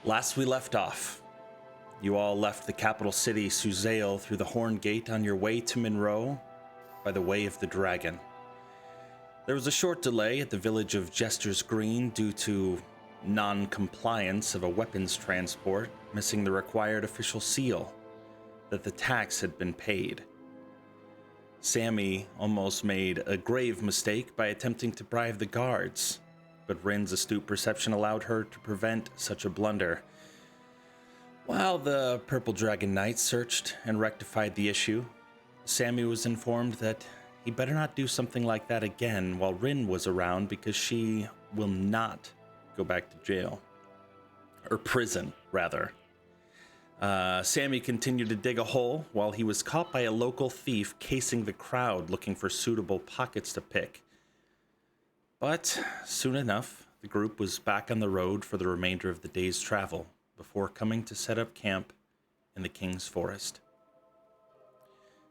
Last we left off, you all left the capital city, Suzail, through the Horn Gate on your way to Monroe by the Way of the Dragon. There was a short delay at the village of Jester's Green due to non-compliance of a weapons transport, missing the required official seal that the tax had been paid. Sammy almost made a grave mistake by attempting to bribe the guards, but Rin's astute perception allowed her to prevent such a blunder. While the Purple Dragon Knights searched and rectified the issue, Sammy was informed that he better not do something like that again while Rin was around, because she will not go back to jail. Or prison, rather. Sammy continued to dig a hole while he was caught by a local thief casing the crowd looking for suitable pockets to pick. But soon enough, the group was back on the road for the remainder of the day's travel before coming to set up camp in the King's Forest.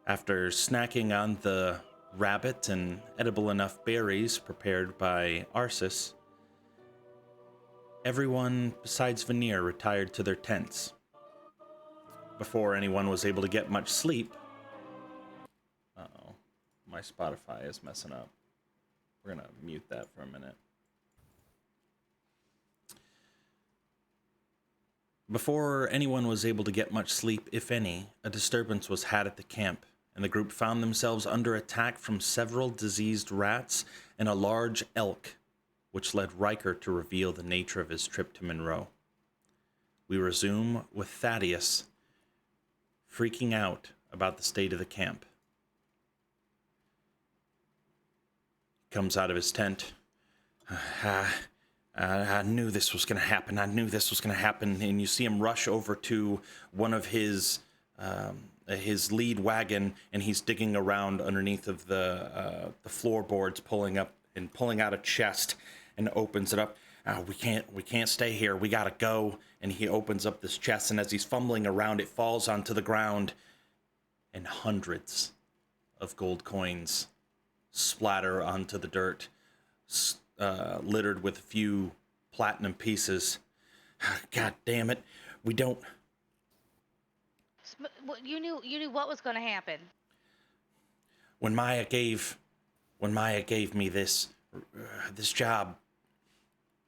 After snacking on the rabbit and edible enough berries prepared by Arsis, everyone besides Veneer retired to their tents. Before anyone was able to get much sleep... Uh-oh, my Spotify is messing up. We're gonna mute that for a minute. Before anyone was able to get much sleep, if any, a disturbance was had at the camp, and the group found themselves under attack from several diseased rats and a large elk, which led Riker to reveal the nature of his trip to Monroe. We resume with Thaddeus freaking out about the state of the camp. He comes out of his tent. I knew this was going to happen. And you see him rush over to one of his lead wagon, and he's digging around underneath of the floorboards, pulling out a chest, and opens it up. We can't stay here. We gotta go. And he opens up this chest, and as he's fumbling around, it falls onto the ground, and hundreds of gold coins splatter onto the dirt, littered with a few platinum pieces. God damn it! We don't. You knew what was going to happen. When Maya gave me this job,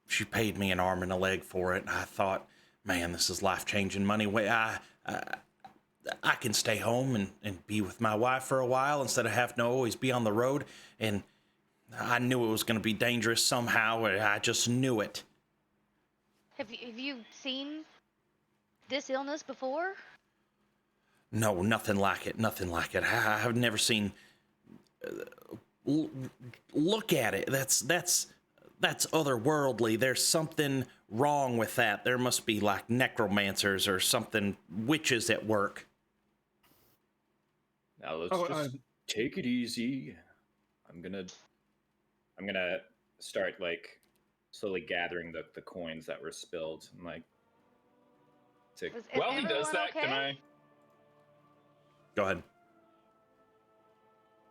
she paid me an arm and a leg for it, and I thought, man, this is life-changing money. I can stay home and be with my wife for a while instead of having to always be on the road. And I knew it was going to be dangerous somehow. I just knew it. Have you seen this illness before? No, nothing like it. I have never seen. Look at it. That's otherworldly. There's something wrong with that. There must be like necromancers or something, witches at work. Now let's just take it easy. I'm gonna start like slowly gathering the coins that were spilled and like. While he does that, okay? can I? Go ahead.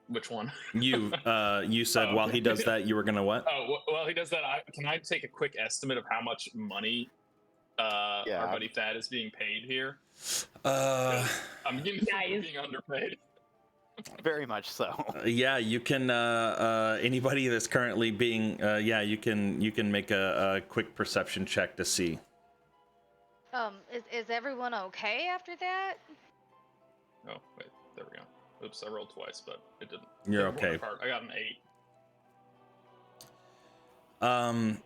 Which one? You said while he does that, you were gonna what? Oh, while he does that, can I take a quick estimate of how much money our buddy Thad is being paid here? I'm getting being underpaid. Very much so. Yeah, you can. Anybody that's currently being, you can make a quick perception check to see. Is everyone okay after that? Oh wait, there we go. Oops, I rolled twice, but it didn't. You're okay. I got an 8.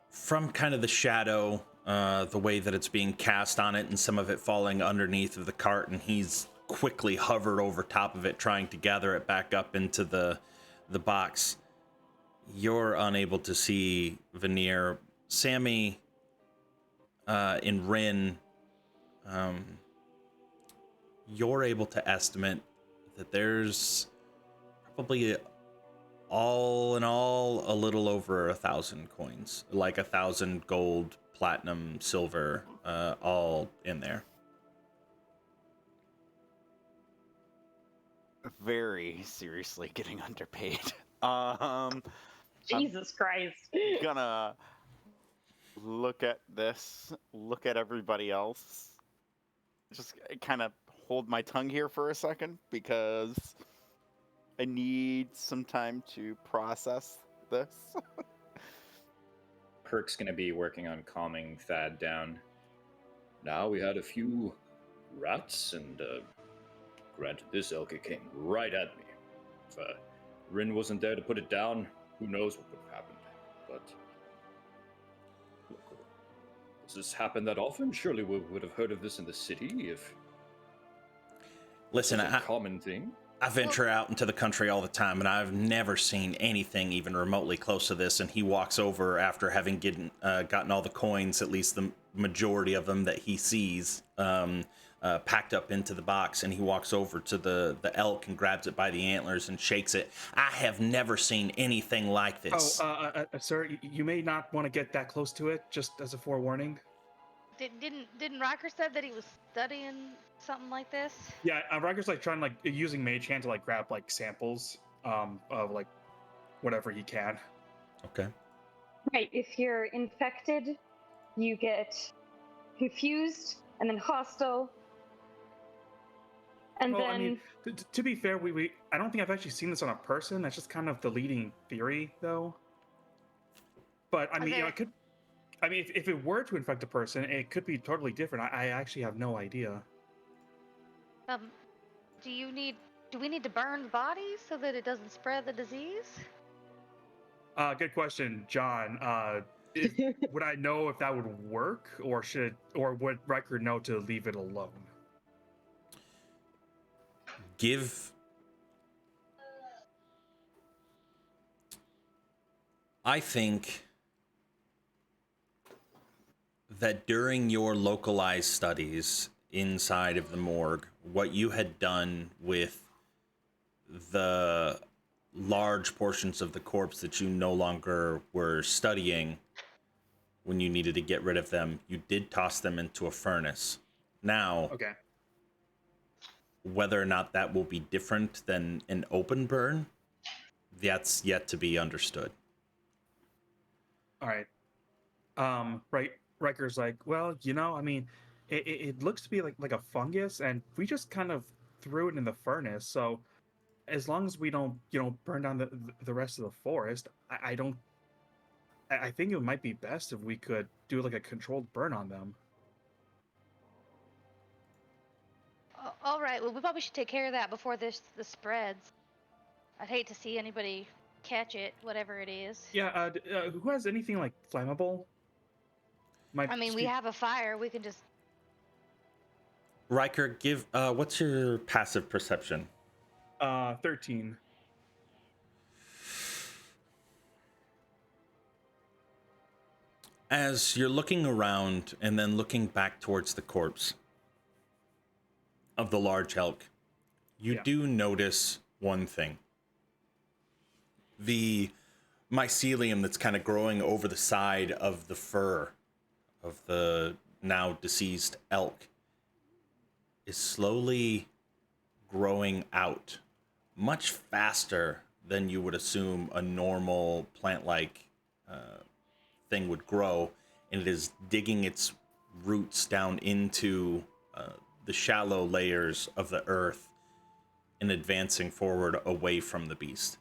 From kind of the shadow, the way that it's being cast on it, and some of it falling underneath of the cart, and he's quickly hovered over top of it, trying to gather it back up into the box. You're unable to see Veneer. Sammy and Rin, you're able to estimate that there's probably all in all a little over 1,000 coins, like 1,000 gold, platinum, silver, all in there. Very seriously getting underpaid. Jesus Christ. Gonna look at this, look at everybody else. Just kind of hold my tongue here for a second because I need some time to process this. Perk's gonna be working on calming Thad down. Now we had a few rats, and granted, this elk came right at me. If Rin wasn't there to put it down, who knows what would have happened. But look, does this happen that often? Surely we would have heard of this in the city if Listen, it's a common thing. I venture out into the country all the time, and I've never seen anything even remotely close to this. And he walks over after having gotten all the coins, at least the majority of them that he sees, packed up into the box, and he walks over to the elk and grabs it by the antlers and shakes it. I have never seen anything like this. Sir, you may not want to get that close to it, just as a forewarning. Didn't Riker said that he was studying something like this? Yeah, Riker's like trying using Mage Hand to grab samples of whatever he can. Okay. Right. If you're infected, you get confused and then hostile. And Well, then I mean, to be fair, I don't think I've actually seen this on a person. That's just kind of the leading theory, though. But I mean, it could. I mean, if it were to infect a person, it could be totally different. I actually have no idea. Do we need to burn the bodies so that it doesn't spread the disease? Good question, John. Would I know if that would work, or would Riker know to leave it alone? I think that during your localized studies inside of the morgue, what you had done with the large portions of the corpse that you no longer were studying when you needed to get rid of them, you did toss them into a furnace. Now, Okay. whether or not that will be different than an open burn, that's yet to be understood. All right. Riker's like, well, I mean, it looks to be like a fungus, and we just kind of threw it in the furnace. So as long as we don't, burn down the rest of the forest, I think it might be best if we could do a controlled burn on them. All right. Well, we probably should take care of that before this spreads. I'd hate to see anybody catch it, whatever it is. Yeah. Who has anything flammable? We have a fire. We can just. Riker, what's your passive perception? 13. As you're looking around and then looking back towards the corpse of the large elk, you do notice one thing. The mycelium that's kind of growing over the side of the fur of the now deceased elk is slowly growing out much faster than you would assume a normal plant-like thing would grow, and it is digging its roots down into the shallow layers of the earth and advancing forward away from the beast.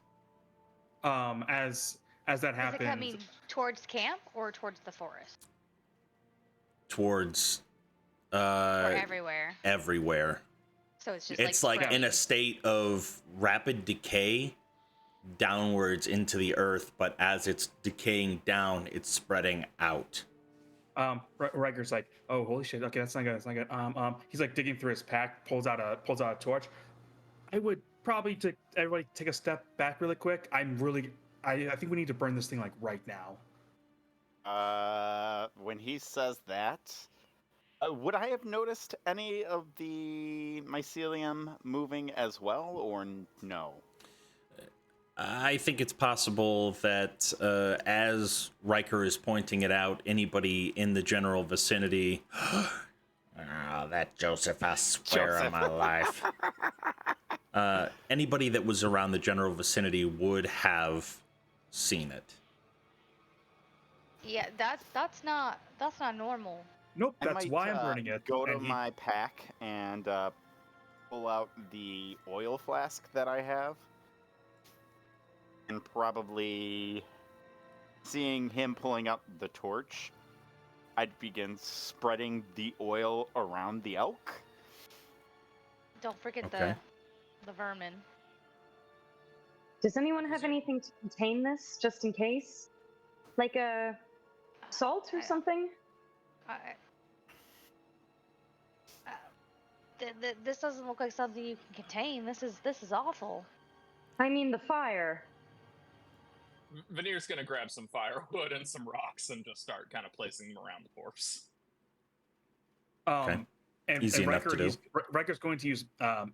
As that happens, Is it coming towards camp or towards the forest? Towards Or everywhere. everywhere. So it's just It's like in a state of rapid decay downwards into the earth, but as it's decaying down, it's spreading out. Riker's like, oh, holy shit. Okay, that's not good. That's not good. He's digging through his pack, pulls out a torch. I would probably everybody take a step back really quick. I think we need to burn this thing right now. When he says that, would I have noticed any of the mycelium moving as well, or no? I think it's possible that as Riker is pointing it out, anybody in the general vicinity... that Joseph, I swear on my life. Anybody that was around the general vicinity would have seen it. Yeah, that's not normal. Nope, I that's might why I'm burning it. go to And he, my pack and pull out the oil flask that I have, and probably seeing him pulling up the torch, I'd begin spreading the oil around the elk. Don't forget Okay. the vermin. Does anyone have anything to contain this, just in case? Like a salt or I- something? I, this doesn't look like something you can contain. This is awful. I mean the fire. Veneer's gonna grab some firewood and some rocks and just start kind of placing them around the corpse. and Easy enough to do. Riker's going to use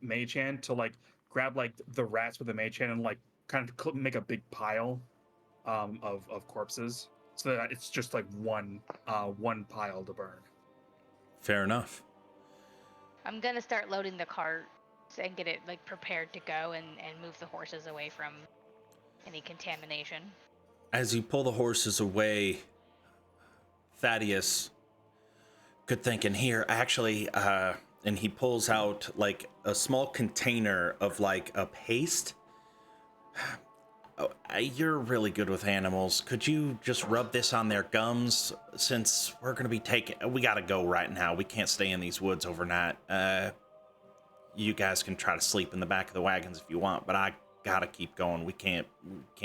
Mage Hand to like grab like the rats with the Mage Hand and like kind of make a big pile of corpses, so that it's just like one pile to burn. Fair enough. I'm gonna start loading the cart and get it like prepared to go and move the horses away from any contamination. As you pull the horses away, Thaddeus, good thinking here, actually, and he pulls out like a small container of like a paste. Oh, you're really good with animals. Could you just rub this on their gums, since we're gonna be we gotta go right now. We can't stay in these woods overnight. You guys can try to sleep in the back of the wagons if you want, but I gotta keep going. We can't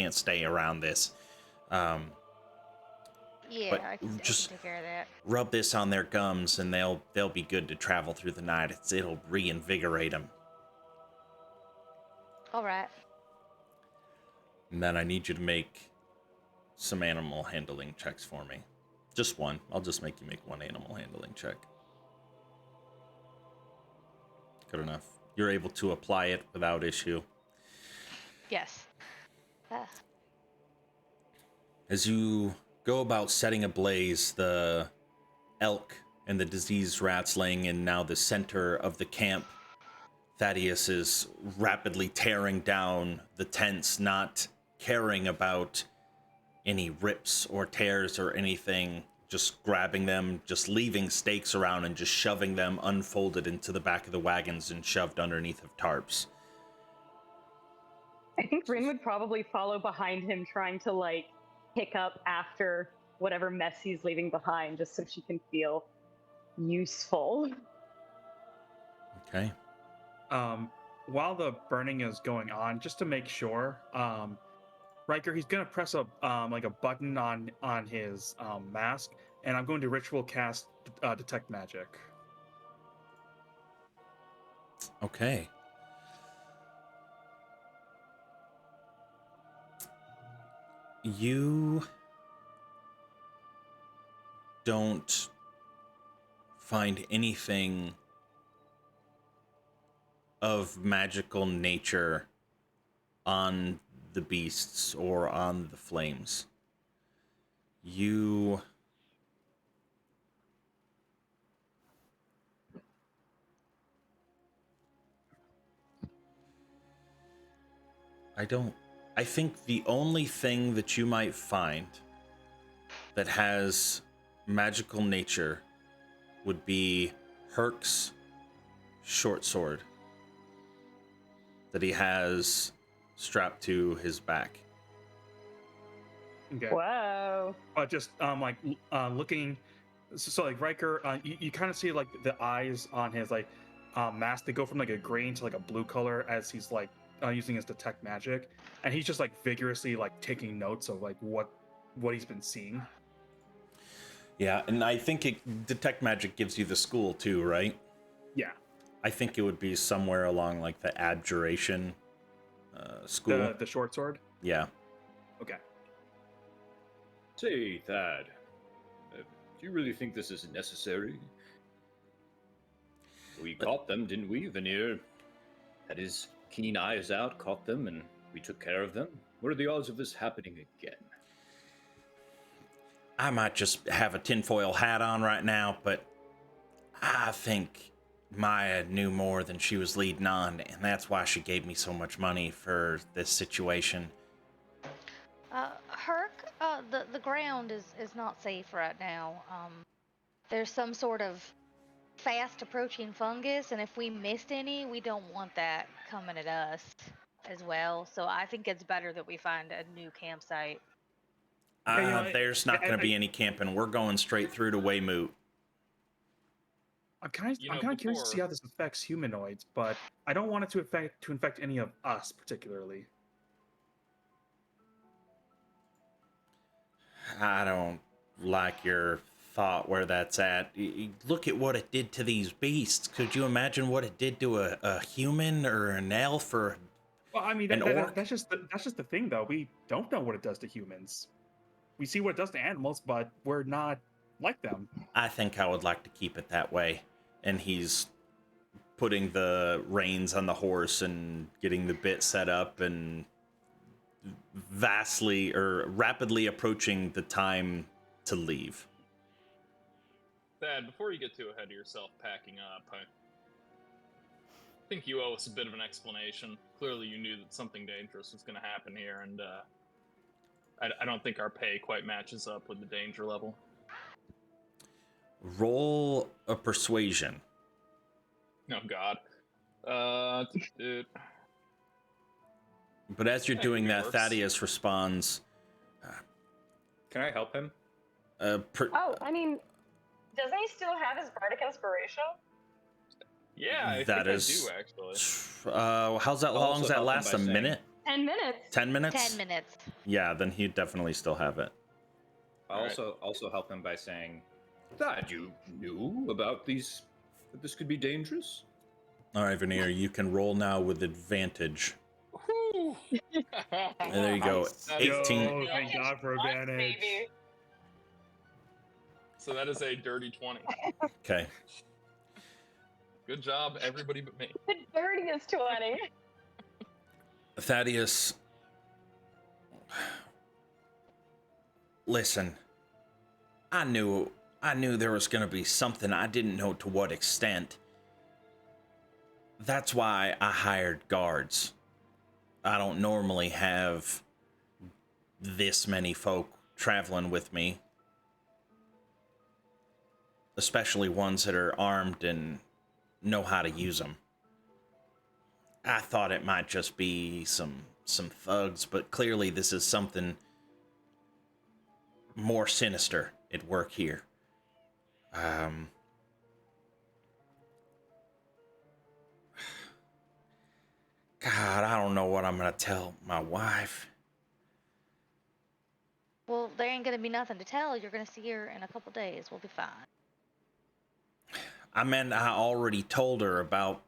stay around this. Yeah, But I can take care of that. Rub this on their gums, and they'll be good to travel through the night. It'll reinvigorate them. All right. And then I need you to make some animal handling checks for me. Just one. I'll just make you make one animal handling check. Good enough. You're able to apply it without issue. Yes. As you go about setting ablaze the elk and the diseased rats laying in now the center of the camp, Thaddeus is rapidly tearing down the tents, not caring about any rips or tears or anything, just grabbing them, just leaving stakes around and just shoving them unfolded into the back of the wagons and shoved underneath of tarps. I think Rin would probably follow behind him, trying to like pick up after whatever mess he's leaving behind, just so she can feel useful. Okay. While the burning is going on, just to make sure, Riker, he's gonna press a like a button on his mask, and I'm going to ritual cast detect magic. Okay. You don't find anything of magical nature on the beasts or on the flames. I think the only thing that you might find that has magical nature would be Herc's short sword that he has strapped to his back. Okay. Whoa. Just looking, so like Riker, you kind of see like the eyes on his like mask. They go from like a green to like a blue color as he's like using his detect magic, and he's just like vigorously like taking notes of like what he's been seeing. Yeah, and I think detect magic gives you the school too, right? Yeah. I think it would be somewhere along like the abjuration school. The short sword. Yeah. Okay. Say, Thad, do you really think this is necessary? We caught them, didn't we? Veneer had his keen eyes out, caught them, and we took care of them. What are the odds of this happening again? I might just have a tinfoil hat on right now, but I think Maya knew more than she was leading on, and that's why she gave me so much money for this situation. Herc, the ground is not safe right now. There's some sort of fast approaching fungus, and if we missed any, we don't want that coming at us as well. So I think it's better that we find a new campsite. There's not going to be any camping. We're going straight through to Waymoot. I'm kind of curious to see how this affects humanoids, but I don't want it to infect any of us particularly. I don't like your thought where that's at. Look at what it did to these beasts. Could you imagine what it did to a human or an elf or well, I mean, that's just the thing, though. We don't know what it does to humans. We see what it does to animals, but we're not like them. I think I would like to keep it that way. And he's putting the reins on the horse and getting the bit set up and rapidly approaching the time to leave. Thad, before you get too ahead of yourself packing up, I think you owe us a bit of an explanation. Clearly you knew that something dangerous was going to happen here, and I don't think our pay quite matches up with the danger level. Roll a persuasion. Oh, God. But as you're doing that, Thaddeus responds. Can I help him? I mean, doesn't he still have his bardic inspiration? Yeah, I that think is, I do, actually. How's that? How long does that last? A minute? 10 minutes. 10 minutes? 10 minutes. Yeah, then he'd definitely still have it. I'll also help him by saying that you knew about these. That this could be dangerous. All right, Veneer, you can roll now with advantage. And there you go. 18. Oh, thank God for advantage. Baby. So that is a dirty 20. Okay. Good job, everybody but me. The dirtiest 20. Thaddeus, listen. I knew there was going to be something. I didn't know to what extent. That's why I hired guards. I don't normally have this many folk traveling with me, especially ones that are armed and know how to use them. I thought it might just be some thugs, but clearly this is something more sinister at work here. God, I don't know what I'm gonna tell my wife. Well, there ain't gonna be nothing to tell. You're gonna see her in a couple days. We'll be fine. I meant I already told her about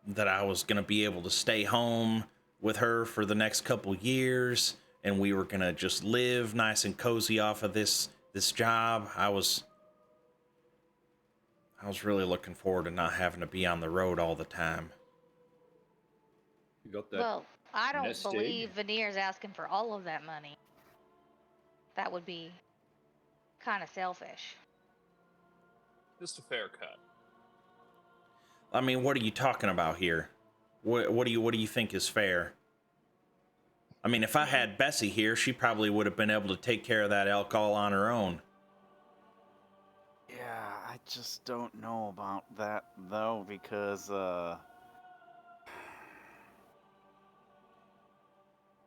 that I was gonna be able to stay home with her for the next couple years, and we were gonna just live nice and cozy off of this job. I was really looking forward to not having to be on the road all the time. You got that? Well, I don't nest egg? believe Veneer's asking for all of that money. That would be kind of selfish. Just a fair cut. I mean, what are you talking about here? What do you think is fair? I mean, if I had Bessie here, she probably would have been able to take care of that elk all on her own. Yeah, I just don't know about that though, because I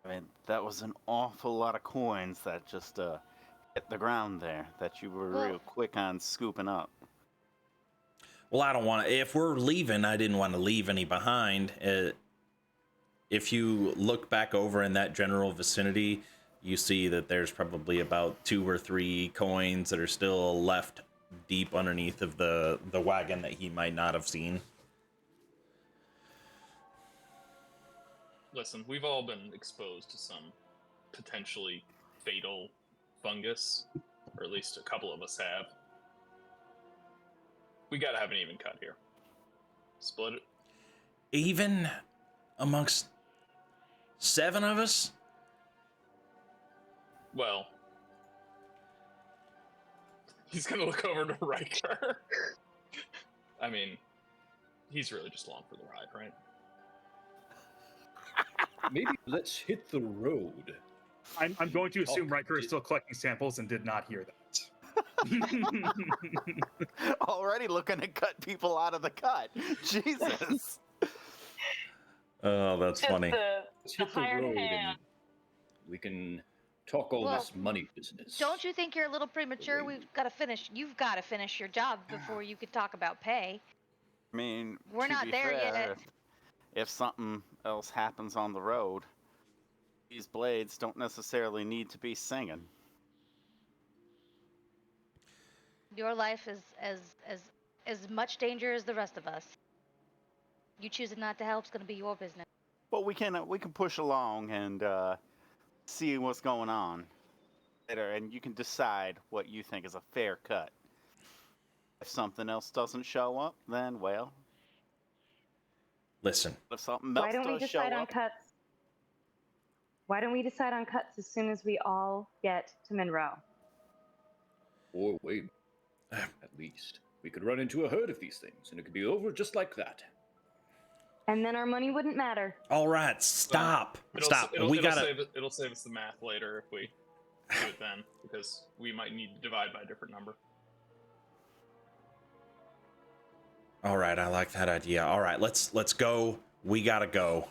mean, that was an awful lot of coins that just hit the ground there that you were real quick on scooping up. Well, I don't want to. If we're leaving, I didn't want to leave any behind. If you look back over in that general vicinity, you see that there's probably about 2 or 3 coins that are still left deep underneath of the wagon that he might not have seen. Listen, we've all been exposed to some potentially fatal fungus, or at least a couple of us have. We gotta have an even cut here. Split it. Even amongst 7 of us? Well, he's gonna look over to Riker. I mean, he's really just along for the ride, right? Maybe let's hit the road. I'm going to assume Talk Riker is did- still collecting samples and did not hear that. Already looking to cut people out of the cut. Jesus. Oh, that's Just funny. Let's the hit the hired road and hand. we can talk all Well, this money business. Don't you think you're a little premature? Wait. You've got to finish your job before you can talk about pay. I mean, We're to not be there fair, yet. if something else happens on the road, these blades don't necessarily need to be singing. Your life is as much danger as the rest of us. You choosing not to help is going to be your business. But we can push along and see what's going on later, and you can decide what you think is a fair cut. If something else doesn't show up, then well. Listen, If something Why else don't we does show decide on up, cuts? Why don't we decide on cuts as soon as we all get to Monroe? Or wait, at least. We could run into a herd of these things, and it could be over just like that. And then our money wouldn't matter. all right, stop. Stop. We gotta. It'll save us the math later if we do it then, because we might need to divide by a different number. All right, I like that idea. All right, let's go. We gotta go.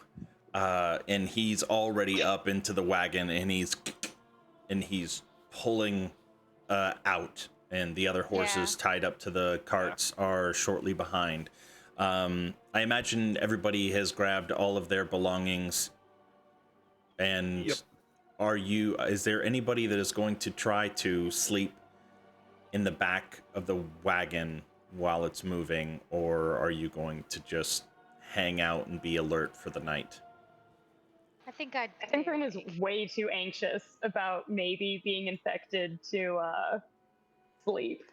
And he's already up into the wagon, and he's pulling out, and the other horses tied up to the carts are shortly behind. I imagine everybody has grabbed all of their belongings. And Yep. is there anybody that is going to try to sleep in the back of the wagon while it's moving, or are you going to just hang out and be alert for the night? I think I think Rin is way too anxious about maybe being infected to sleep.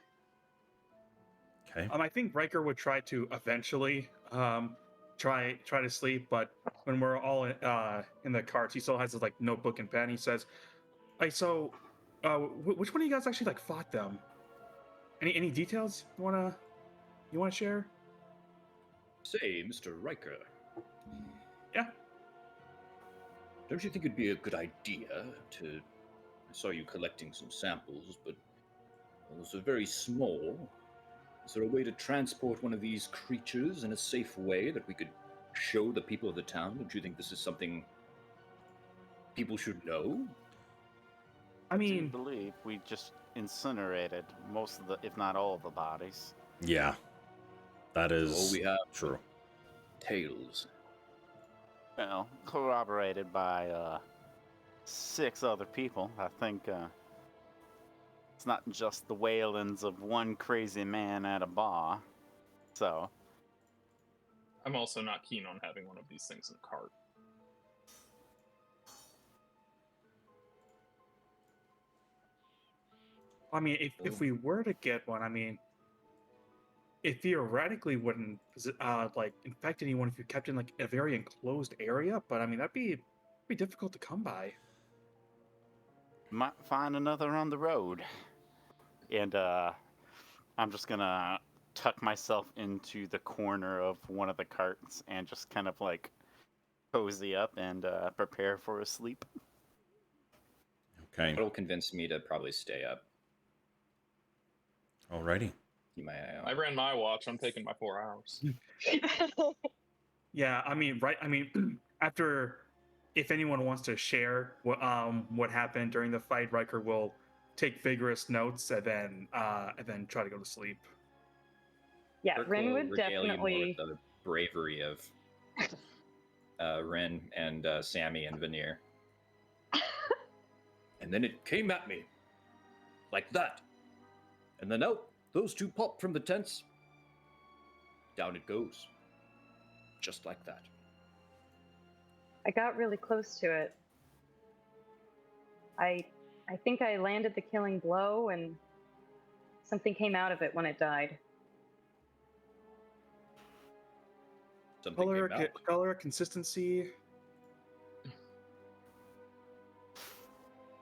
Okay. I think Riker would try to eventually try to sleep, but when we're all in the carts, he still has his like notebook and pen. He says, "Hey, so which one of you guys actually like fought them? Any details you wanna share?" Say, Mr. Riker. Yeah. Don't you think it'd be a good idea to... I saw you collecting some samples, but those are very small. Is there a way to transport one of these creatures in a safe way that we could show the people of the town? Don't you think this is something people should know? I I do mean, believe we just incinerated most of the, if not all of the bodies. Yeah, that is All we have true. Tales. Well, corroborated by 6 other people. I think it's not just the wailings of one crazy man at a bar. So, I'm also not keen on having one of these things in a cart. I mean, if we were to get one, I mean, it theoretically wouldn't like infect anyone if you kept in like a very enclosed area. But I mean, that'd be difficult to come by. might find another on the road. And I'm just gonna tuck myself into the corner of one of the carts and just kind of like cozy up and prepare for a sleep. Okay. It'll convince me to probably stay up. Alrighty. Keep my eye I out. ran my watch. I'm taking my 4 hours. Yeah, I mean, right? I mean, after, if anyone wants to share what happened during the fight, Riker will take vigorous notes and then try to go to sleep. Yeah, Kirk Rin will would regale you more definitely. with the bravery of Ren and Sammy and Veneer. And then it came at me. Like that. And then out, those two popped from the tents. Down it goes. Just like that. I got really close to it. I think I landed the killing blow, and something came out of it when it died. Something Color, came out. color, consistency.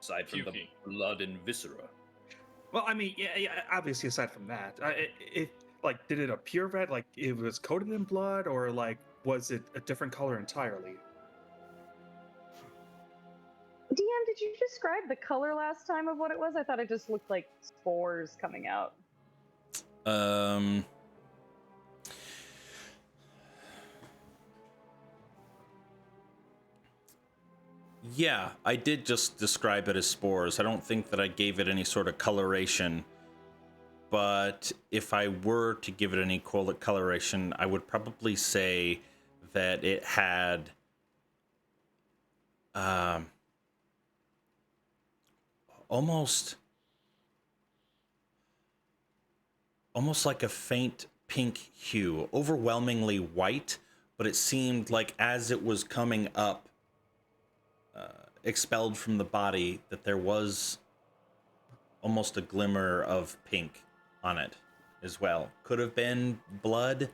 Aside from the Pukey. blood and viscera. Well, I mean, yeah, obviously aside from that, like, did it appear red? Like it was coated in blood, or like was it a different color entirely? DM, did you describe the color last time of what it was? I thought it just looked like spores coming out. Yeah, I did just describe it as spores. I don't think that I gave it any sort of coloration. But if I were to give it any coloration, I would probably say that it had almost like a faint pink hue, overwhelmingly white, but it seemed like as it was coming up, expelled from the body, that there was almost a glimmer of pink on it as well. Could have been blood,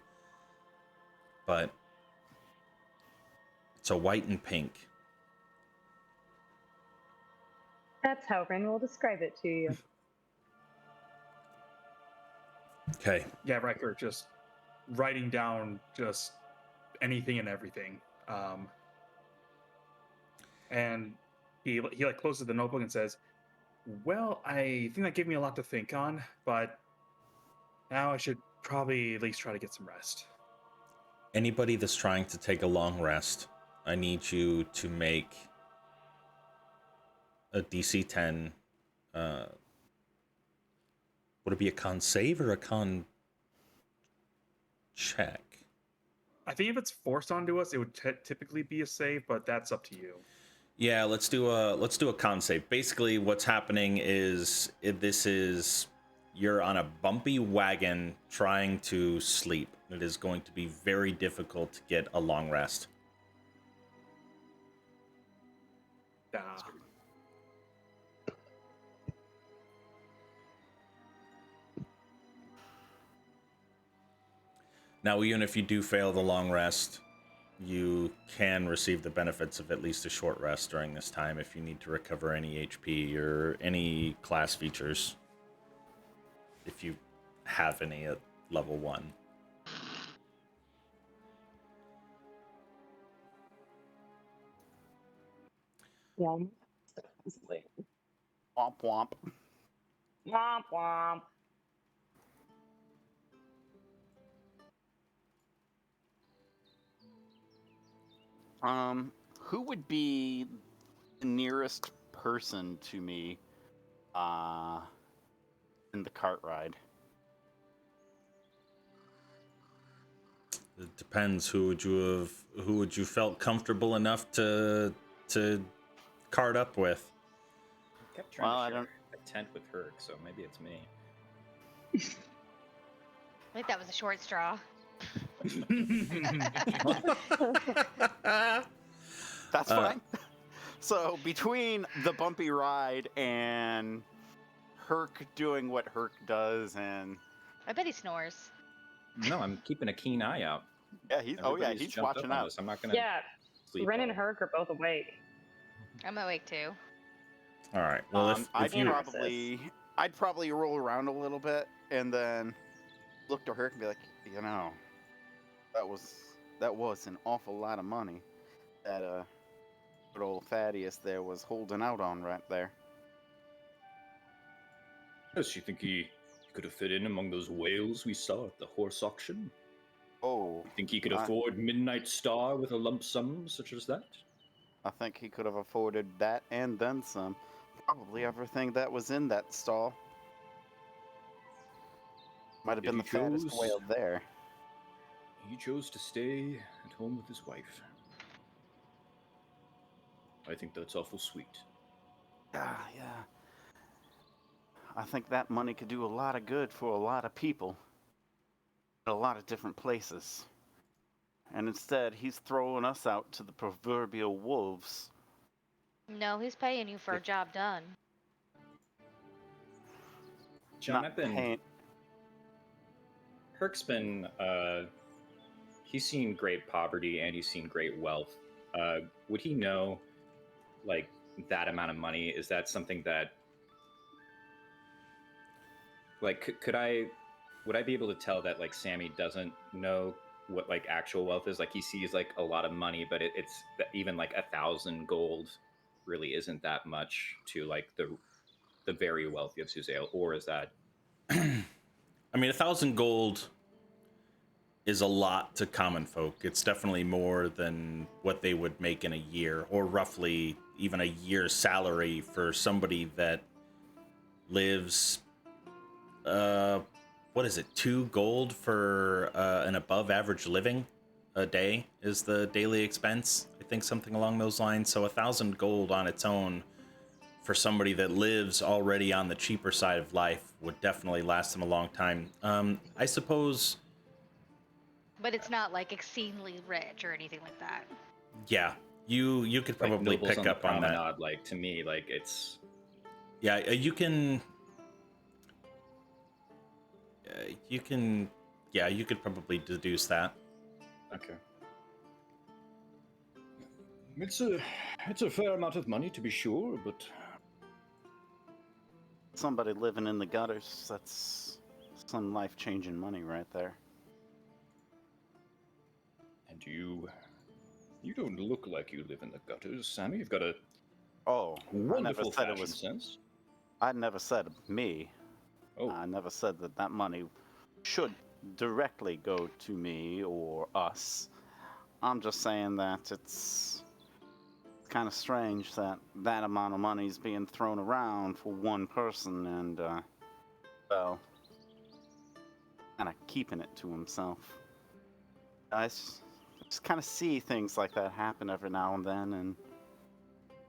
but it's a white and pink. That's how Ren will describe it to you. Okay. Yeah, Riker just writing down just anything and everything. And he like closes the notebook and says, "Well, I think that gave me a lot to think on, but now I should probably at least try to get some rest." Anybody that's trying to take a long rest, I need you to make a DC 10. Would it be a con save or a con check? I think if it's forced onto us, it would typically be a save, but that's up to you. Yeah, let's do a con save. Basically, what's happening is you're on a bumpy wagon trying to sleep. It is going to be very difficult to get a long rest. Now, even if you do fail the long rest, you can receive the benefits of at least a short rest during this time if you need to recover any HP or any class features, if you have any at level 1. Yeah. Womp womp. Womp womp. Who would be the nearest person to me, in the cart ride? It depends. Who would you felt comfortable enough to cart up with? I kept trying Well, I to share don't- a tent with Herc, so maybe it's me. I think that was a short straw. That's fine. So between the bumpy ride and Herc doing what Herc does, and I bet he snores. No, I'm keeping a keen eye out. yeah, he's Everybody's he's jumped up watching on out. us. I'm not gonna Yeah, sleep. Ren and all- Herc are both awake. I'm awake too. All right. Well, if I'd you probably roll around a little bit and then look to Herc and be like, you know, that was an awful lot of money that good old Thaddeus there was holding out on right there. Does you think he could have fit in among those whales we saw at the horse auction? Oh, Think he could afford Midnight Star with a lump sum such as that? I think he could have afforded that and then some. Probably everything that was in that stall. Might have If been the he fattest chose- whale there. He chose to stay at home with his wife. I think that's awful sweet. Yeah. I think that money could do a lot of good for a lot of people. In a lot of different places. And instead, he's throwing us out to the proverbial wolves. No, he's paying you for a job done. John, Not I've been. paying- Herc's been. He's seen great poverty and he's seen great wealth. Would he know, like, that amount of money? Is that something that. Like, would I be able to tell that, like, Sammy doesn't know what, like, actual wealth is? Like, he sees, like, a lot of money, but it's even, like, 1,000 gold really isn't that much to like the very wealthy of Suzale, or is that? I mean, 1,000 gold is a lot to common folk. It's definitely more than what they would make in a year, or roughly even a year's salary for somebody that lives, what is it, 2 gold for an above average living a day is the daily expense. I think something along those lines. So 1,000 gold on its own for somebody that lives already on the cheaper side of life would definitely last them a long time. I suppose. But it's not like exceedingly rich or anything like that. Yeah, you could Like probably nobles pick on the up on that. promenade, like to me, like it's Yeah, you can. You can. Yeah, you could probably deduce that. okay. It's a fair amount of money to be sure, but Somebody living in the gutters, that's some life-changing money right there. and you don't look like you live in the gutters, Sammy. You've got a Oh, I never wonderful said it fashion was. sense. I never said me. Oh, I never said that that money should directly go to me or us. I'm just saying that it's kind of strange that that amount of money is being thrown around for one person and, well, kind of keeping it to himself. Just kind of see things like that happen every now and then and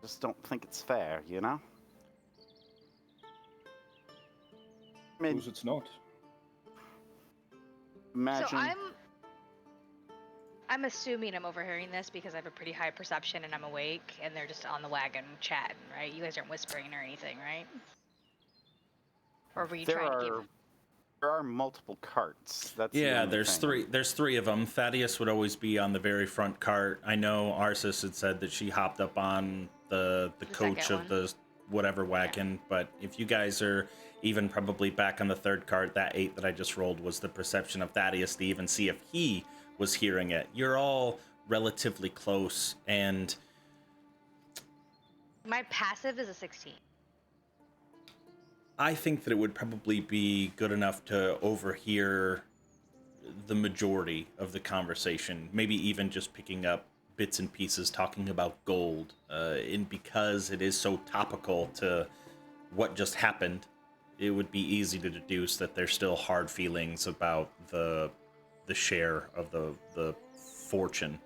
just don't think it's fair, you know? I mean, suppose it's not. imagine. So I'm assuming I'm overhearing this because I have a pretty high perception and I'm awake, and they're just on the wagon chatting, right? You guys aren't whispering or anything, right? Or were you trying to give? There are multiple carts. That's the Yeah, only there's thing. three. There's 3 of them. Thaddeus would always be on the very front cart. I know Arsis had said that she hopped up on the coach second of the whatever wagon. But if you guys are even probably back on the 3rd cart, that 8 that I just rolled was the perception of Thaddeus to even see if he was hearing it. You're all relatively close, and My passive is a 16. I think that it would probably be good enough to overhear the majority of the conversation, maybe even just picking up bits and pieces talking about gold. And because it is so topical to what just happened, it would be easy to deduce that there's still hard feelings about the share of the fortune.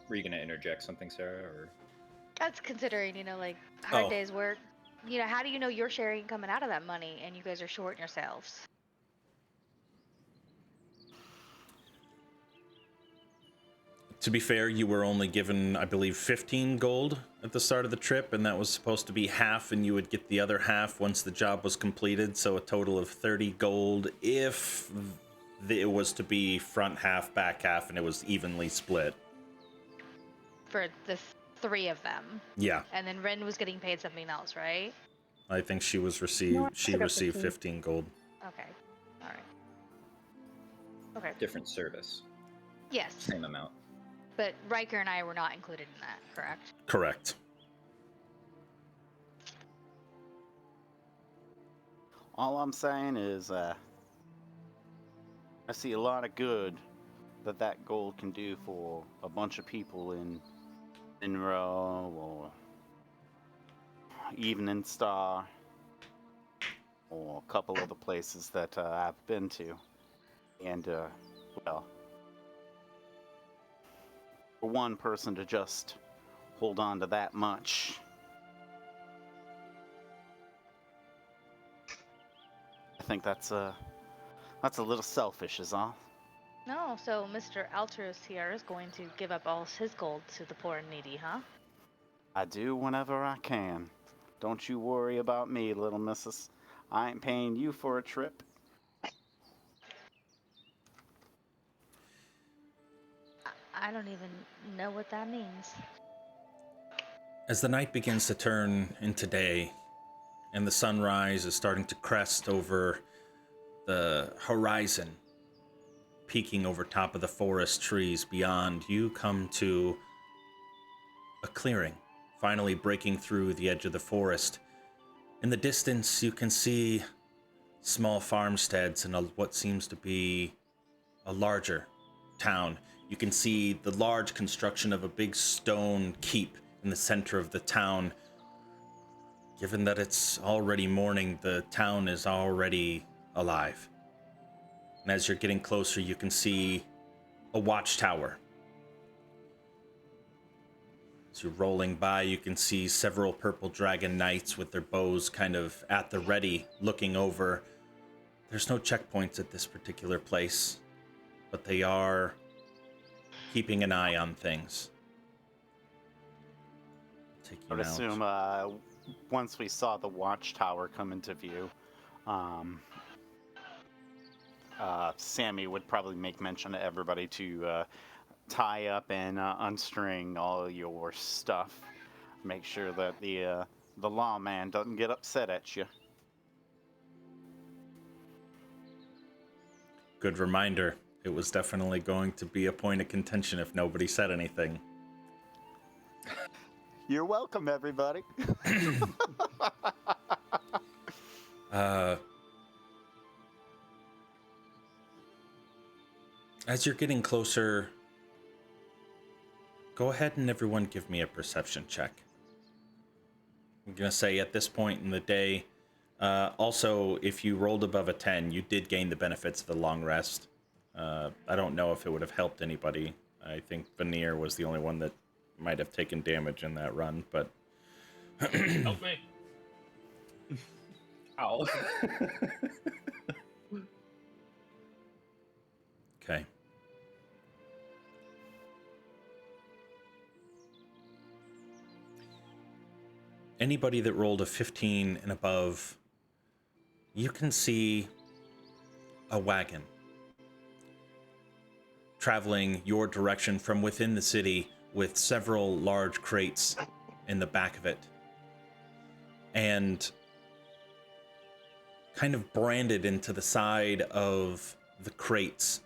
Were you going to interject something, Sarah? Or That's considering, like hard Oh. days work. How do you know you're sharing coming out of that money and you guys are shorting yourselves? To be fair, you were only given, I believe, 15 gold at the start of the trip, and that was supposed to be half, and you would get the other half once the job was completed, so a total of 30 gold if it was to be front half, back half, and it was evenly split. For the 3 of them. Yeah, And then Ren was getting paid something else, right? I think she was No, I she took up received 15. 15 gold. Okay. All right. Okay. different service, Yes. same amount. But Riker and I were not included in that, correct? Correct. All I'm saying is, I see a lot of good that gold can do for a bunch of people in Monroe or Evening Star or a couple other places that I've been to. And, well, for one person to just hold on to that much, I think that's a little selfish, is all. No, so Mr. Altruist here is going to give up all his gold to the poor and needy, huh? I do whenever I can. Don't you worry about me, little missus. I ain't paying you for a trip. I don't even know what that means. As the night begins to turn into day, and the sunrise is starting to crest over the horizon, peeking over top of the forest trees beyond, you come to a clearing, finally breaking through the edge of the forest. In the distance, you can see small farmsteads and what seems to be a larger town. You can see the large construction of a big stone keep in the center of the town. Given that it's already morning, the town is already alive. And as you're getting closer, you can see a watchtower. As you're rolling by, you can see several purple dragon knights with their bows kind of at the ready, looking over. There's no checkpoints at this particular place, but they are keeping an eye on things. Take I you would out. assume once we saw the watchtower come into view, Sammy would probably make mention to everybody to tie up and unstring all your stuff. Make sure that the lawman doesn't get upset at you. Good reminder. It was definitely going to be a point of contention if nobody said anything. You're welcome, everybody. As you're getting closer, go ahead and everyone give me a perception check. I'm going to say at this point in the day, also, if you rolled above a 10, you did gain the benefits of the long rest. I don't know if it would have helped anybody. I think Veneer was the only one that might have taken damage in that run, but... Help me. Ow. Okay. Anybody that rolled a 15 and above, you can see a wagon traveling your direction from within the city with several large crates in the back of it. And kind of branded into the side of the crates,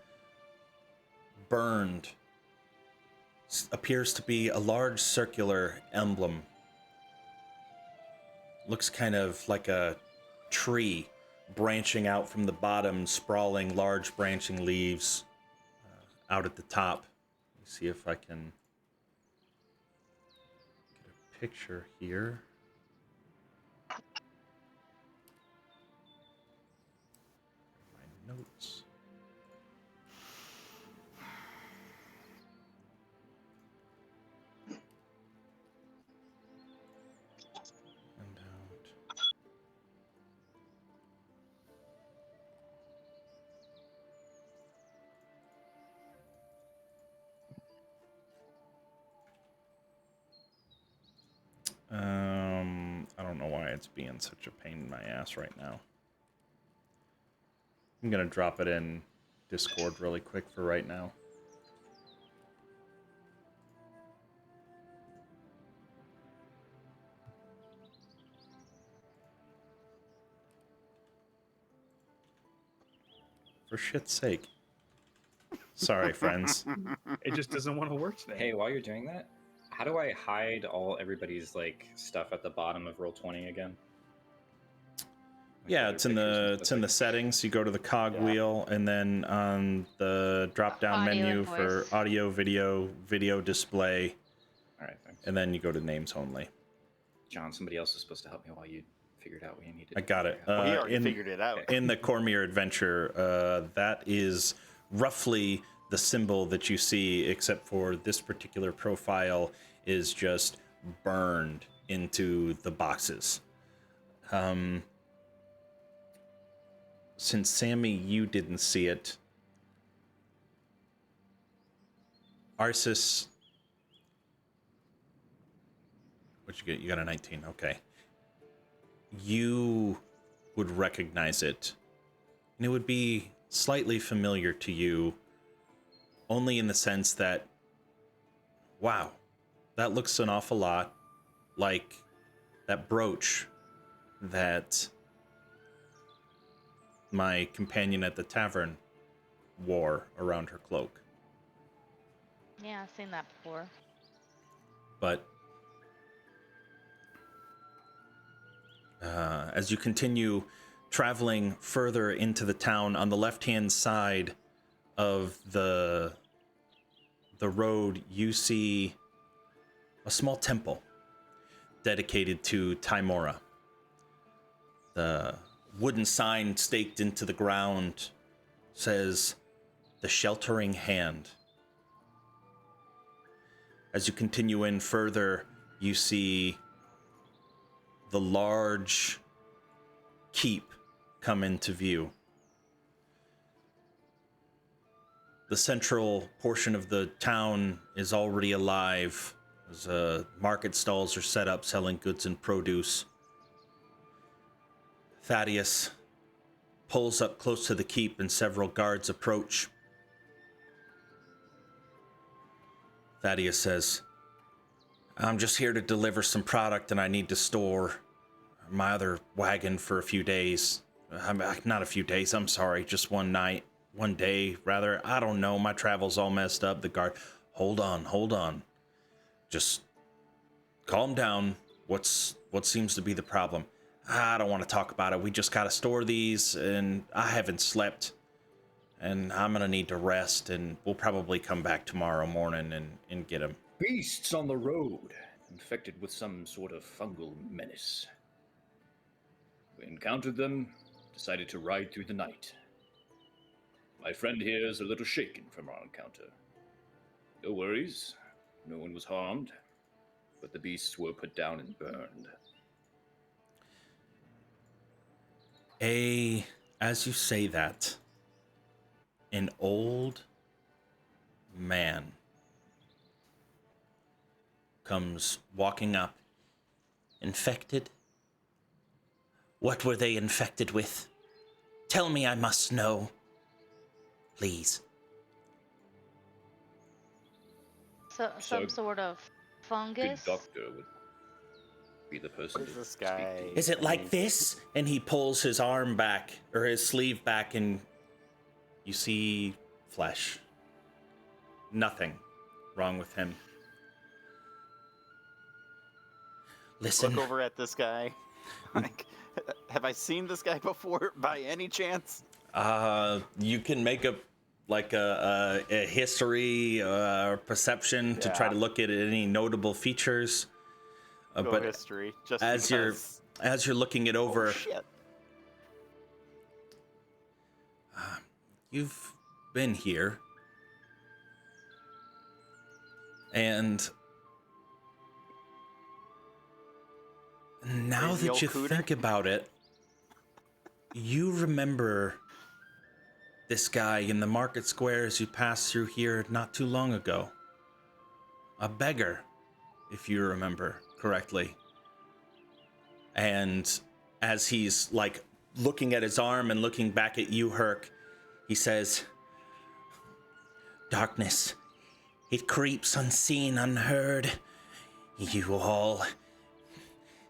burned, appears to be a large circular emblem. Looks kind of like a tree branching out from the bottom, sprawling large branching leaves out at the top. Let me see if I can get a picture here. My notes. And out. I don't know why it's being such a pain in my ass right now. I'm gonna drop it in Discord really quick for right now. For shit's sake. Sorry, friends. It just doesn't want to work today. Hey, while you're doing that, how do I hide everybody's like stuff at the bottom of Roll20 again? Like Yeah, other it's in pictures and the stuff, it's in the like- settings. You go to the cog Yeah. wheel, and then on the drop down Audio menu and for voice. audio, video display, All right, thanks. and then you go to names only. John, somebody else is supposed to help me while you figured out what you needed. I got it. Well, he already in, figured it out. in the Cormyr adventure, that is roughly the symbol that you see, except for this particular profile is just burned into the boxes. Since Sammy, you didn't see it, Arsis, what'd you get? You got a 19. Okay. You would recognize it, and it would be slightly familiar to you, only in the sense that, wow, that looks an awful lot like that brooch that my companion at the tavern war around her cloak. Yeah, I've seen that before. But as you continue traveling further into the town, on the left-hand side of the road, you see a small temple dedicated to Tymora. The wooden sign staked into the ground says, "The Sheltering Hand." As you continue in further, you see the large keep come into view. The central portion of the town is already alive, as market stalls are set up selling goods and produce. Thaddeus pulls up close to the keep and several guards approach. Thaddeus says, "I'm just here to deliver some product and I need to store my other wagon for a few days. Not a few days, I'm sorry, just one day, rather. I don't know, my travel's all messed up." The guard, hold on. Just calm down. What seems to be the problem? I don't want to talk about it. We just gotta store these, and I haven't slept. And I'm gonna need to rest, and we'll probably come back tomorrow morning and get them. Beasts on the road, infected with some sort of fungal menace. We encountered them, decided to ride through the night. My friend here is a little shaken from our encounter. No worries, no one was harmed, but the beasts were put down and burned. As you say that, an old man comes walking up. Infected? What were they infected with? Tell me, I must know. Please. So some sort of Good fungus. doctor would be the person What is to this speak guy? to. Is it like this? And he pulls his arm back, or his sleeve back, and you see flesh. Nothing wrong with him. Listen. Look over at this guy. Like, have I seen this guy before by any chance? You can make a history or perception to try to look at any notable features. Go But history. Just as because... you're looking it over, Oh, shit. you've been here, and now Crazy that old you cooter. think about it, you remember this guy in the market square as you passed through here not too long ago. A beggar, if you remember correctly. And as he's like looking at his arm and looking back at you, Herc, he says, "Darkness, it creeps unseen, unheard. You all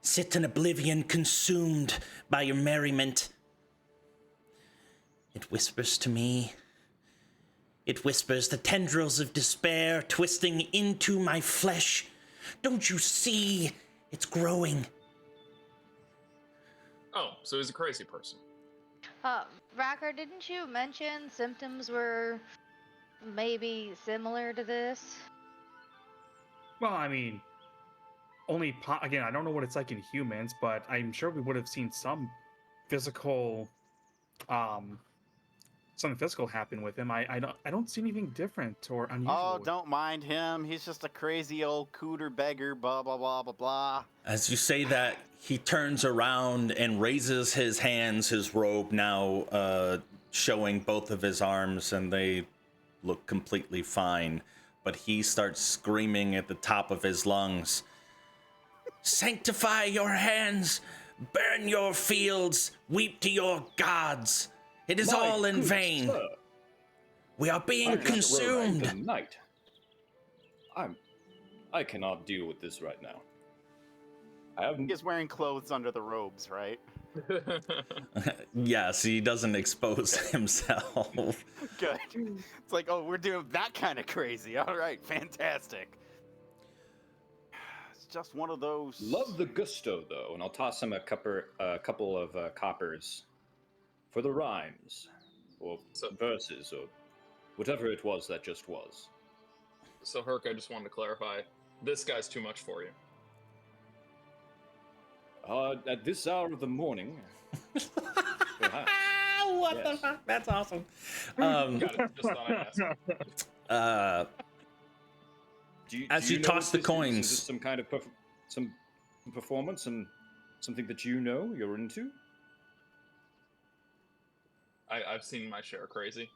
sit in oblivion, consumed by your merriment. It whispers to me. It whispers the tendrils of despair twisting into my flesh. Don't you see? It's growing." Oh, so he's a crazy person. Racker, didn't you mention symptoms were maybe similar to this? Well, I mean, again, I don't know what it's like in humans, but I'm sure we would have seen some physical, something physical happen with him. I don't see anything different or unusual. Oh, don't mind him. He's just a crazy old cooter beggar, blah, blah, blah, blah, blah. As you say that, he turns around and raises his hands, his robe now showing both of his arms, and they look completely fine. But he starts screaming at the top of his lungs, "Sanctify your hands! Burn your fields! Weep to your gods! It is My all in good vain! sir, We are being I just rode consumed!" the night. I cannot deal with this right now. I haven't. He's wearing clothes under the robes, right? Yes, he doesn't expose himself. Good. It's like, oh, we're doing that kind of crazy. All right, fantastic. It's just one of those. Love the gusto, though, and I'll toss him a couple of coppers for the rhymes, or verses, or whatever it was that just was. So, Herc, I just wanted to clarify. This guy's too much for you. At this hour of the morning, perhaps. What the Yes. fuck? That's awesome. Got it. Just thought I'd ask. As you know toss what the this is? coins- Is this some kind of some performance and something that you know you're into? I've seen my share of crazy.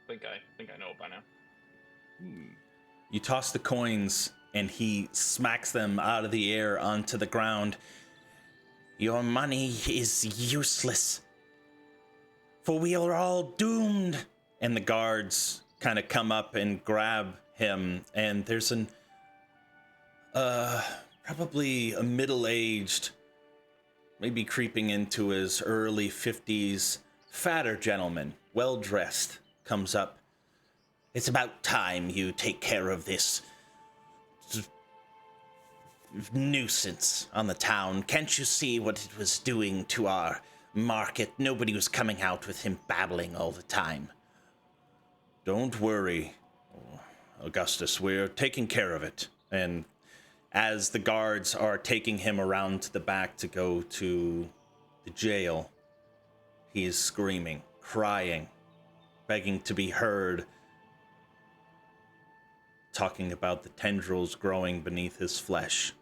Think I know it by now. You toss the coins, and he smacks them out of the air onto the ground. Your money is useless, for we are all doomed. And the guards kind of come up and grab him, and there's an probably a middle-aged, maybe creeping into his early 50s, fatter gentleman, well-dressed, comes up. It's about time you take care of this nuisance on the town. Can't you see what it was doing to our market? Nobody was coming out with him babbling all the time. Don't worry, Augustus, we're taking care of it. And as the guards are taking him around to the back to go to the jail, he is screaming, crying, begging to be heard, talking about the tendrils growing beneath his flesh.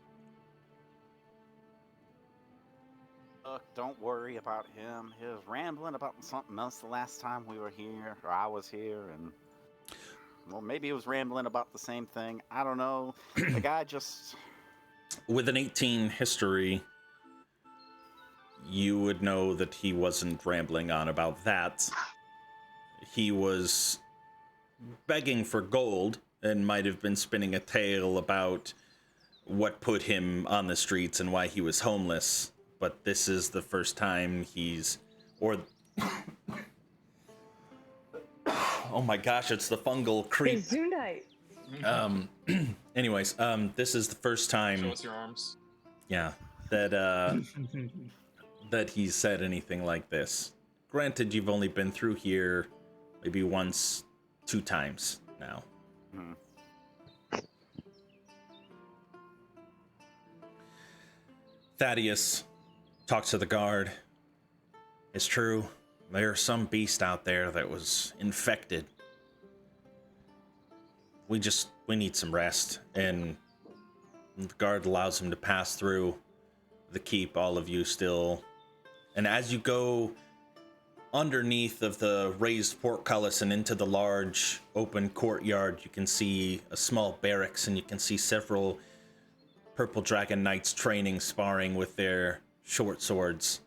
Look, don't worry about him. He was rambling about something else the last time we were here, or I was here, and well, maybe he was rambling about the same thing. I don't know. The guy just. With an 18 history, you would know that he wasn't rambling on about that. He was begging for gold and might have been spinning a tale about what put him on the streets and why he was homeless. But this is the first time oh my gosh, it's the fungal creep. Gesundheit. Anyways, this is the first time. Show us your arms. Yeah, that that he's said anything like this. Granted, you've only been through here maybe once, 2 times now. Hmm. Thaddeus talks to the guard. It's true, there's some beast out there that was infected. We need some rest, and the guard allows him to pass through the keep, all of you still. And as you go underneath of the raised portcullis and into the large open courtyard, you can see a small barracks, and you can see several Purple Dragon Knights training, sparring with their short swords.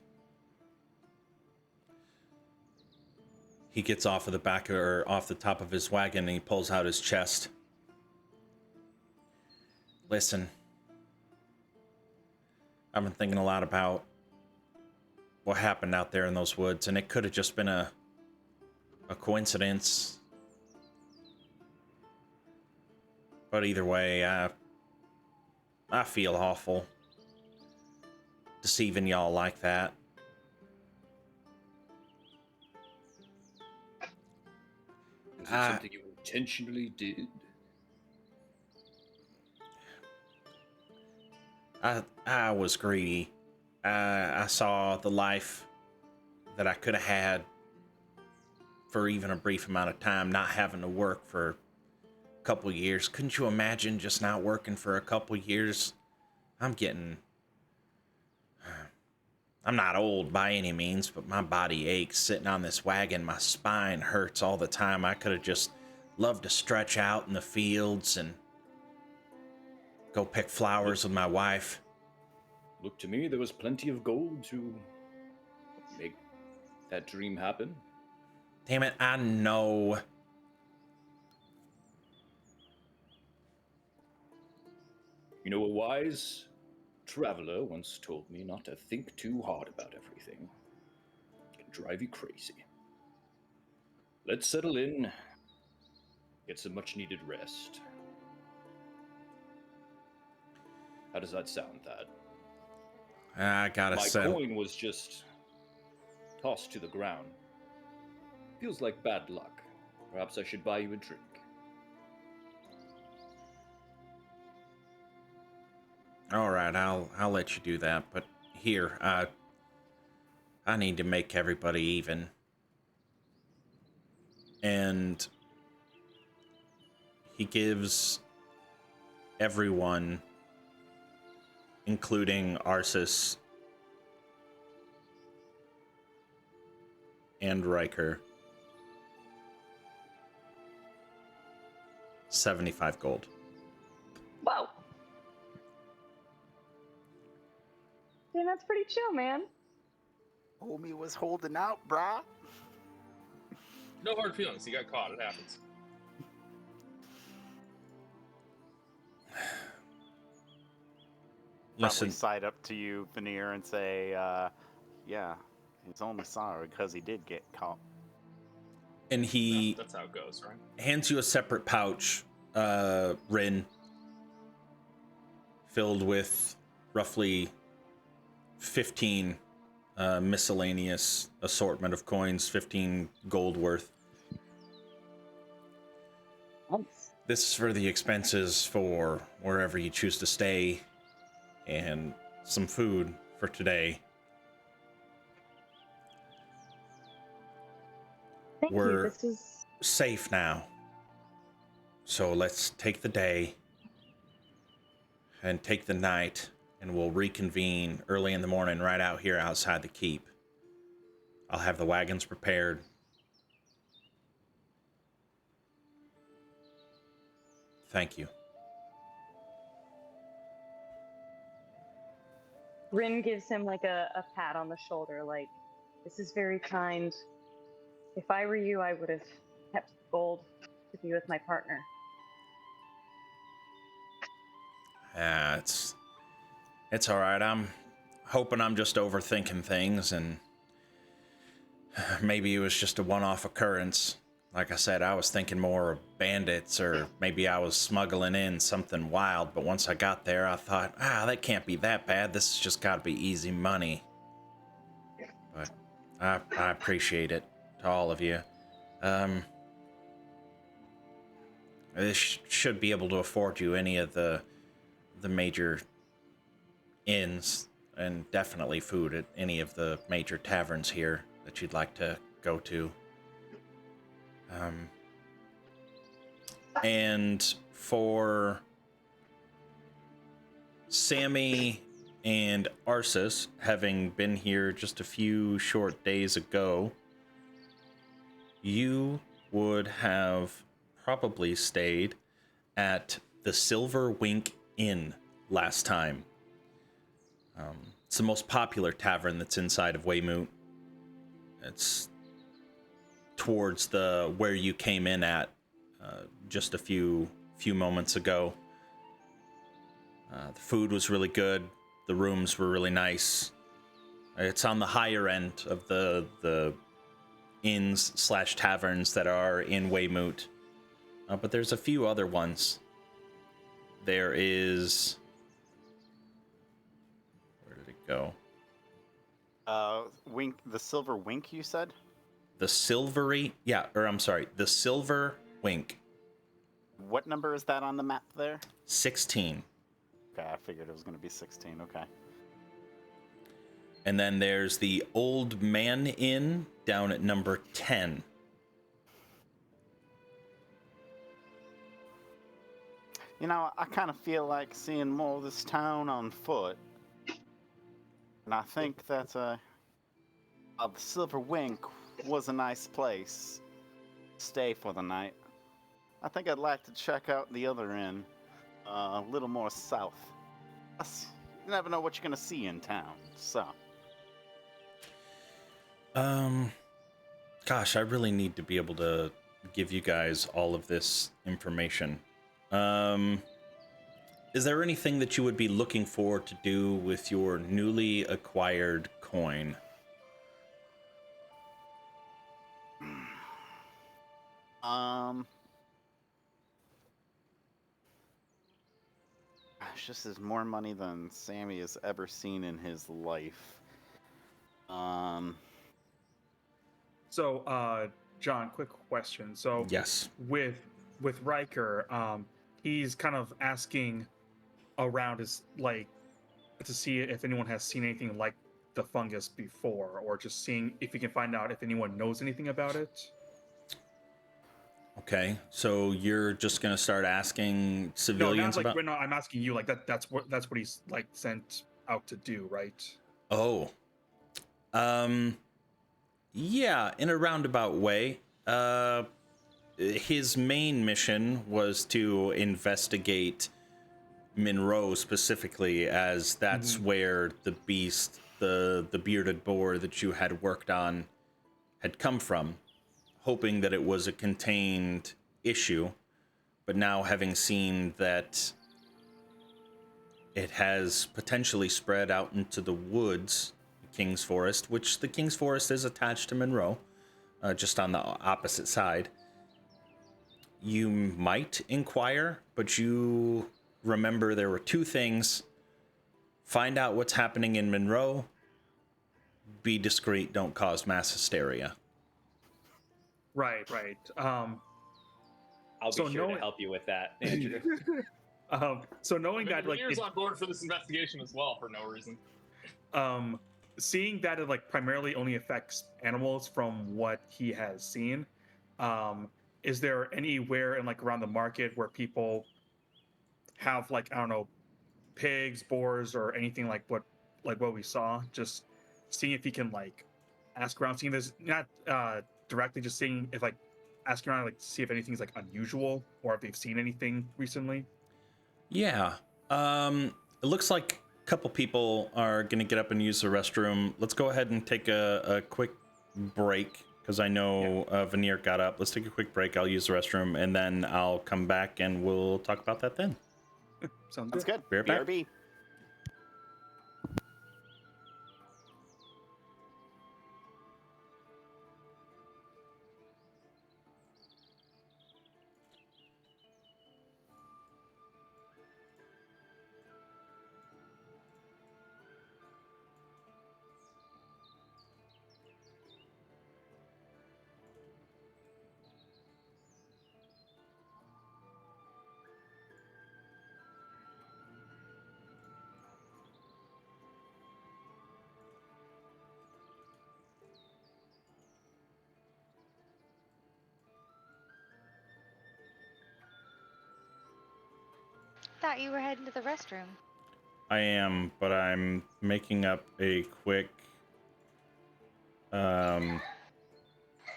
He gets off of the back or off the top of his wagon, and he pulls out his chest. Listen, I've been thinking a lot about what happened out there in those woods, and it could have just been a coincidence. But either way, I feel awful deceiving y'all like that. Is it something you intentionally did? I was greedy. I saw the life that I could have had for even a brief amount of time, not having to work for a couple years. Couldn't you imagine just not working for a couple years? I'm not old by any means, but my body aches sitting on this wagon. My spine hurts all the time. I could have just loved to stretch out in the fields and go pick flowers with my wife. Look, to me, there was plenty of gold to make that dream happen. Damn it, I know. You know, a wise traveler once told me not to think too hard about everything. It can drive you crazy. Let's settle in, get some much-needed rest. How does that sound, Thad? I gotta My settle. coin was just tossed to the ground. Feels like bad luck. Perhaps I should buy you a drink. All right, I'll let you do that. But here, I need to make everybody even. And he gives everyone, including Arsis and Riker, 75 gold. Whoa. Damn, that's pretty chill, man. Homie was holding out, brah. No hard feelings. He got caught. It happens. Listen, Probably side up to you, Veneer, and say, yeah, he's only sorry because he did get caught. and he That's how it goes, right? hands you a separate pouch, Rin, filled with roughly 15 miscellaneous assortment of coins, 15 gold worth. Thanks. This is for the expenses for wherever you choose to stay, and some food for today. Thank you. We're This is safe now. So let's take the day and take the night, and we'll reconvene early in the morning right out here outside the keep. I'll have the wagons prepared. Thank you. Rin gives him like a pat on the shoulder, like, this is very kind. If I were you, I would have kept gold to be with my partner. Yeah, it's all right. I'm hoping I'm just overthinking things, and maybe it was just a one-off occurrence. Like I said, I was thinking more of bandits, or maybe I was smuggling in something wild, but once I got there, I thought, that can't be that bad. This has just got to be easy money. But I appreciate it, to all of you. This should be able to afford you any of the major inns, and definitely food at any of the major taverns here that you'd like to go to. And for Sammy and Arsis, having been here just a few short days ago, you would have probably stayed at the Silver Wink Inn last time. It's the most popular tavern that's inside of Waymoot. It's towards where you came in at just a few moments ago. The food was really good. The rooms were really nice. It's on the higher end of the inns/taverns that are in Waymoot. But there's a few other ones. There is... Where did it go? Wink, the Silver Wink, you said? The Silver Wink. What number is that on the map there? 16. Okay, I figured it was going to be 16. Okay. And then there's the Old Man Inn down at number 10. You know, I kind of feel like seeing more of this town on foot. And I think that the Silver Wink was a nice place to stay for the night. I think I'd like to check out the other inn, a little more south. You never know what you're gonna see in town, so. Gosh, I really need to be able to give you guys all of this information. Is there anything that you would be looking for to do with your newly acquired coin? Gosh, this is more money than Sammy has ever seen in his life. So, John, quick question. So, Yes. with Riker, he's kind of asking around his like to see if anyone has seen anything like the fungus before, or just seeing if he can find out if anyone knows anything about it. Okay, so you're just gonna start asking civilians no, about? no, I'm asking you. Like that's what he's like sent out to do, right? Oh. Yeah, in a roundabout way. His main mission was to investigate Monroe specifically, as that's where the beast, the bearded boar that you had worked on, had come from, hoping that it was a contained issue, but now having seen that it has potentially spread out into the woods, King's Forest, which the King's Forest is attached to Monroe, just on the opposite side. You might inquire, but you remember there were two things. Find out what's happening in Monroe. Be discreet, don't cause mass hysteria. Right. I'll be So sure no- to help you with that, Andrew. So knowing that, like, Ramir's on board for this investigation as well for no reason. seeing that it like primarily only affects animals from what he has seen, is there anywhere in like around the market where people have like, I don't know, pigs, boars, or anything like what we saw? Just seeing if he can like ask around, seeing this not directly, just seeing if like asking around, like see if anything's like unusual or if they've seen anything recently. Yeah. It looks like a couple people are going to get up and use the restroom. Let's go ahead and take a quick break, because I know Veneer got up. Let's take a quick break. I'll use the restroom, and then I'll come back and we'll talk about that then. Sounds That's good. Be right back. BRB. Thought you were heading to the restroom. I am, but I'm making up a quick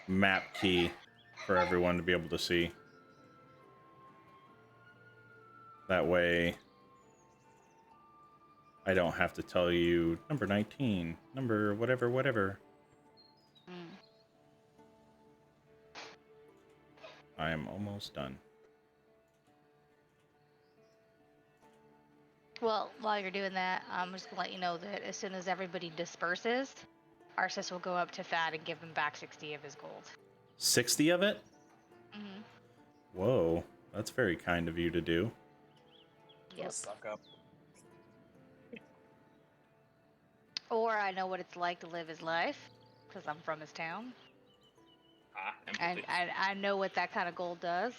map key for everyone to be able to see. That way, I don't have to tell you number 19, number whatever. Mm. I am almost done. Well, while you're doing that, I'm just gonna let you know that as soon as everybody disperses, Arceus will go up to Fad and give him back 60 of his gold. 60 of it? Mm-hmm. Whoa, that's very kind of you to do. Yep. Suck up. Or I know what it's like to live his life, because I'm from his town, and Empathy. I know what that kind of gold does.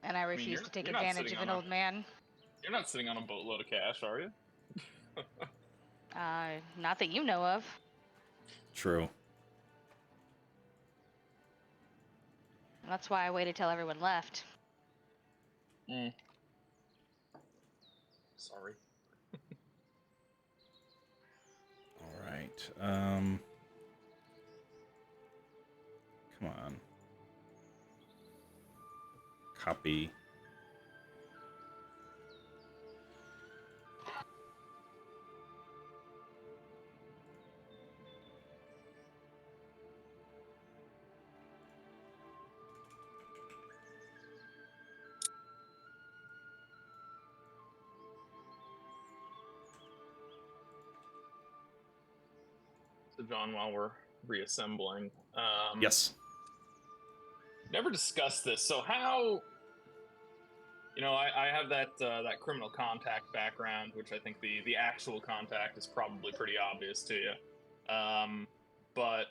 And I refuse you're- to take you're not advantage sitting of an on a- old man. You're not sitting on a boatload of cash, are you? Not that you know of. True. That's why I waited till everyone left. Sorry. All right. Come on. Copy. John while we're reassembling. Yes. Never discussed this. So how? I have that criminal contact background, which I think the actual contact is probably pretty obvious to you. But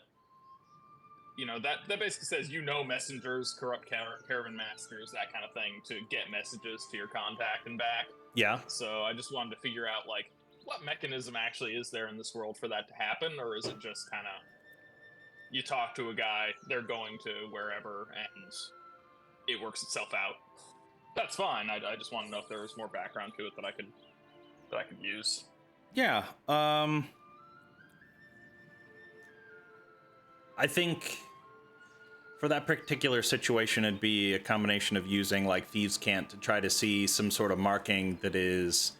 that basically says messengers, corrupt caravan masters, that kind of thing, to get messages to your contact and back. Yeah. So I just wanted to figure out what mechanism actually is there in this world for that to happen, or is it just kind of you talk to a guy, they're going to wherever, and it works itself out? That's fine. I just want to know if there was more background to it that I could use. Yeah. I think for that particular situation, it'd be a combination of using like Thieves' Cant to try to see some sort of marking that is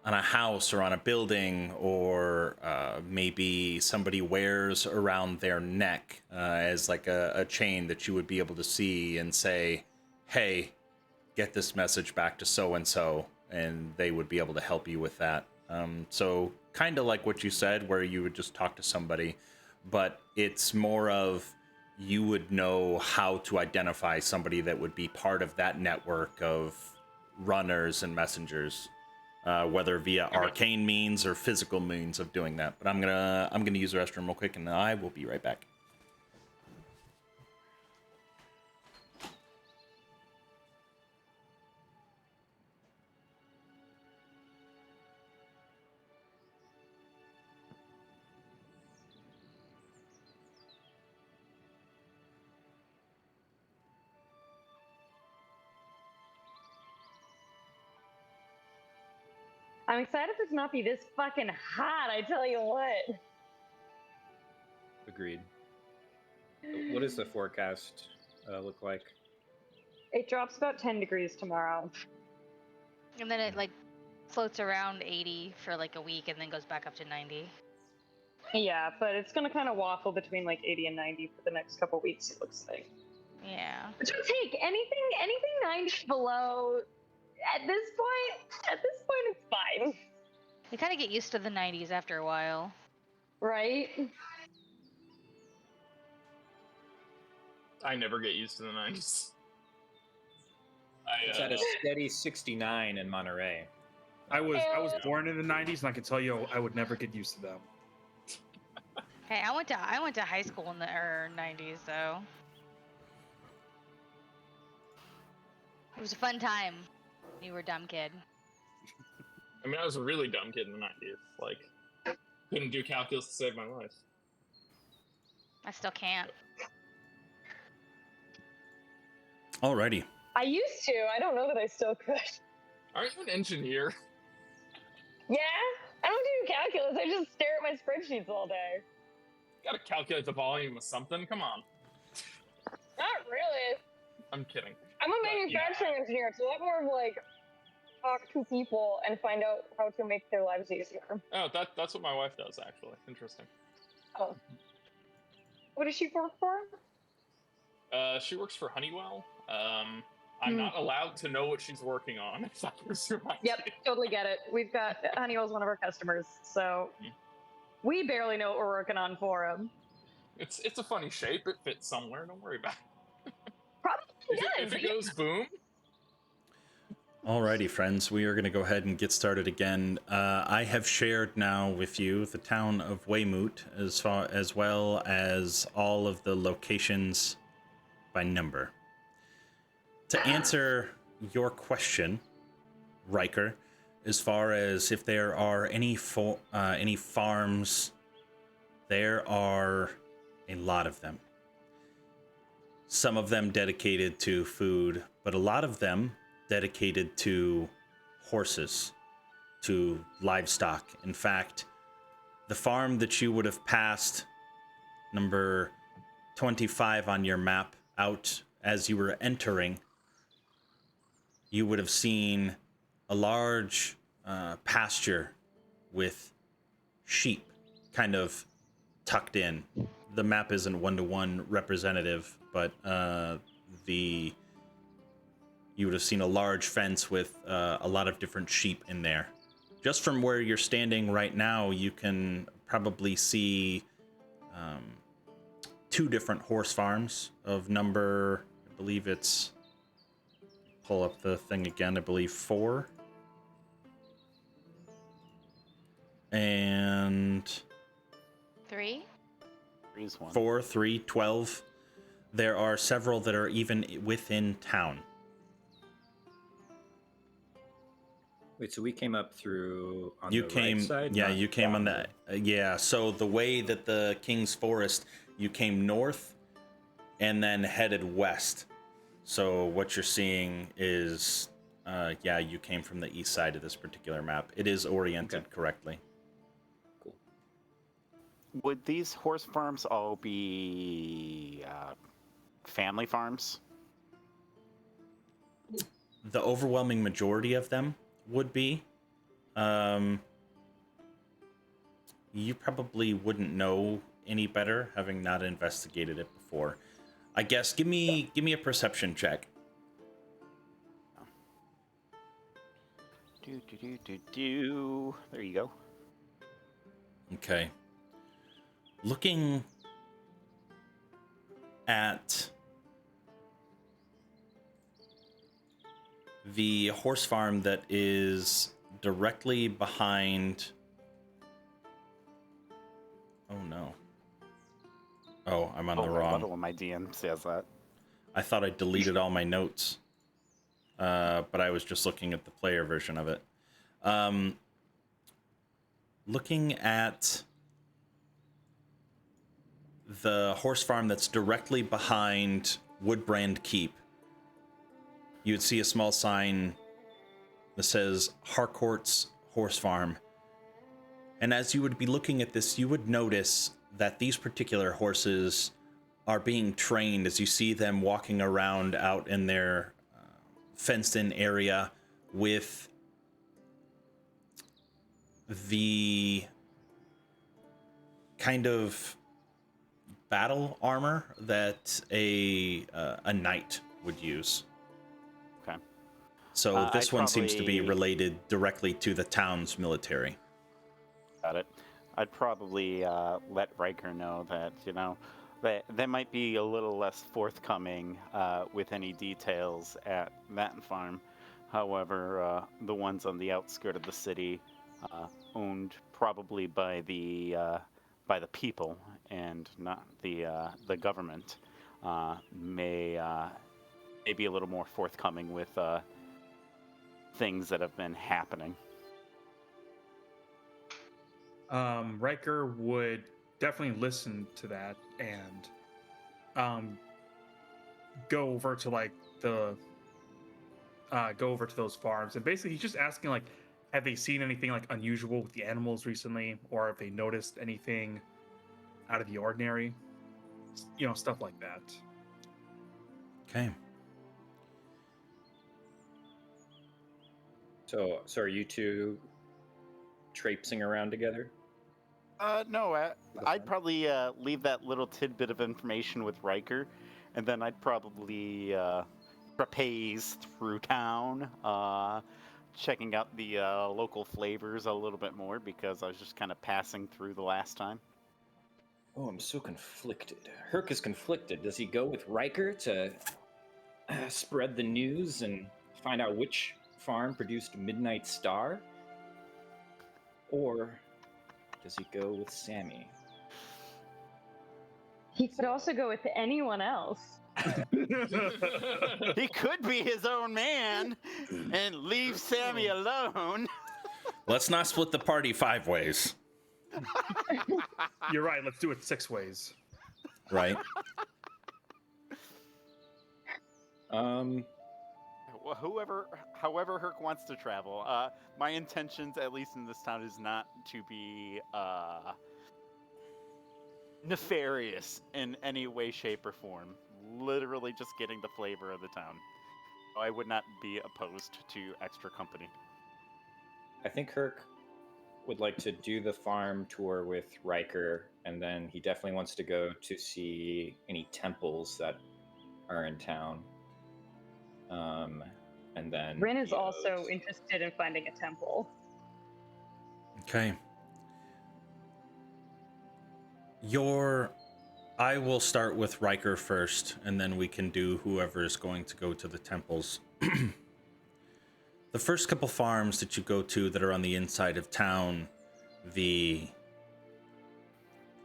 on a house or on a building, or maybe somebody wears around their neck as like a chain that you would be able to see and say, hey, get this message back to so-and-so, and they would be able to help you with that. So kind of like what you said, where you would just talk to somebody, but it's more of you would know how to identify somebody that would be part of that network of runners and messengers, whether via arcane means or physical means of doing that. But I'm gonna use the restroom real quick, and I will be right back. I'm excited for it to not be this fucking hot, I tell you what. Agreed. What does the forecast look like? It drops about 10 degrees tomorrow. And then it floats around 80 for a week and then goes back up to 90. Yeah, but it's gonna kind of waffle between 80 and 90 for the next couple weeks, it looks like. Yeah. Which will take anything 90 below. At this point, it's fine. You kind of get used to the 90s after a while. Right? I never get used to the 90s. It's at a steady 69 in Monterey. I was born in the 90s, and I can tell you I would never get used to them. Hey, I went to high school in the 90s, so it was a fun time. You were a dumb kid. I mean, I was a really dumb kid in the 90s. Couldn't do calculus to save my life. I still can't. Alrighty. I used to. I don't know that I still could. Aren't you an engineer? Yeah? I don't do calculus. I just stare at my spreadsheets all day. Gotta calculate the volume of something. Come on. Not really. I'm kidding. I'm a manufacturing engineer. It's a lot more of talk to people and find out how to make their lives easier. Oh, that's what my wife does, actually. Interesting. Oh. What does she work for? She works for Honeywell. I'm not allowed to know what she's working on. If that was your idea. Yep, totally get it. We've got Honeywell's one of our customers, so we barely know what we're working on for them. It's a funny shape. It fits somewhere. Don't worry about it. Probably does. If it goes boom. Alrighty, friends, we are going to go ahead and get started again. I have shared now with you the town of Waymoot, as well as all of the locations by number. To answer your question, Riker, as far as if there are any farms, there are a lot of them. Some of them dedicated to food, but a lot of them dedicated to horses, to livestock. In fact, the farm that you would have passed, number 25 on your map, out as you were entering, you would have seen a large pasture with sheep kind of tucked in. The map isn't one-to-one representative, but you would have seen a large fence with a lot of different sheep in there. Just from where you're standing right now, you can probably see two different horse farms of number, I believe it's, pull up the thing again, I believe 4. And 3. 3 is 1. 4, 3, 12. There are several that are even within town. Wait, so we came up through on You the came, right side? yeah, not you came on down the, yeah. So the way that the King's Forest, you came north and then headed west. So what you're seeing is, yeah, you came from the east side of this particular map. It is oriented correctly. Cool. Would these horse farms all be family farms? The overwhelming majority of them would be. You probably wouldn't know any better, having not investigated it before. I guess give me a perception check. There you go. Okay. Looking at the horse farm that is directly behind. Oh no. Oh, I'm on the wrong. One of my DM says that. I thought I deleted all my notes, but I was just looking at the player version of it. Looking at the horse farm that's directly behind Woodbrand Keep, you would see a small sign that says Harcourt's Horse Farm. And as you would be looking at this, you would notice that these particular horses are being trained as you see them walking around out in their fenced-in area with the kind of battle armor that a knight would use. Okay. So this I'd one seems to be probably- related directly to the town's military. Got it. I'd probably let Riker know that, that they might be a little less forthcoming with any details at that farm. However, the ones on the outskirt of the city, owned probably by the people and not the government, may be a little more forthcoming with things that have been happening. Riker would definitely listen to that and go over to those farms, and basically he's just asking, like, have they seen anything like unusual with the animals recently, or have they noticed anything out of the ordinary, stuff like that. Okay. So are you two traipsing around together? No, I'd probably leave that little tidbit of information with Riker, and then I'd probably trapeze through town, checking out the local flavors a little bit more, because I was just kind of passing through the last time. Oh, I'm so conflicted. Herc is conflicted. Does he go with Riker to spread the news and find out which farm produced Midnight Star? Or does he go with Sammy? He could also go with anyone else. He could be his own man and leave Sammy alone. Let's not split the party 5 ways. You're right. Let's do it 6 ways. Right? However Herc wants to travel. My intentions, at least in this town, is not to be nefarious in any way, shape, or form. Literally just getting the flavor of the town. I would not be opposed to extra company. I think Herc would like to do the farm tour with Riker, and then he definitely wants to go to see any temples that are in town. And then Rin is also interested in finding a temple. Okay. I will start with Riker first, and then we can do whoever is going to go to the temples. The first couple farms that you go to that are on the inside of town, the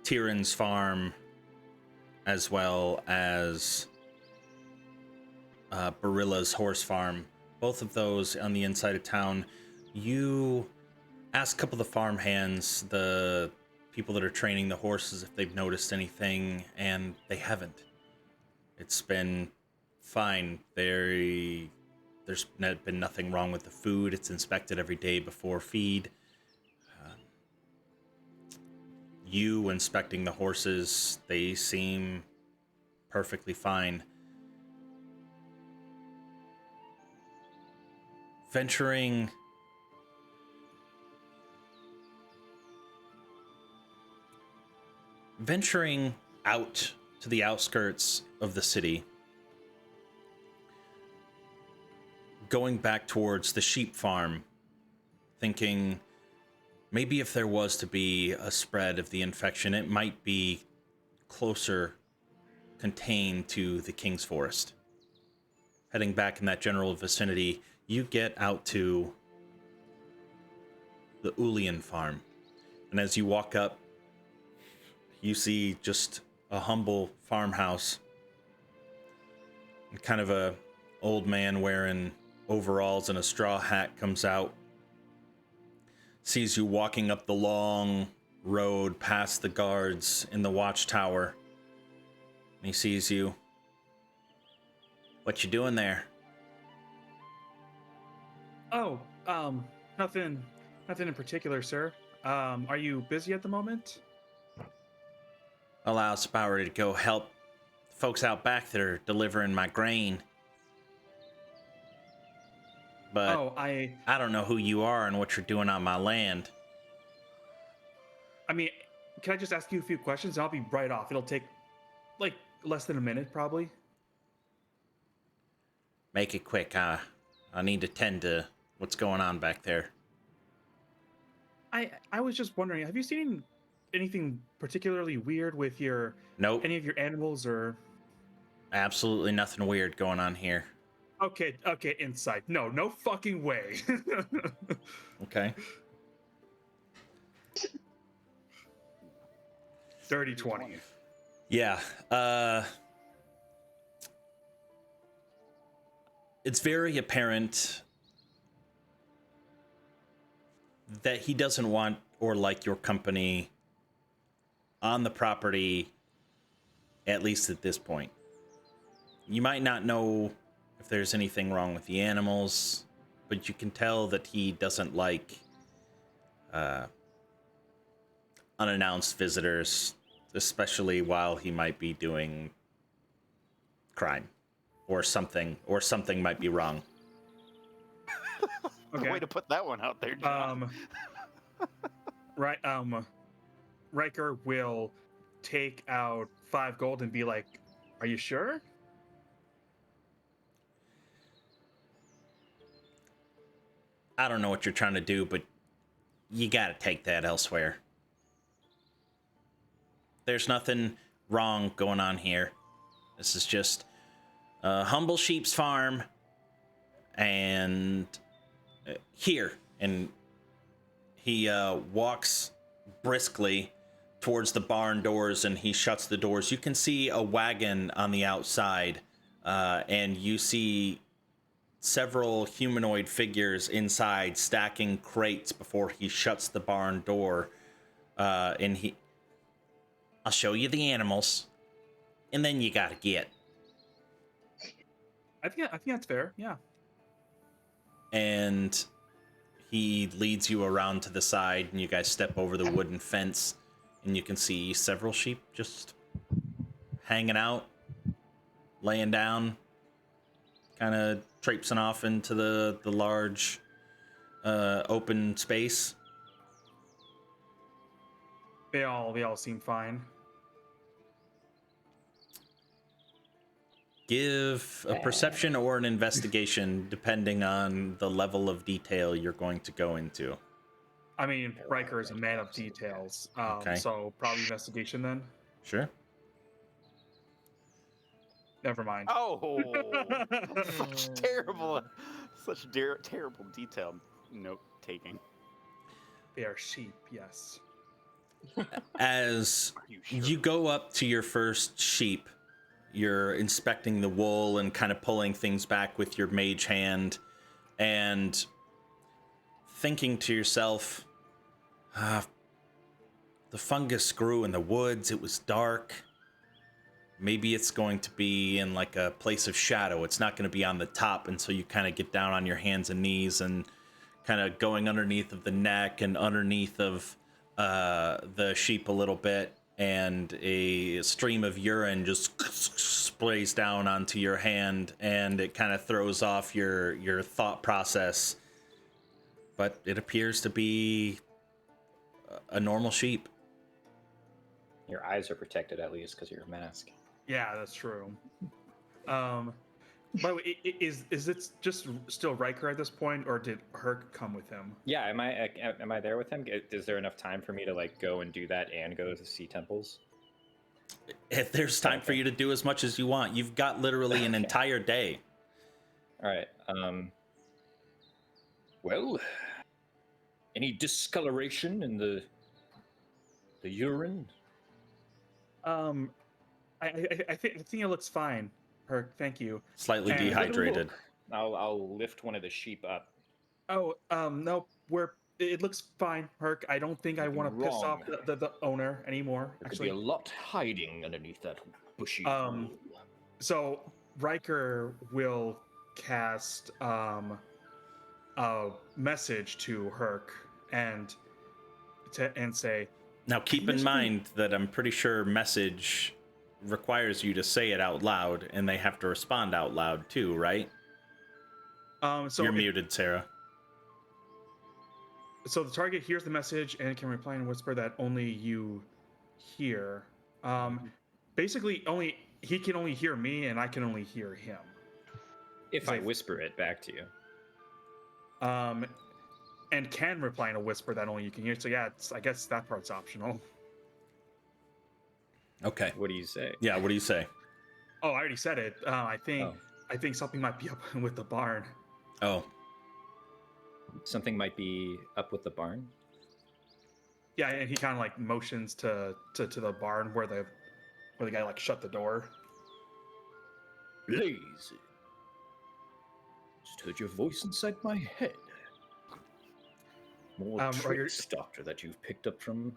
Tyrann's farm, as well as Barilla's horse farm, both of those on the inside of town, you ask a couple of the farm hands, the people that are training the horses, if they've noticed anything, and they haven't. It's been fine. There's been nothing wrong with the food. It's inspected every day before feed. You inspecting the horses, they seem perfectly fine. Venturing out to the outskirts of the city, going back towards the sheep farm, thinking maybe if there was to be a spread of the infection, it might be closer contained to the King's Forest. Heading back in that general vicinity, you get out to the Ulian farm. And as you walk up, you see just a humble farmhouse. And kind of a old man wearing overalls and a straw hat comes out, sees you walking up the long road past the guards in the watchtower. And he sees you. What you doing there? Oh, nothing in particular, sir. Are you busy at the moment? Allow Spower to go help folks out back that are delivering my grain. But I don't know who you are and what you're doing on my land. I mean, can I just ask you a few questions? I'll be right off. It'll take, like, less than a minute, probably. Make it quick. I need to tend to what's going on back there. I was just wondering, have you seen anything particularly weird with Nope. any of your animals or? Absolutely nothing weird going on here. Okay, insight. No fucking way. Okay. Dirty 20. Yeah. It's very apparent that he doesn't want or like your company on the property, at least at this point. You might not know if there's anything wrong with the animals, but you can tell that he doesn't like unannounced visitors, especially while he might be doing crime or something might be wrong. Okay. Way to put that one out there, John. Right. Riker will take out 5 gold and be like, "Are you sure?" I don't know what you're trying to do, but you gotta take that elsewhere. There's nothing wrong going on here. This is just a humble sheep's farm, and here. And he walks briskly towards the barn doors, and he shuts the doors. You can see a wagon on the outside, and you see several humanoid figures inside stacking crates before he shuts the barn door. And I'll show you the animals, and then you gotta get. I think that's fair. Yeah. And he leads you around to the side, and you guys step over the wooden fence, and you can see several sheep just hanging out, laying down, kind of traipsing off into the large open space. They all seem fine. Give a perception or an investigation, depending on the level of detail you're going to go into. I mean, There are Riker is a red man of caps, okay. details. Okay. So probably investigation then. Sure. Never mind. Oh, such terrible detailed note taking. They are sheep, yes. As Are you sure? you go up to your first sheep, you're inspecting the wool and kind of pulling things back with your mage hand and thinking to yourself, the fungus grew in the woods, it was dark. Maybe it's going to be in like a place of shadow. It's not going to be on the top, and so you kind of get down on your hands and knees and kind of going underneath of the neck and underneath of the sheep a little bit, and a stream of urine just sprays down onto your hand, and it kind of throws off your thought process. But it appears to be a normal sheep. Your eyes are protected at least because of your mask. Yeah, that's true. By the way, is it just still Riker at this point, or did Herc come with him? Yeah, am I there with him? Is there enough time for me to like go and do that and go to see temples? If there's time for you to do as much as you want, you've got literally an entire day. All right. Well, any discoloration in the urine? I think it looks fine. Herc, thank you. Slightly And- dehydrated. I'll lift one of the sheep up. Oh, no, it looks fine, Herc. I don't think I want to piss off Wrong. the owner anymore. There could be Actually, a lot hiding underneath that bushy Um, wool. so Riker will cast a message to Herc and say, Now, keep in mind that I'm pretty sure message requires you to say it out loud, and they have to respond out loud too, right? so You're muted, Sarah. So the target hears the message and can reply in a whisper that only you hear. Basically, he can only hear me, and I can only hear him. If I Like- whisper it back to you. And can reply in a whisper that only you can hear. So yeah, I guess that part's optional. Okay. What do you say? Yeah, what do you say? Oh, I already said it. I think Oh. something might be up with the barn. Oh, Something might be up with the barn. Yeah, and he kind of like motions to the barn where the guy like shut the door. Lazy. Just heard your voice inside my head. More Riker- tricks, Doctor, that you've picked up from...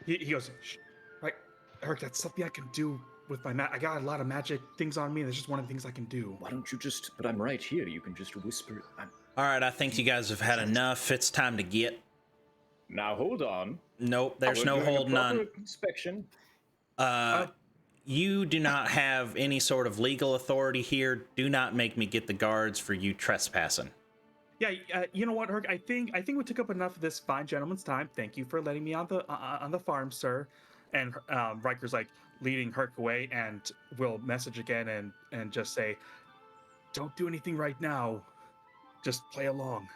He goes, Shh, right, Eric, that's something I can do with my I got a lot of magic things on me. That's just one of the things I can do. Why don't you just... But I'm right here. You can just whisper it. all right. I think you guys have had enough. It's time to get. Now, hold on. Nope, there's We're no doing a holding on. proper inspection. You do not have any sort of legal authority here. Do not make me get the guards for you trespassing. Yeah, you know what, Herc? I think we took up enough of this fine gentleman's time. Thank you for letting me on the farm, sir. And Riker's like leading Herc away, and will message again and just say, "Don't do anything right now. Just play along."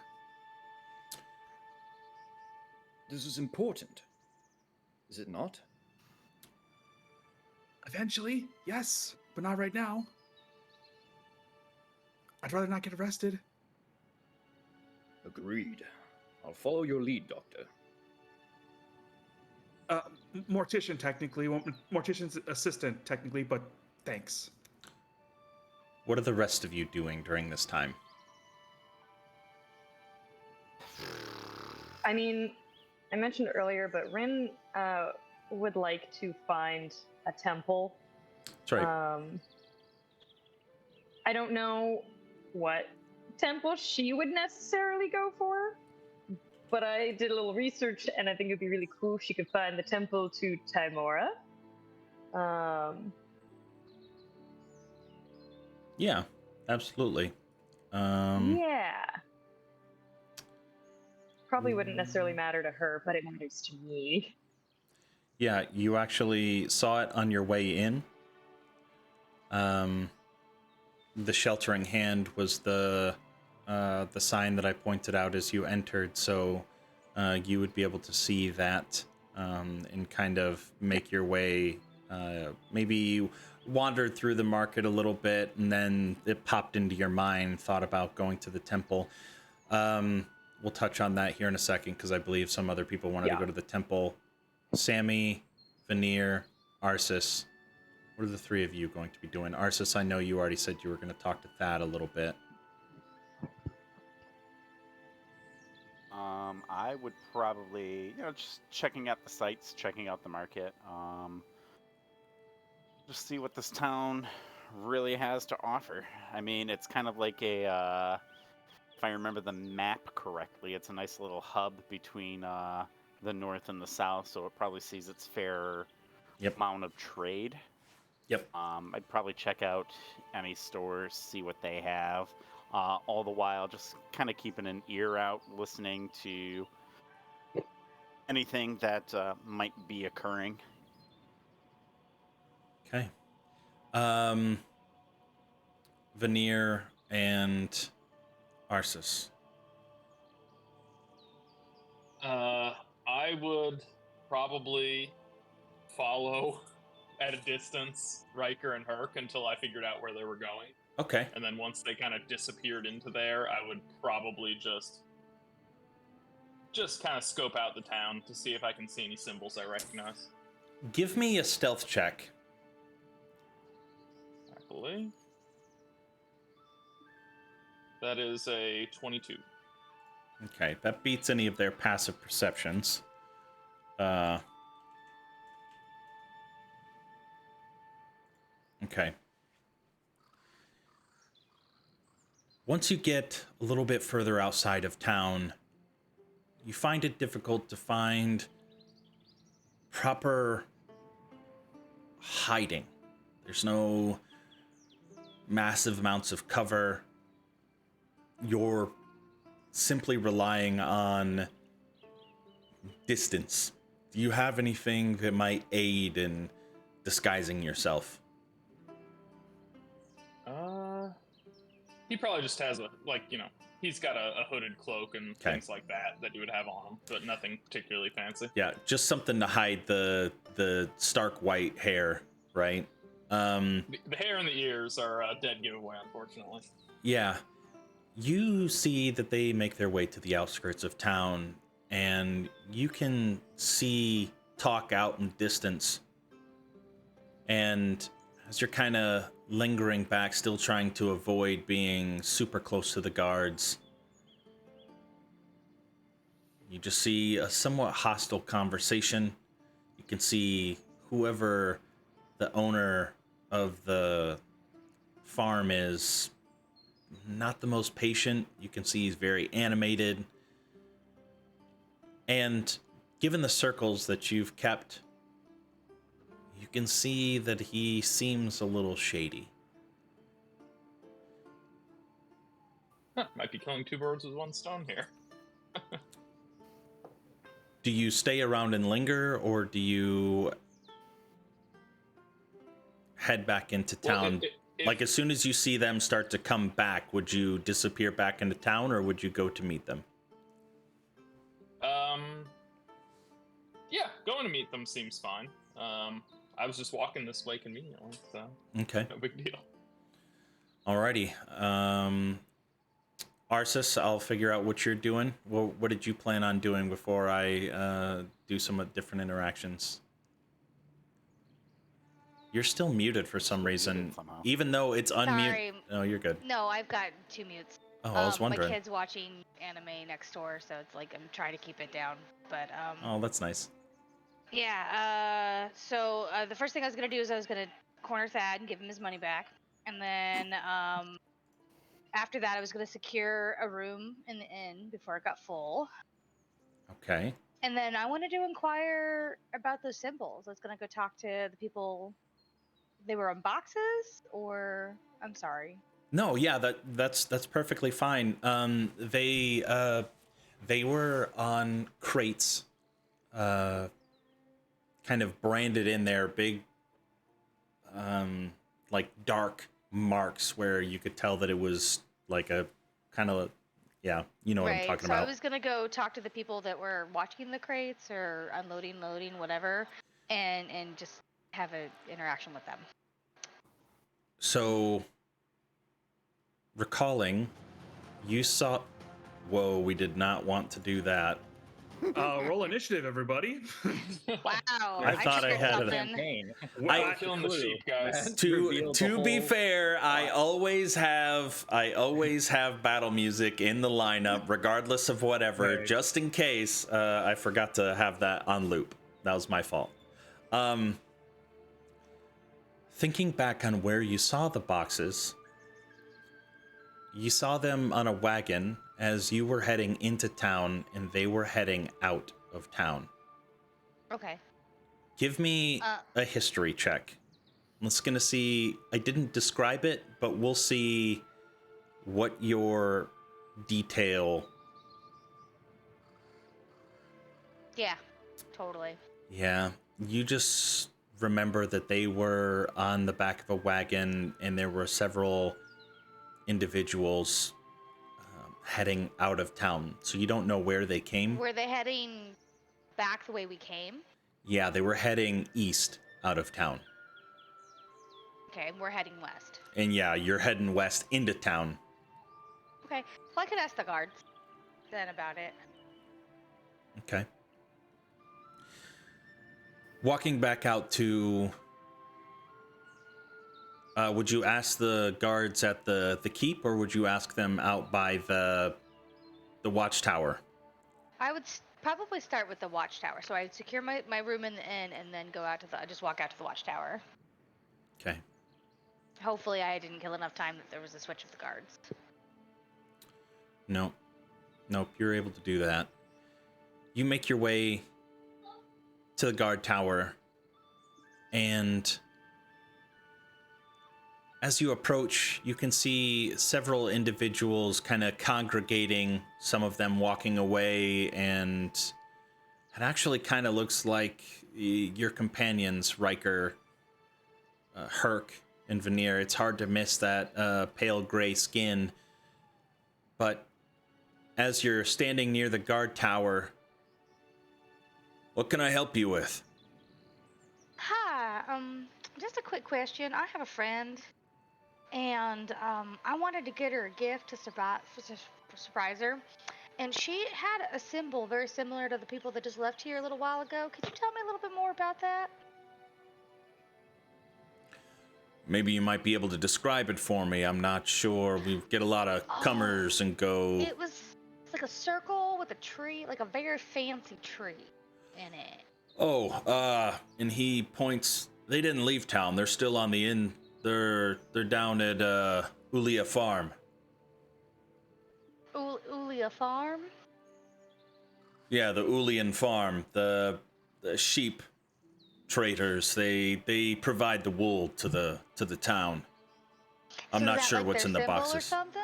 This is important. Is it not? Eventually, yes, but not right now. I'd rather not get arrested. Agreed. I'll follow your lead, Doctor. Mortician, technically. Well, mortician's assistant, technically, but thanks. What are the rest of you doing during this time? I mean, I mentioned earlier, but Rin would like to find a temple. That's right. I don't know what temple she would necessarily go for, but I did a little research, and I think it'd be really cool if she could find the temple to Tymora. Yeah, absolutely. Yeah. Probably wouldn't necessarily matter to her, but it matters to me. Yeah, you actually saw it on your way in. The sheltering hand was the sign that I pointed out as you entered. So you would be able to see that and kind of make your way. Maybe you wandered through the market a little bit, and then it popped into your mind, thought about going to the temple. We'll touch on that here in a second, because I believe some other people wanted to go to the temple. Sammy, Veneer, Arsis. What are the three of you going to be doing? Arsis, I know you already said you were going to talk to Thad a little bit. I would probably, just checking out the sites, checking out the market, just see what this town really has to offer. I mean, it's kind of like a, if I remember the map correctly, it's a nice little hub between the north and the south, so it probably sees its fair amount of trade. Yep. I'd probably check out any stores, see what they have. All the while, just kind of keeping an ear out, listening to anything that might be occurring. Okay. Veneer and Arsis. I would probably follow at a distance Riker and Herc until I figured out where they were going. Okay. And then once they kind of disappeared into there, I would probably just kind of scope out the town to see if I can see any symbols I recognize. Give me a stealth check. Happily. That is a 22. Okay, that beats any of their passive perceptions. Okay. Once you get a little bit further outside of town, you find it difficult to find proper hiding. There's no massive amounts of cover. You're simply relying on distance. Do you have anything that might aid in disguising yourself? He probably just has he's got a hooded cloak and things like that you would have on him, but nothing particularly fancy. Yeah, just something to hide the stark white hair, right? The hair and the ears are a dead giveaway, unfortunately. Yeah. You see that they make their way to the outskirts of town, and you can see talk out in distance. And as you're kind of lingering back, still trying to avoid being super close to the guards, you just see a somewhat hostile conversation. You can see whoever the owner of the farm is not the most patient. You can see he's very animated. And given the circles that you've kept, you can see that he seems a little shady. Might be killing two birds with one stone here. Do you stay around and linger, or do you head back into town? Like, as soon as you see them start to come back, would you disappear back into town, or would you go to meet them? Yeah, going to meet them seems fine. I was just walking this way conveniently, so okay, no big deal. Alrighty. Arsis, I'll figure out what you're doing. What did you plan on doing before I do some different interactions? You're still muted for some reason, even though it's unmuted. Sorry. Oh, you're good. No, I've got 2 mutes. Oh, I was wondering. My kid's watching anime next door, so it's like I'm trying to keep it down. But Oh, that's nice. Yeah. So the first thing I was gonna do is I was gonna corner Thad and give him his money back, and then after that I was gonna secure a room in the inn before it got full. Okay. And then I wanted to inquire about those symbols. I was gonna go talk to the people. They were on boxes, or I'm sorry. No, yeah, that's perfectly fine. They were on crates, kind of branded in there, big, like dark marks where you could tell that it was like a kind of Yeah, you know what I'm Right. talking So I about. was gonna go talk to the people that were watching the crates or unloading, loading, whatever, and just have an interaction with them. So, recalling, you saw. Whoa, we did not want to do that. Roll initiative, everybody. Wow. I thought I triggered had something. Campaign. I- Killing the sheep, guys. To be fair, I always have battle music in the lineup, regardless of whatever, Right. just in case I forgot to have that on loop. That was my fault. Thinking back on where you saw the boxes, you saw them on a wagon as you were heading into town, and they were heading out of town. Okay. Give me a history check. Let's gonna see. I didn't describe it, but we'll see what your detail. Yeah. Totally. Yeah, you just remember that they were on the back of a wagon, and there were several individuals heading out of town. So you don't know where they came. Were they heading back the way we came? Yeah, they were heading east out of town. Okay, we're heading west. And yeah, you're heading west into town. Okay. Well, I could ask the guards then about it. Okay. Walking back out to... would you ask the guards at the keep, or would you ask them out by the watchtower? I would probably start with the watchtower. So I'd secure my room in the inn and then go out to just walk out to the watchtower. Okay. Hopefully I didn't kill enough time that there was a switch of the guards. Nope, you're able to do that. You make your way to the guard tower, and as you approach, you can see several individuals kind of congregating, some of them walking away, and it actually kind of looks like your companions, Riker, Herc, and Veneer. It's hard to miss that pale gray skin, but as you're standing near the guard tower, what can I help you with? Hi, just a quick question. I have a friend, and I wanted to get her a gift to surprise her. And she had a symbol very similar to the people that just left here a little while ago. Could you tell me a little bit more about that? Maybe you might be able to describe it for me. I'm not sure. We get a lot of comers and go. It was like a circle with a tree, like a very fancy tree in it. Oh, and he points. They didn't leave town. They're still on the inn. They're down at Ulia Farm. Ulia Farm? Yeah, the Ulian Farm. The sheep traders. They provide the wool to the town. I'm So not is that sure like what's their in the symbol boxes. or something?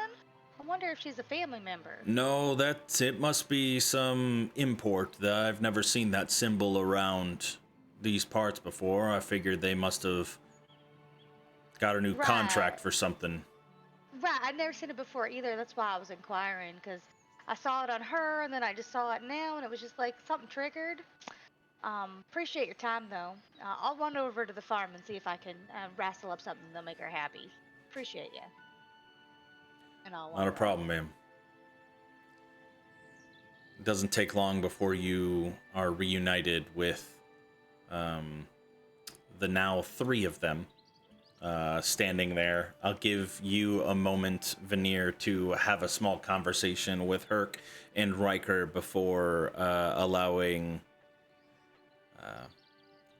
I wonder if she's a family member. No, it must be some import. I've never seen that symbol around these parts before. I figured they must have got a new contract for something. Right, I'd never seen it before either. That's why I was inquiring, because I saw it on her, and then I just saw it now, and it was just like something triggered. Appreciate your time, though. I'll run over to the farm and see if I can wrestle up something that'll make her happy. Appreciate you. And I'll Not a problem, ma'am. It doesn't take long before you are reunited with the now three of them standing there. I'll give you a moment, Veneer, to have a small conversation with Herc and Riker before allowing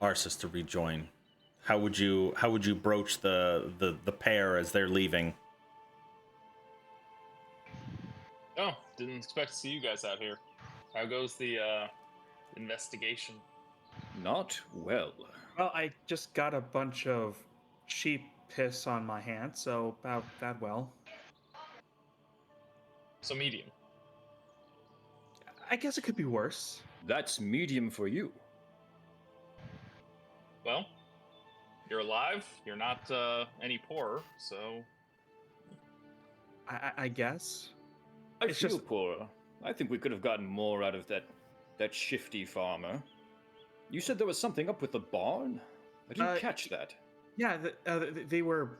Arsis to rejoin. How would you broach the pair as they're leaving? Oh, didn't expect to see you guys out here. How goes the investigation? Not well. Well, I just got a bunch of sheep piss on my hands, so about that well. So medium. I guess it could be worse. That's medium for you. Well, you're alive. You're not any poorer, so I guess. I It's feel just- poor. I think we could have gotten more out of that shifty farmer. You said there was something up with the barn? I didn't catch that. Yeah, they were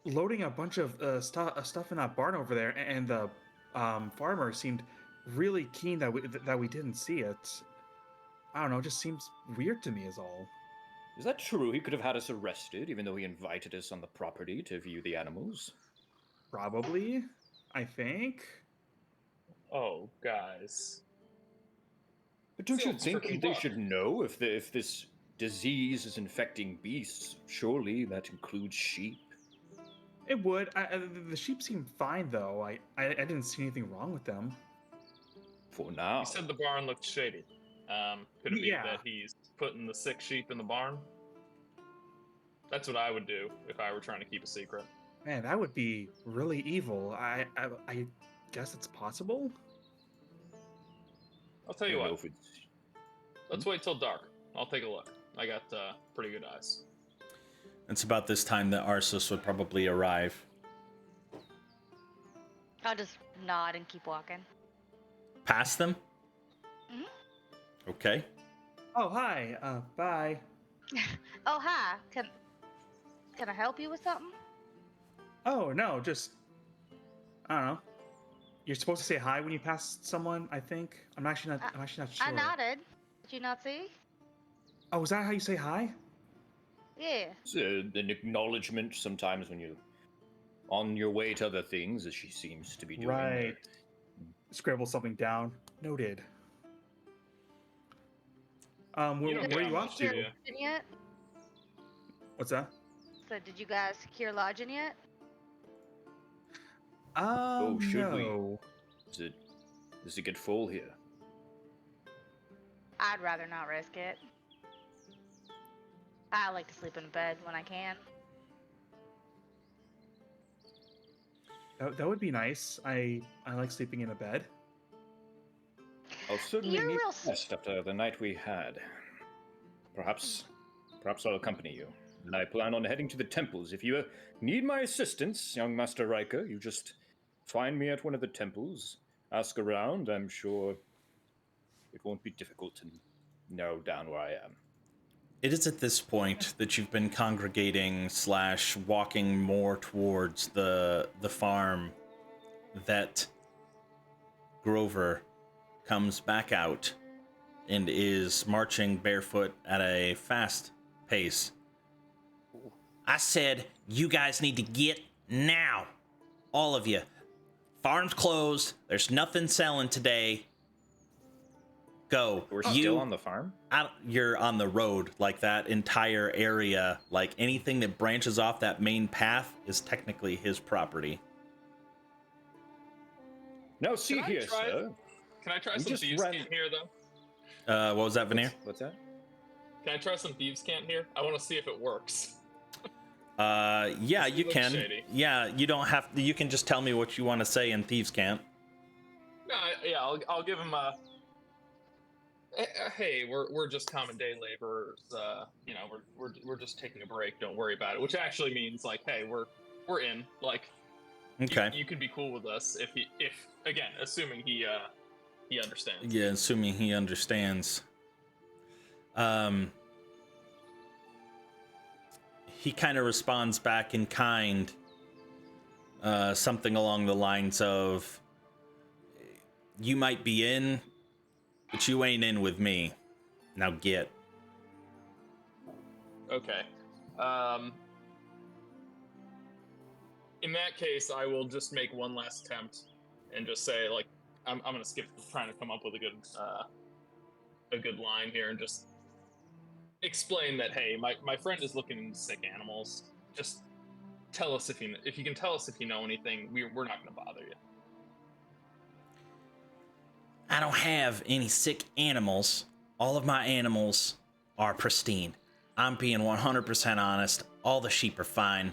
loading a bunch of stuff in that barn over there, and the farmer seemed really keen that we didn't see it. I don't know, it just seems weird to me is all. Is that true? He could have had us arrested, even though he invited us on the property to view the animals. Probably, I think. Oh, guys. But don't you Seal's think freaking they buck. should know if this disease is infecting beasts? Surely that includes sheep. It would. The sheep seem fine though. I didn't see anything wrong with them. For now. You said the barn looked shady. Could it be Yeah. that he's putting the sick sheep in the barn? That's what I would do if I were trying to keep a secret. Man, that would be really evil. I guess it's possible. I'll tell I you don't know what. if it's... Let's wait till dark. I'll take a look. I got pretty good eyes. It's about this time that Arsus would probably arrive. I'll just nod and keep walking. Past them? Mhm. Okay. Oh, hi. Bye. Oh, hi. Can I help you with something? Oh, no, just I don't know. You're supposed to say hi when you pass someone, I think. I'm actually not sure. I nodded. Did you not see? Oh, is that how you say hi? Yeah. It's an acknowledgement sometimes when you're on your way to other things, as she seems to be doing. Right. Scribble something down. Noted. You don't Where are got you much, off do to? you? Lodging yet? What's that? So did you guys secure lodging yet? should we? No. Does it get full here? I'd rather not risk it. I like to sleep in bed when I can. That would be nice. I like sleeping in a bed. I'll certainly You're need real rest after the night we had. Perhaps I'll accompany you. And I plan on heading to the temples. If you need my assistance, young Master Riker, you just find me at one of the temples. Ask around. I'm sure it won't be difficult to narrow down where I am. It is at this point that you've been congregating / walking more towards the farm that Grover comes back out and is marching barefoot at a fast pace. I said, you guys need to get now. All of you. Farm's closed. There's nothing selling today. Go. We're still on the farm? You're on the road. Like that entire area, like anything that branches off that main path is technically his property. Now see Can I here, try- sir. Can I try We some just thieves' ran- cant here, though? What was that, Veneer? What's that? Can I try some thieves' cant here? I want to see if it works. Yeah, This you looks can. shady. Yeah, you don't have. You can just tell me what you want to say in Thieves' Camp. No, yeah, I'll give him a. Hey, we're just common day laborers. You know, we're just taking a break. Don't worry about it. Which actually means like, hey, we're in. Like, Okay. you can be cool with us if again, assuming he understands. Yeah, assuming he understands. He kind of responds back in kind, something along the lines of, "You might be in, but you ain't in with me. Now get." Okay. In that case, I will just make one last attempt and just say, like, I'm gonna skip trying to come up with a good line here and just explain that, hey, my friend is looking into sick animals. Just tell us if you can tell us if you know anything. We're not gonna bother you. I don't have any sick animals. All of my animals are pristine. I'm being 100% honest. All the sheep are fine.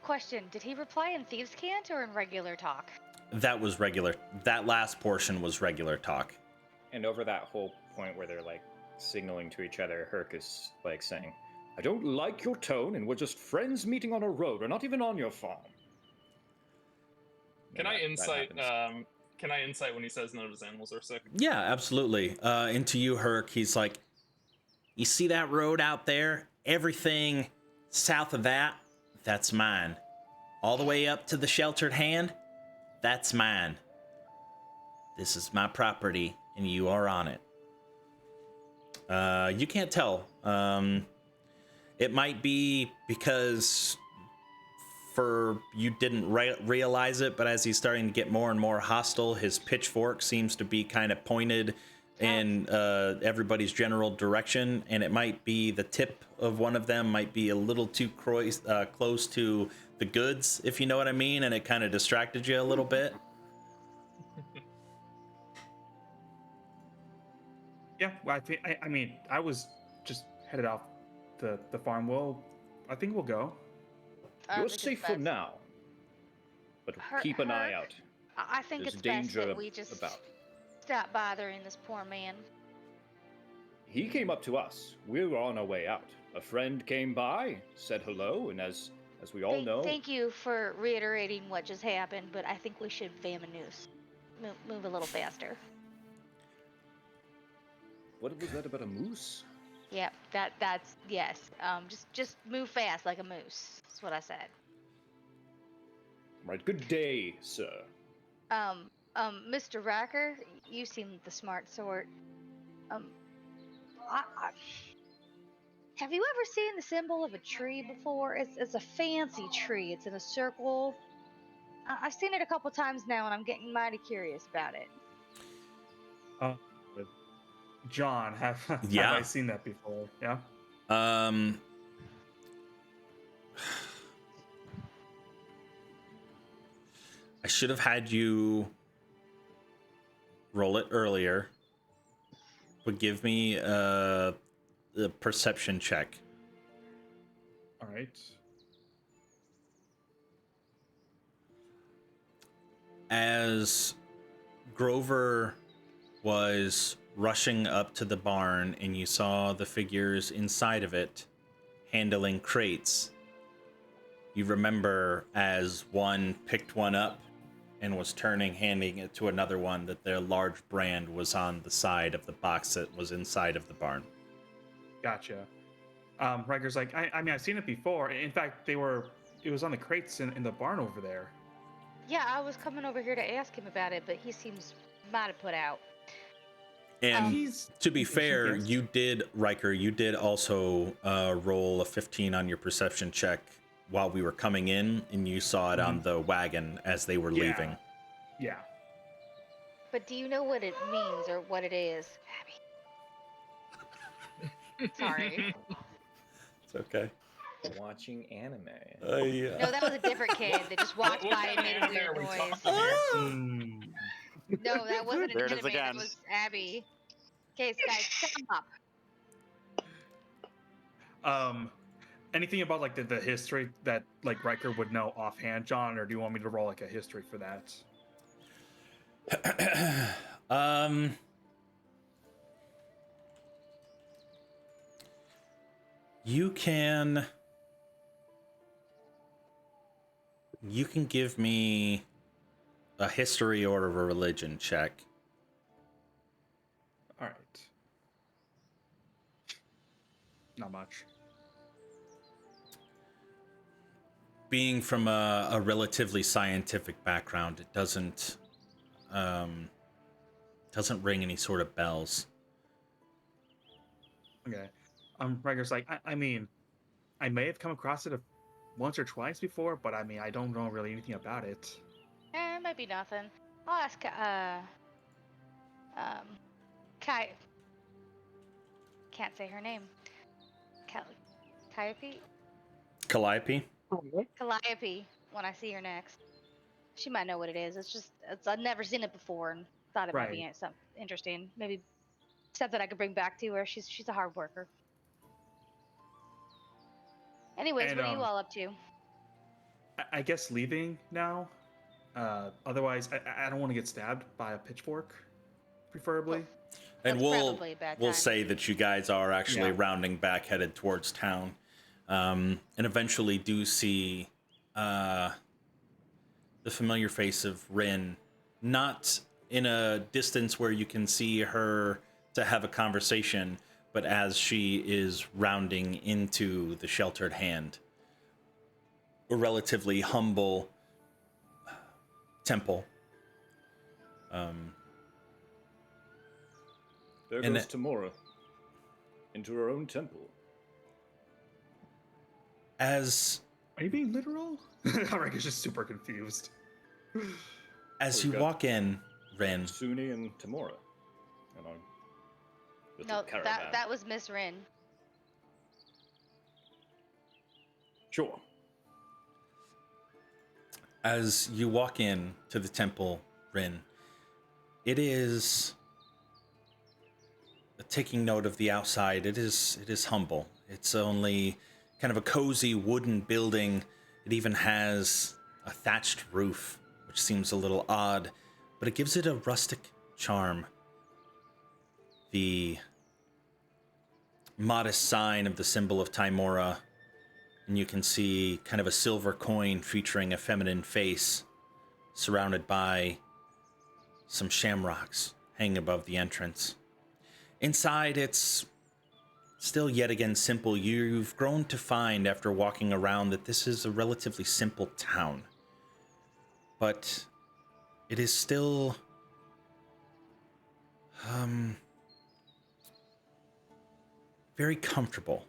Question, did he reply in Thieves' Cant or in regular talk? That was regular. That last portion was regular talk. And over that whole point where they're like signaling to each other, Herc is like saying, I don't like your tone, and we're just friends meeting on a road. We're not even on your farm. Can when I that insight? happens. Can I insight when he says none of his animals are sick? Yeah, absolutely. Into you, Herc. He's like, you see that road out there? Everything south of that, that's mine. All the way up to the sheltered hand, that's mine. This is my property, and you are on it. You can't tell. It might be because you didn't realize it, but as he's starting to get more and more hostile, his pitchfork seems to be kind of pointed in everybody's general direction, and it might be the tip of one of them might be a little too close to the goods, if you know what I mean, and it kind of distracted you a little bit. Yeah, well, I mean, I was just headed off the farm. I think we'll go. I You're think it's safe for best- now, but keep an eye out. I think There's it's best danger that we just about. stop bothering this poor man. He came up to us. We were on our way out. A friend came by, said hello, and as we all know, Thank you for reiterating what just happened, but I think we should vamoose. Move a little faster. what was that about a moose? Yep, that's yes. Just move fast like a moose. That's what I said. Right. Good day, sir. Mr. Riker, you seem the smart sort. Have you ever seen the symbol of a tree before? It's a fancy tree. It's in a circle. I've seen it a couple times now, and I'm getting mighty curious about it. John, have Yeah. I seen that before? Yeah. I should have had you roll it earlier, but give me the perception check. All right. As Grover was rushing up to the barn and you saw the figures inside of it handling crates, you remember as one picked one up and was handing it to another one, that their large brand was on the side of the box that was inside of the barn. Gotcha. Riker's like, I mean, I've seen it before. In fact, it was on the crates in the barn over there. Yeah, I was coming over here to ask him about it, but he seems mighty put out. And to be fair, yes. Riker, you did also roll a 15 on your perception check while we were coming in, and you saw it on the wagon as they were leaving. Yeah. But do you know what it means or what it is, Abby? Sorry. It's okay. Watching anime. No, that was a different kid that just walked What by and kind made of a anime weird are we noise. talking here? No, that wasn't an There it anime. is again. That was Abby. Okay, guys, come up. Anything about like the history that like Riker would know offhand, John, or do you want me to roll like a history for that? You can give me a history or a religion check. All right. Not much. Being from a relatively scientific background, it doesn't ring any sort of bells. Okay. Riker's like, I mean, I may have come across it once or twice before, but I mean, I don't know really anything about it. It might be nothing. I'll ask, Kai. Can't say her name. Calliope? Calliope? Calliope, when I see her next. She might know what it is. I've never seen it before and thought it might be something interesting. Maybe something I could bring back to her. She's a hard worker. Anyways, And, what are you all up to? I guess leaving now. Otherwise, I don't want to get stabbed by a pitchfork, preferably. And That's probably a bad we'll time. say that you guys are actually rounding back, headed towards town, and eventually do see the familiar face of Rin, not in a distance where you can see her to have a conversation, but as she is rounding into the sheltered hand. A relatively humble temple. There And goes Tymora. Into her own temple. As Are you being literal? Alric is just super confused. as We've you got- walk in, Rin, Suni and Tymora. And our little No, caravan. that was Miss Rin. Sure. as you walk in to the temple, Rin, it is taking note of the outside. It is humble. It's only kind of a cozy wooden building. It even has a thatched roof, which seems a little odd, but it gives it a rustic charm. The modest sign of the symbol of Tymora, and you can see kind of a silver coin featuring a feminine face surrounded by some shamrocks hanging above the entrance. Inside, it's still yet again simple. You've grown to find after walking around that this is a relatively simple town. But it is still very comfortable.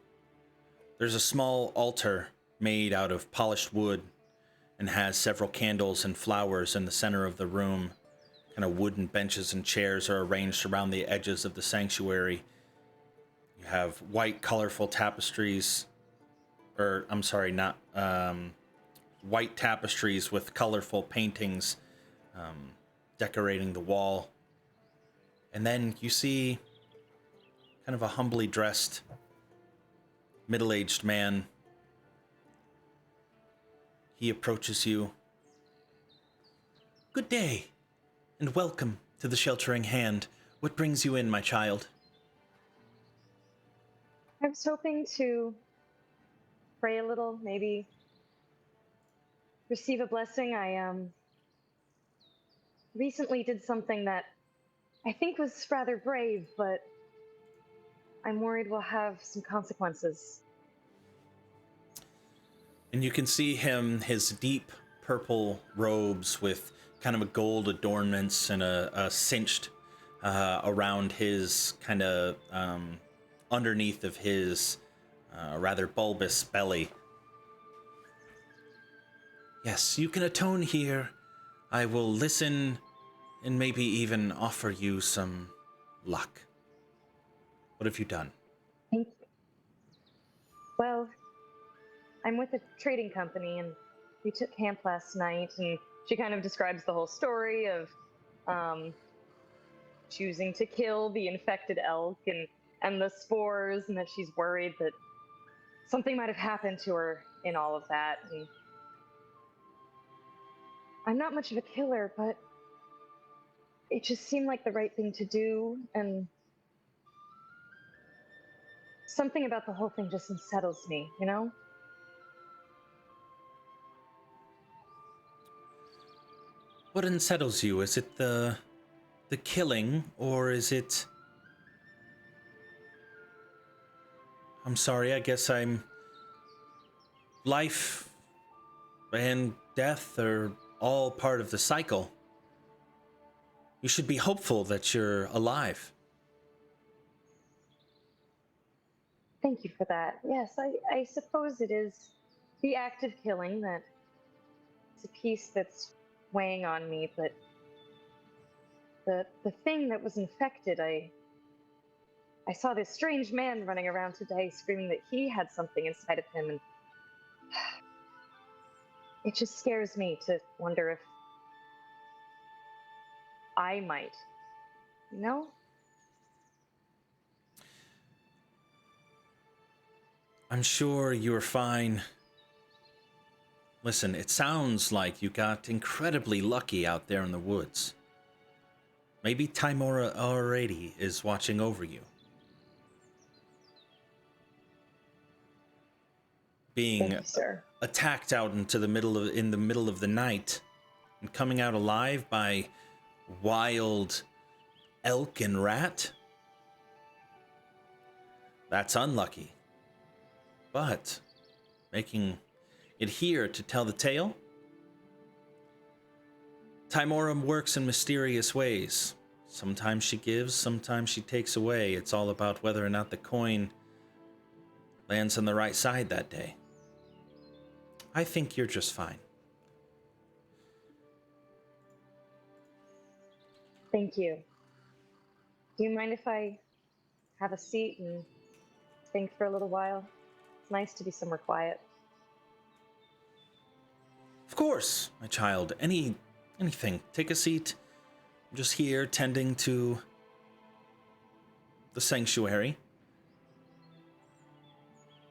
There's a small altar made out of polished wood and has several candles and flowers in the center of the room. Kind of wooden benches and chairs are arranged around the edges of the sanctuary. You have white, colorful tapestries, or I'm sorry, not white tapestries with colorful paintings decorating the wall. And then you see kind of a humbly dressed, middle-aged man. He approaches you. Good day, and welcome to the Sheltering Hand. What brings you in, my child? I was hoping to pray a little, maybe receive a blessing. I recently did something that I think was rather brave, but I'm worried will have some consequences. And you can see him, his deep purple robes with kind of a gold adornments and a cinched around his kind of underneath of his rather bulbous belly. Yes, you can atone here. I will listen and maybe even offer you some luck. What have you done? Thank you. Well, I'm with a trading company, and we took camp last night, and she kind of describes the whole story of choosing to kill the infected elk and the spores, and that she's worried that something might have happened to her in all of that. And I'm not much of a killer, but it just seemed like the right thing to do, and something about the whole thing just unsettles me, you know? What unsettles you? Is it the killing, or is it... I'm sorry, I guess life and death are all part of the cycle. You should be hopeful that you're alive. Thank you for that. Yes, I suppose it is the act of killing that is a piece that's weighing on me, but the thing that was infected, I saw this strange man running around today screaming that he had something inside of him, and it just scares me to wonder if I might, you know? I'm sure you're fine. Listen, it sounds like you got incredibly lucky out there in the woods. Maybe Tymora already is watching over you. Being Thank you, sir. attacked out into the middle of the night and coming out alive by wild elk and rat? That's unlucky. But making it here to tell the tale? Tymora works in mysterious ways. Sometimes she gives, sometimes she takes away. It's all about whether or not the coin lands on the right side that day. I think you're just fine. Thank you. Do you mind if I have a seat and think for a little while? It's nice to be somewhere quiet. Of course, my child. Anything. Take a seat. I'm just here tending to the sanctuary.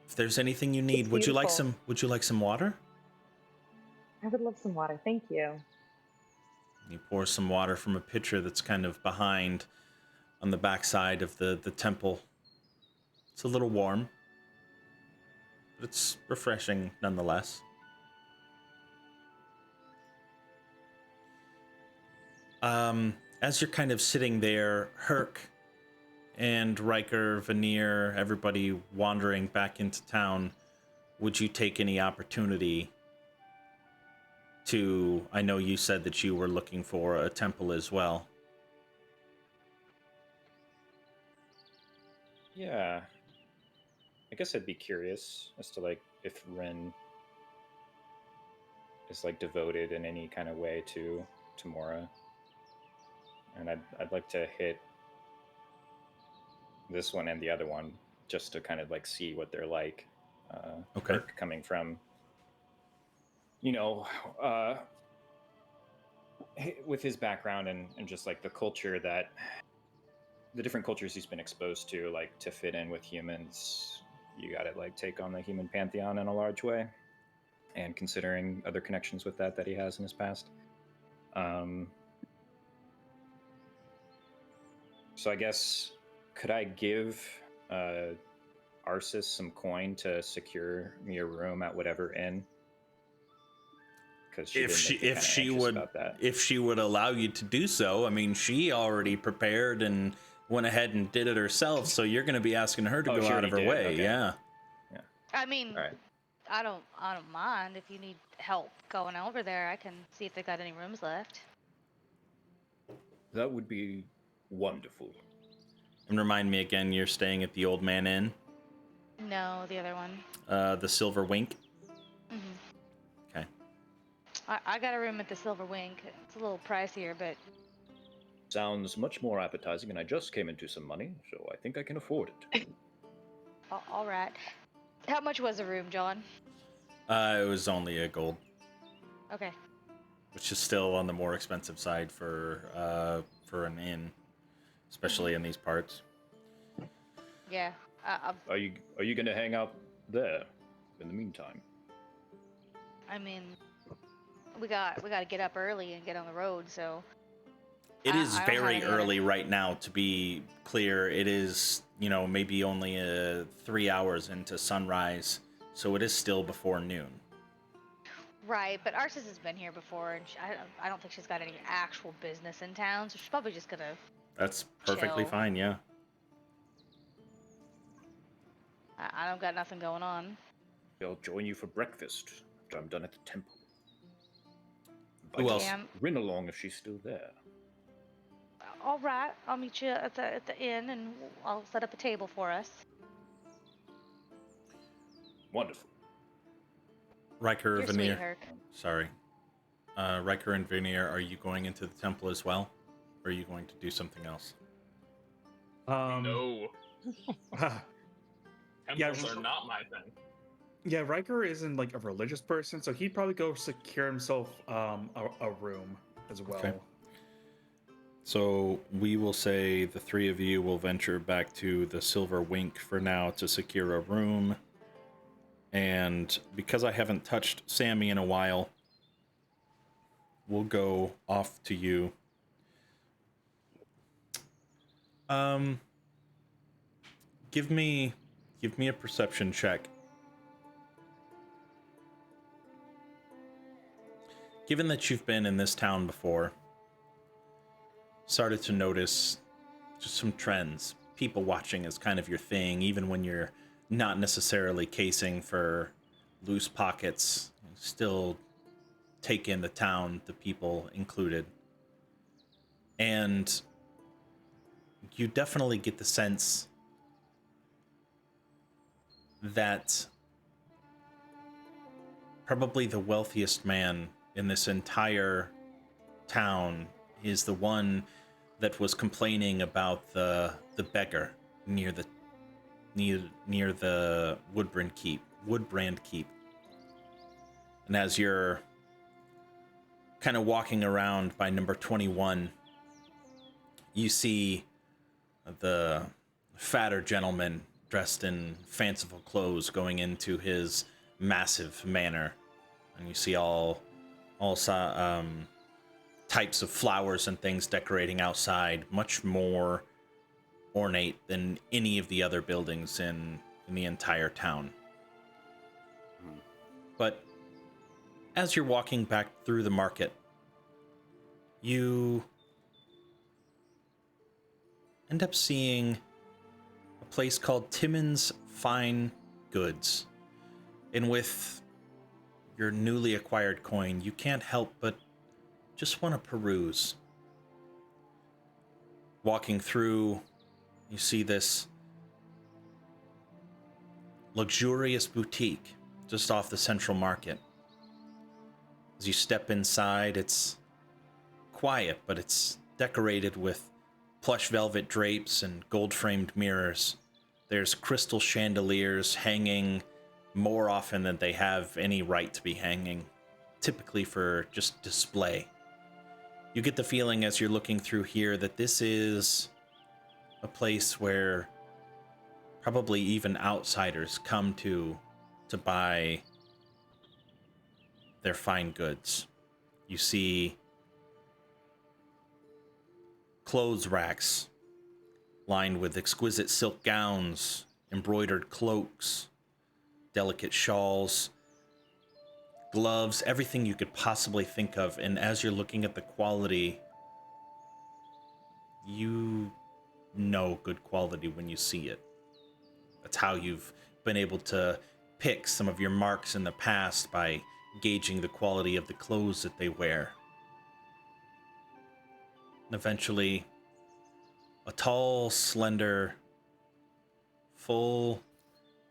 If there's anything you need, It's would you like beautiful. some water? I would love some water. Thank you. You pour some water from a pitcher that's kind of behind on the backside of the temple. It's a little warm, but it's refreshing nonetheless. As you're kind of sitting there, Herc and Riker, Veneer, everybody wandering back into town, would you take any opportunity to... I know you said that you were looking for a temple as well. Yeah. I guess I'd be curious as to, like, if Rin is, like, devoted in any kind of way to Tymora. And I'd like to hit this one and the other one just to kind of, like, see what they're like. Okay. Herc coming from, with his background and just, like, the culture that... the different cultures he's been exposed to, like, to fit in with humans, you gotta, like, take on the human pantheon in a large way. And considering other connections with that he has in his past. So I guess, could I give Arsis some coin to secure me a room at whatever inn? Because If she would allow you to do so. I mean, she already prepared and went ahead and did it herself, so you're going to be asking her to go out of her way. Okay. Yeah. I mean, All right. I don't mind if you need help going over there. I can see if they got any rooms left. That would be wonderful. And remind me again, you're staying at the Old Man Inn? No, the other one. The Silver Wink? hmm Okay. I got a room at the Silver Wink. It's a little pricier, but Sounds much more appetizing, and I just came into some money, so I think I can afford it. all right. How much was a room, John? It was only a gold, Okay. which is still on the more expensive side for an inn, especially in these parts. Yeah. Are you going to hang out there in the meantime? I mean, we got to get up early and get on the road, so. It is I don't have very any early right now, to be clear. It is, maybe only 3 hours into sunrise, so it is still before noon. Right, but Arsis has been here before, and I don't think she's got any actual business in town, so she's probably just gonna. That's perfectly Chill. fine, yeah. I don't got nothing going on. I'll join you for breakfast after I'm done at the temple. Who else? Yeah, Rin along if she's still there. all right, I'll meet you at the inn, and I'll set up a table for us. Wonderful. Riker, You're sweet, Veneer. Herc. Sorry. Riker and Veneer, are you going into the temple as well? Or are you going to do something else? No. Yeah, Temples are not my thing. Yeah, Riker isn't like a religious person, so he'd probably go secure himself a room as well. Okay. So we will say the three of you will venture back to the Silver Wink for now to secure a room. And because I haven't touched Sammy in a while, we'll go off to you. Give me a perception check. given that you've been in this town before, started to notice just some trends. People watching is kind of your thing, even when you're not necessarily casing for loose pockets. You still take in the town, the people included. And you definitely get the sense that probably the wealthiest man in this entire town is the one that was complaining about the beggar near the Woodbrand Keep. And as you're kind of walking around by number 21, you see the fatter gentleman dressed in fanciful clothes going into his massive manor, and you see all types of flowers and things decorating outside, much more ornate than any of the other buildings in the entire town. But as you're walking back through the market, you end up seeing a place called Timmins Fine Goods. And with your newly acquired coin, you can't help but just want to peruse. Walking through, you see this luxurious boutique just off the Central Market. As you step inside, it's quiet, but it's decorated with plush velvet drapes and gold-framed mirrors. There's crystal chandeliers hanging more often than they have any right to be hanging, typically for just display. You get the feeling as you're looking through here that this is a place where probably even outsiders come to buy their fine goods. You see clothes racks lined with exquisite silk gowns, embroidered cloaks, delicate shawls, gloves, everything you could possibly think of. And as you're looking at the quality, you know good quality when you see it. That's how you've been able to pick some of your marks in the past, by gauging the quality of the clothes that they wear. And eventually, a tall, slender, full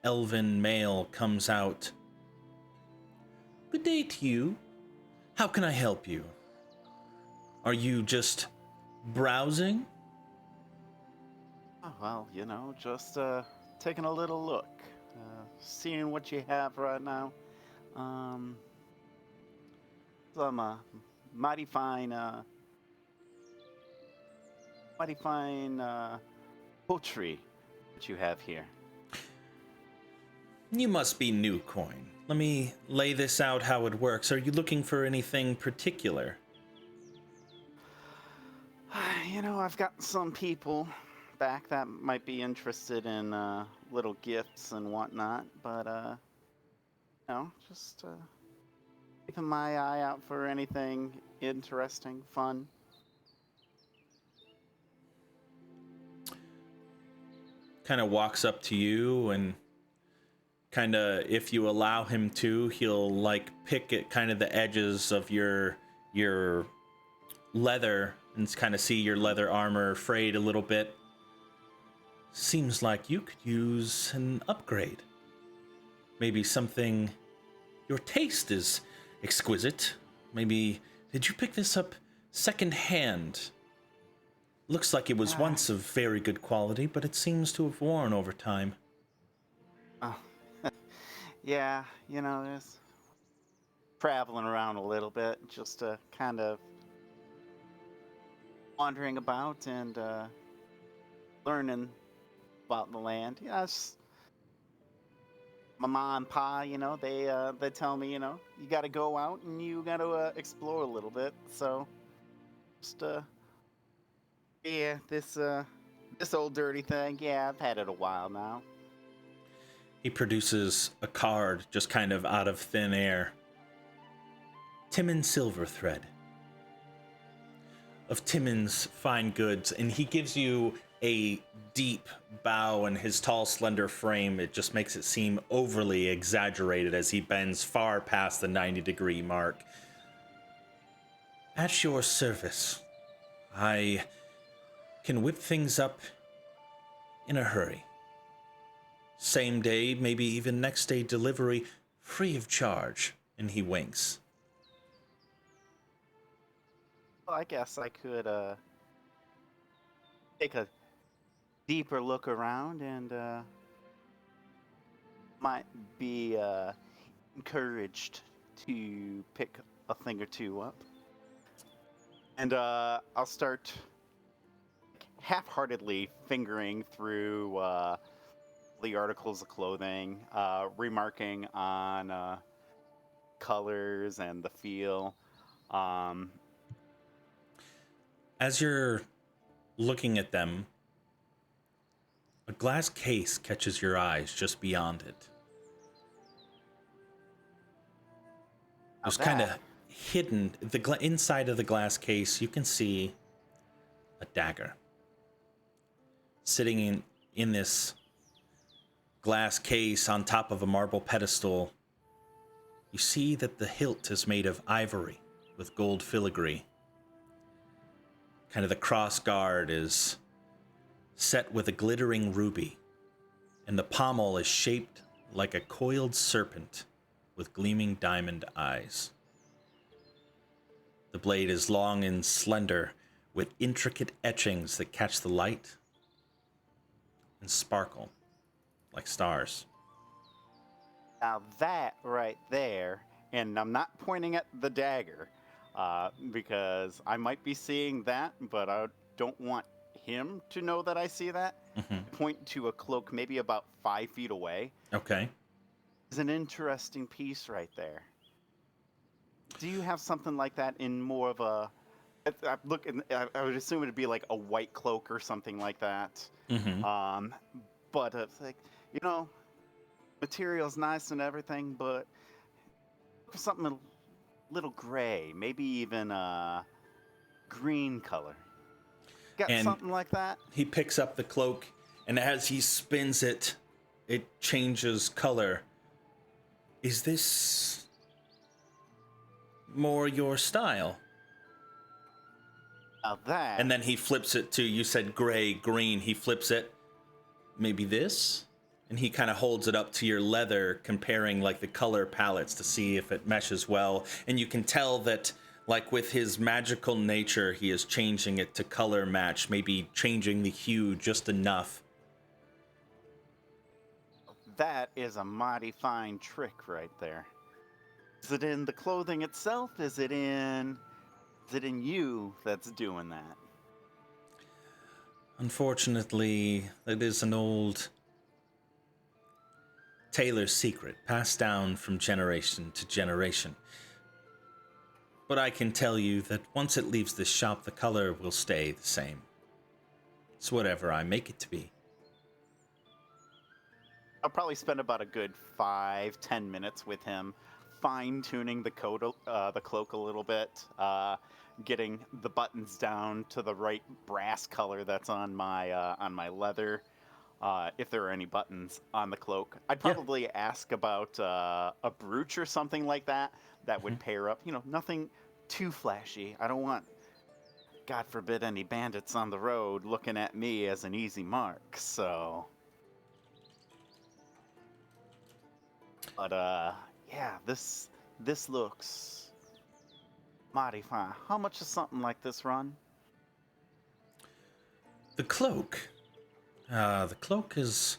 elven male comes out. Good day to you. How can I help you? Are you just browsing? Oh, well, just taking a little look, seeing what you have right now. Some mighty fine poultry that you have here. You must be new coin. Let me lay this out how it works. Are you looking for anything particular? I've got some people back that might be interested in little gifts and whatnot, but just keeping my eye out for anything interesting, fun. Kind of walks up to you, and kind of, if you allow him to, he'll like pick at kind of the edges of your leather and kind of see your leather armor frayed a little bit. Seems like you could use an upgrade. Maybe something. Your taste is exquisite. Maybe, did you pick this up second hand? Looks like it was once of very good quality, but it seems to have worn over time. Oh, yeah, there's traveling around a little bit, just kind of wandering about and learning about the land. Yes, my mom and pa, they tell me, you got to go out and you got to explore a little bit. So, just yeah, this old dirty thing. Yeah, I've had it a while now. He produces a card just kind of out of thin air. Timon Silverthread of Timon's Fine Goods, and he gives you a deep bow, and his tall, slender frame, it just makes it seem overly exaggerated as he bends far past the 90-degree mark. At your service. I can whip things up in a hurry. Same day, maybe even next day delivery, free of charge. And he winks. Well, I guess I could take a deeper look around and might be encouraged to pick a thing or two up. And I'll start half-heartedly fingering through the articles of clothing, remarking on colors and the feel. As you're looking at them, a glass case catches your eyes just beyond it. It was kind of hidden. Inside of the glass case, you can see a dagger. Sitting in this glass case on top of a marble pedestal, you see that the hilt is made of ivory with gold filigree. Kind of the cross guard is set with a glittering ruby, and the pommel is shaped like a coiled serpent with gleaming diamond eyes. The blade is long and slender, with intricate etchings that catch the light and sparkle like stars. Now that right there, and I'm not pointing at the dagger, because I might be seeing that, but I don't want him to know that I see that. Point to a cloak maybe about 5 feet away. Okay. Is an interesting piece right there. Do you have something like that in more of a... I would assume it'd be like a white cloak or something like that. But it's like, material's nice and everything, but something a little gray, maybe even a green color. Got something like that? He picks up the cloak, and as he spins it, it changes color. Is this more your style? Now that... And then he flips it to, you said gray, green, he flips it. Maybe this? And he kind of holds it up to your leather, comparing like the color palettes to see if it meshes well. And you can tell that, like with his magical nature, he is changing it to color match, maybe changing the hue just enough. That is a mighty fine trick right there. Is it in the clothing itself? Is it in you that's doing that? Unfortunately, it is an old tailor's secret, passed down from generation to generation. But I can tell you that once it leaves this shop, the color will stay the same. It's whatever I make it to be. I'll probably spend about a good 5-10 minutes with him, fine-tuning the cloak a little bit, getting the buttons down to the right brass color that's on my leather. If there are any buttons on the cloak, I'd probably ask about a brooch or something like that would pair up. Nothing too flashy. I don't want, God forbid, any bandits on the road looking at me as an easy mark. So, but yeah, this looks mighty fine. How much does something like this run? The cloak is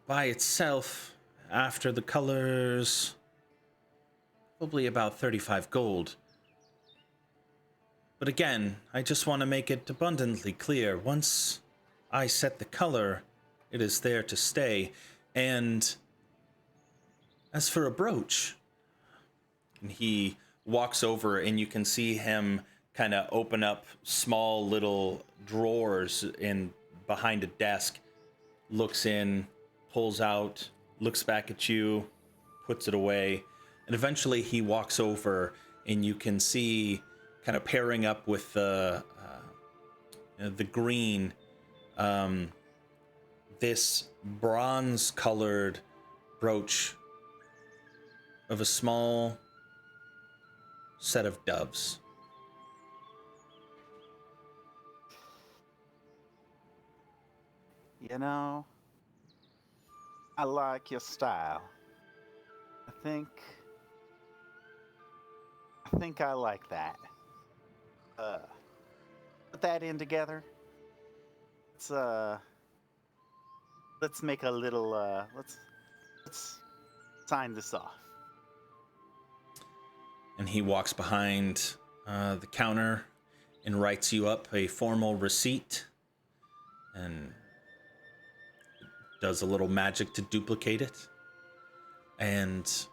by itself, after the colors, probably about 35 gold. But again, I just want to make it abundantly clear. Once I set the color, it is there to stay. And as for a brooch, and he walks over and you can see him kind of open up small little drawers behind a desk, looks in, pulls out, looks back at you, puts it away. And eventually he walks over, and you can see, kind of pairing up with the green, this bronze-colored brooch of a small set of doves. You know, I like your style. I think I like that. Put that in together. Let's make a little let's sign this off. And he walks behind the counter and writes you up a formal receipt and does a little magic to duplicate it and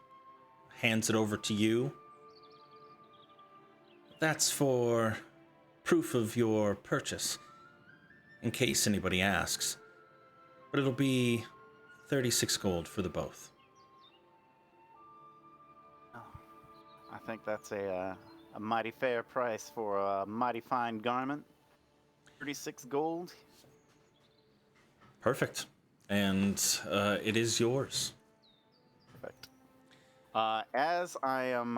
hands it over to you. That's for proof of your purchase, in case anybody asks. But it'll be 36 gold for the both. I think that's a mighty fair price for a mighty fine garment. 36 gold. Perfect. And it is yours. Perfect. As I am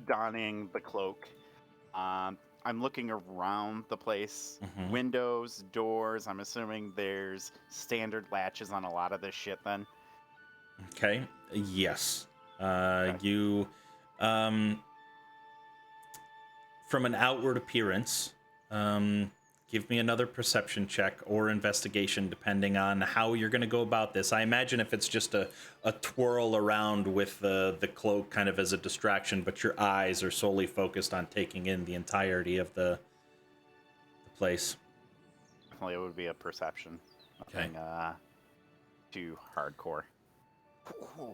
donning the cloak, I'm looking around the place. Mhm. Windows, doors. I'm assuming there's standard latches on a lot of this shit then. Okay. Yes. Okay. You, from an outward appearance, give me another perception check or investigation, depending on how you're going to go about this. I imagine if it's just a twirl around with the cloak kind of as a distraction, but your eyes are solely focused on taking in the entirety of the place. Definitely it would be a perception. Okay. Nothing too hardcore. Ooh.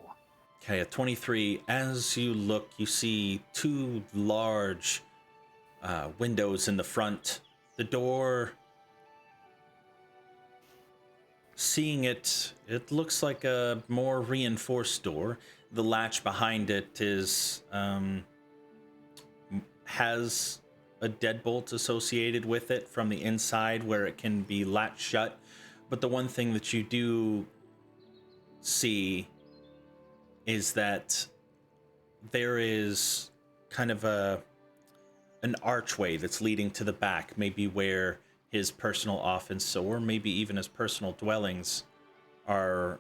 Okay, at 23, as you look, you see two large windows in the front. The door, seeing it, it looks like a more reinforced door. The latch behind it is has a deadbolt associated with it from the inside where it can be latched shut. But the one thing that you do see is that there is kind of an archway that's leading to the back, maybe where his personal office or maybe even his personal dwellings are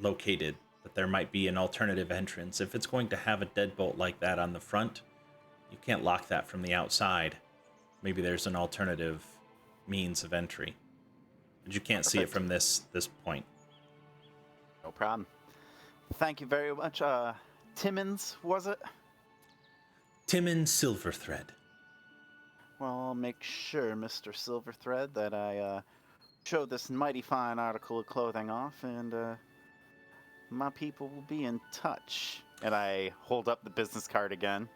located, that there might be an alternative entrance. If it's going to have a deadbolt like that on the front, you can't lock that from the outside. Maybe there's an alternative means of entry, but you can't see it from this point. No problem. Thank you very much. Timmins, was it? Timon Silverthread. Well, I'll make sure, Mr. Silverthread, that I show this mighty fine article of clothing off, and my people will be in touch. And I hold up the business card again.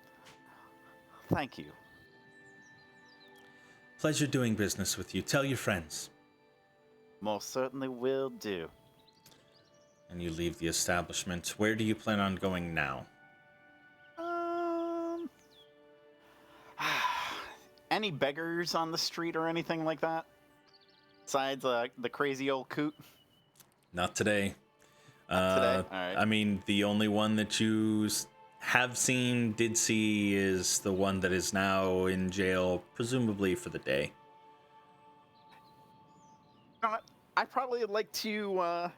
Thank you. Pleasure doing business with you. Tell your friends. Most certainly will do. And you leave the establishment. Where do you plan on going now? Any beggars on the street or anything like that? Besides the crazy old coot? Not today. Not today? All right. I mean, the only one that you did see is the one that is now in jail, presumably for the day. I'd probably like to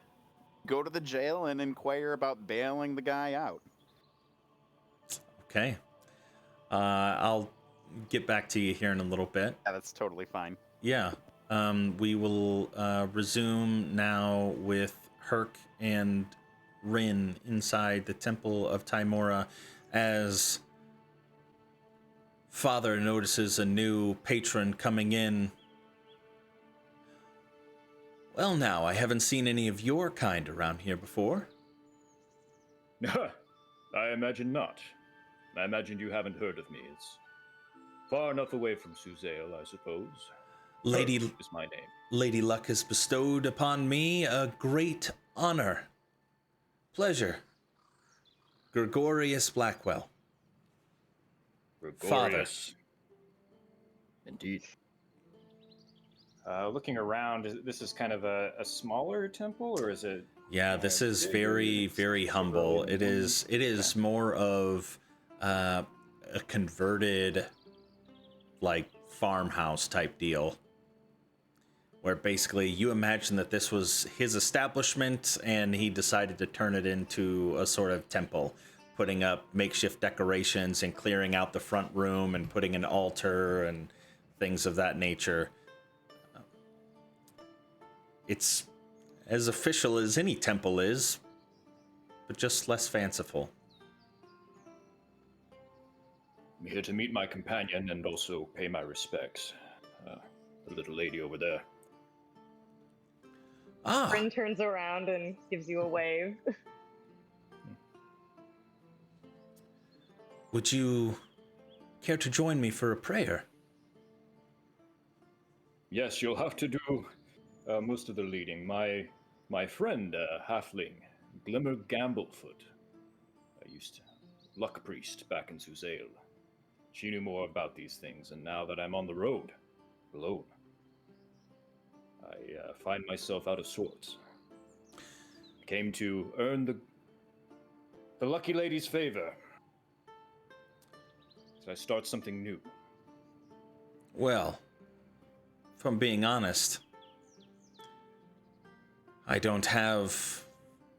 go to the jail and inquire about bailing the guy out. Okay. I'll get back to you here in a little bit. Yeah, that's totally fine. Yeah. We will resume now with Herc and Rin inside the Temple of Tymora as Father notices a new patron coming in. Well, now, I haven't seen any of your kind around here before. I imagine not. I imagine you haven't heard of me. It's far enough away from Suzail, I suppose. Lady Herc is my name. Lady Luck has bestowed upon me a great honor. Pleasure. Gregorius Blackwell. Father. Gregorius. Indeed. Looking around, this is kind of a smaller temple, or is it? Yeah, this is very, very humble. It is more of a converted, like, farmhouse type deal, where basically you imagine that this was his establishment and he decided to turn it into a sort of temple, putting up makeshift decorations and clearing out the front room and putting an altar and things of that nature. It's as official as any temple is, but just less fanciful. I'm here to meet my companion and also pay my respects. The little lady over there. Ah, Bryn turns around and gives you a wave. would you care to join me for a prayer? Yes, you'll have to do most of the leading. My friend, halfling, Glimmer Gamblefoot, I used to luck priest back in Suzail. She knew more about these things, and now that I'm on the road, alone, I find myself out of sorts. I came to earn the lucky lady's favor. So I start something new. Well, if I'm being honest, I don't have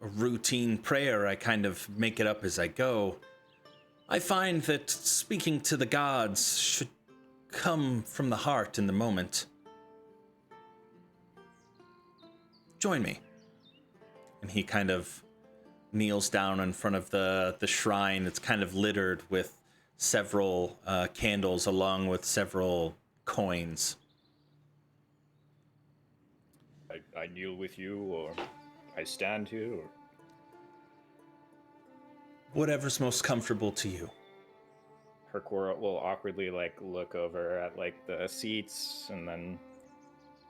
a routine prayer. I kind of make it up as I go. I find that speaking to the gods should come from the heart in the moment. Join me. And he kind of kneels down in front of the shrine that's kind of littered with several candles along with several coins. I kneel with you, or I stand here, or... Whatever's most comfortable to you. Herc will awkwardly look over at the seats and then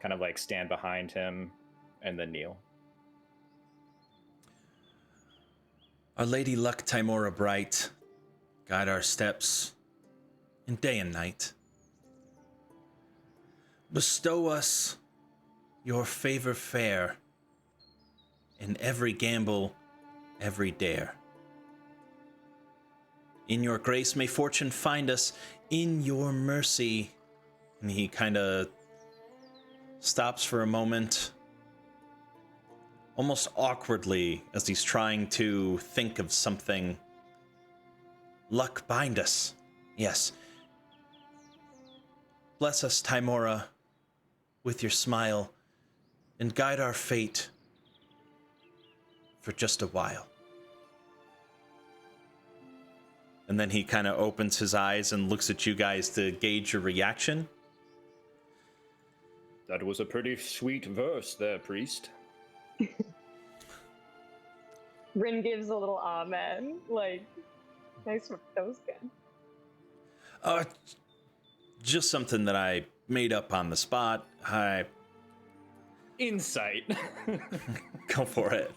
kind of stand behind him and then kneel. Our Lady Luck Tymora Bright, guide our steps in day and night. Bestow us your favor fair in every gamble, every dare. In your grace may fortune find us, in your mercy. And he kind of stops for a moment, almost awkwardly, as he's trying to think of something. Luck bind us, yes. Bless us, Tymora, with your smile, and guide our fate for just a while. And then he kind of opens his eyes and looks at you guys to gauge your reaction. That was a pretty sweet verse there, priest. Bryn gives a little amen. Nice work. That was good. Just something that I made up on the spot. Insight. Go for it.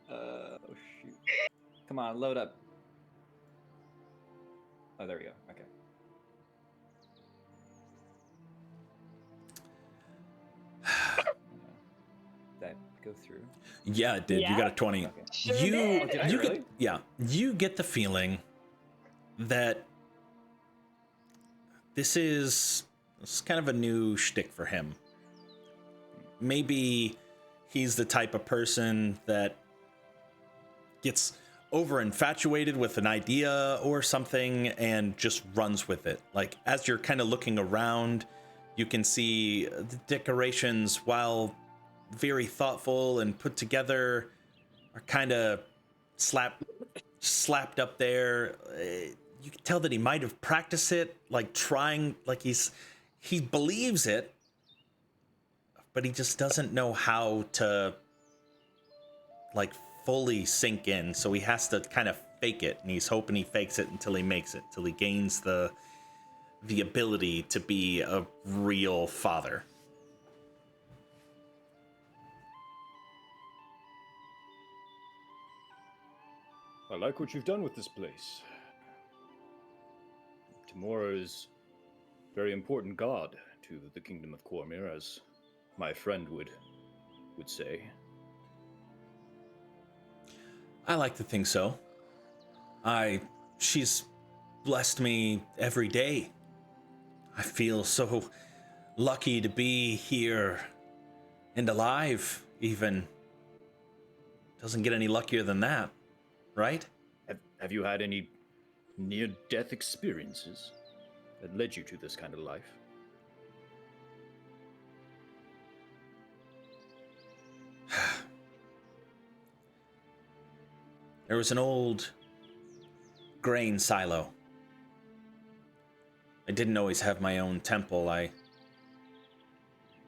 Oh, shoot. Come on, load up. Oh, there we go. Okay. That go through? Yeah, it did. You got a 20. Okay. Sure You, did. Oh, did I you really? get, yeah, you get the feeling that this is kind of a new shtick for him. Maybe he's the type of person that gets over infatuated with an idea or something and just runs with it. Like, as you're kind of looking around, you can see the decorations, while very thoughtful and put together, are kind of slapped up there. You can tell that he might have practiced it, trying, he believes it, but he just doesn't know how to fully sink in, so he has to kind of fake it, and he's hoping he fakes it until he makes it, till he gains the ability to be a real father. I like what you've done with this place. Tymora is a very important god to the kingdom of Cormyr, as my friend would say. I like to think so. She's blessed me every day. I feel so lucky to be here and alive, even. Doesn't get any luckier than that, right? Have you had any near-death experiences that led you to this kind of life? There was an old grain silo. I didn't always have my own temple. I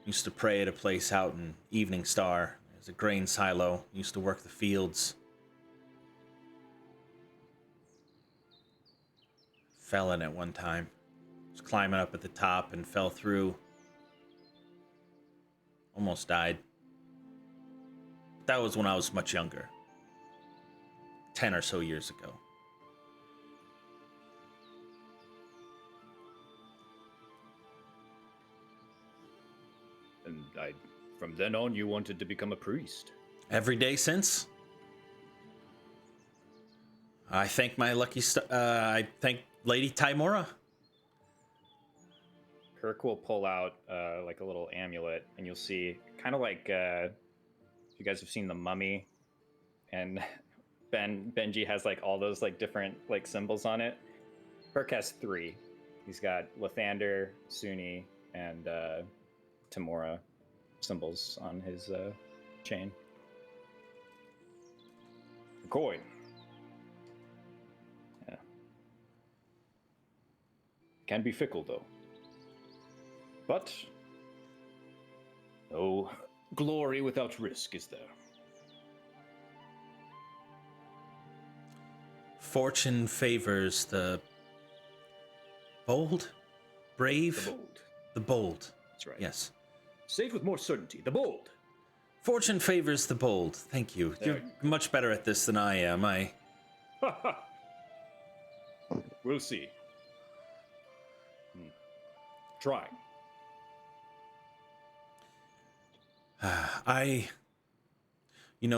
used to pray at a place out in Evening Star. There's a grain silo. Used to work the fields. Fell in it one time. Was climbing up at the top and fell through. Almost died. That was when I was much younger. 10 or so years ago. And from then on, you wanted to become a priest. Every day since. I thank my lucky I thank Lady Tymora. Kirk will pull out like a little amulet, and you'll see kind of like if you guys have seen The Mummy, and Benji has like all those like different like symbols on it. Kirk has 3. He's got Lathander, Sunni, and Tymora symbols on his chain. A coin. Yeah. Can be fickle though. But no glory without risk, is there? Fortune favors the bold, brave, The bold. the bold. That's right. Yes. Say it with more certainty. The bold. Fortune favors the bold. Thank you. There You're much better at this than I am. We'll see. Try.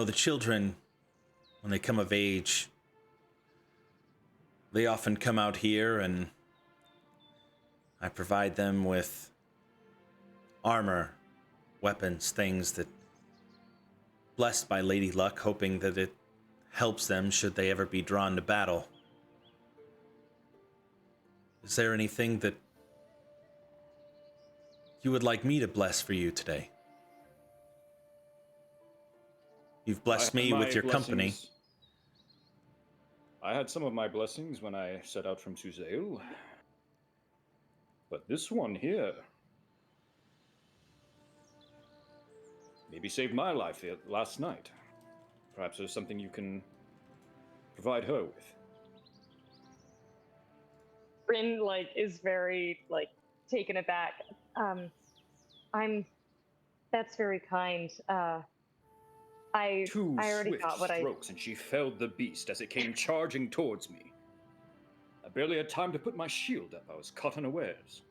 The children, when they come of age, they often come out here and I provide them with armor, weapons, things that, blessed by Lady Luck, hoping that it helps them should they ever be drawn to battle. Is there anything that you would like me to bless for you today? You've blessed me with your company. I had some of my blessings when I set out from Suzail. But this one here maybe saved my life last night. Perhaps there's something you can provide her with. Bryn is very taken aback. That's very kind. I already Swift got what strokes and she felled the beast as it came charging towards me. I barely had time to put my shield up. I was caught unawares.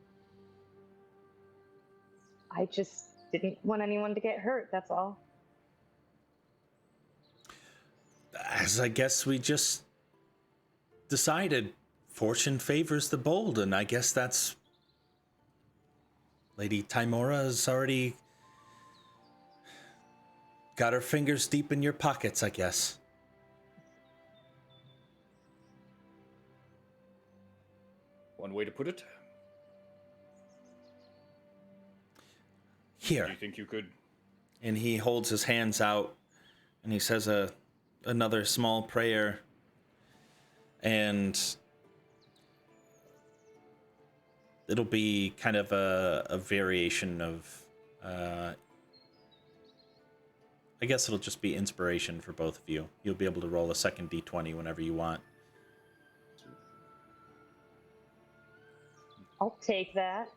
I just didn't want anyone to get hurt, that's all. As I guess we just decided, fortune favors the bold, and I guess that's... Lady Tymora has already got her fingers deep in your pockets, I guess. One way to put it. Here. Do you think you could? And he holds his hands out and he says another small prayer, and it'll be kind of a variation of I guess it'll just be inspiration for both of you. You'll be able to roll a second d20 whenever you want. I'll take that.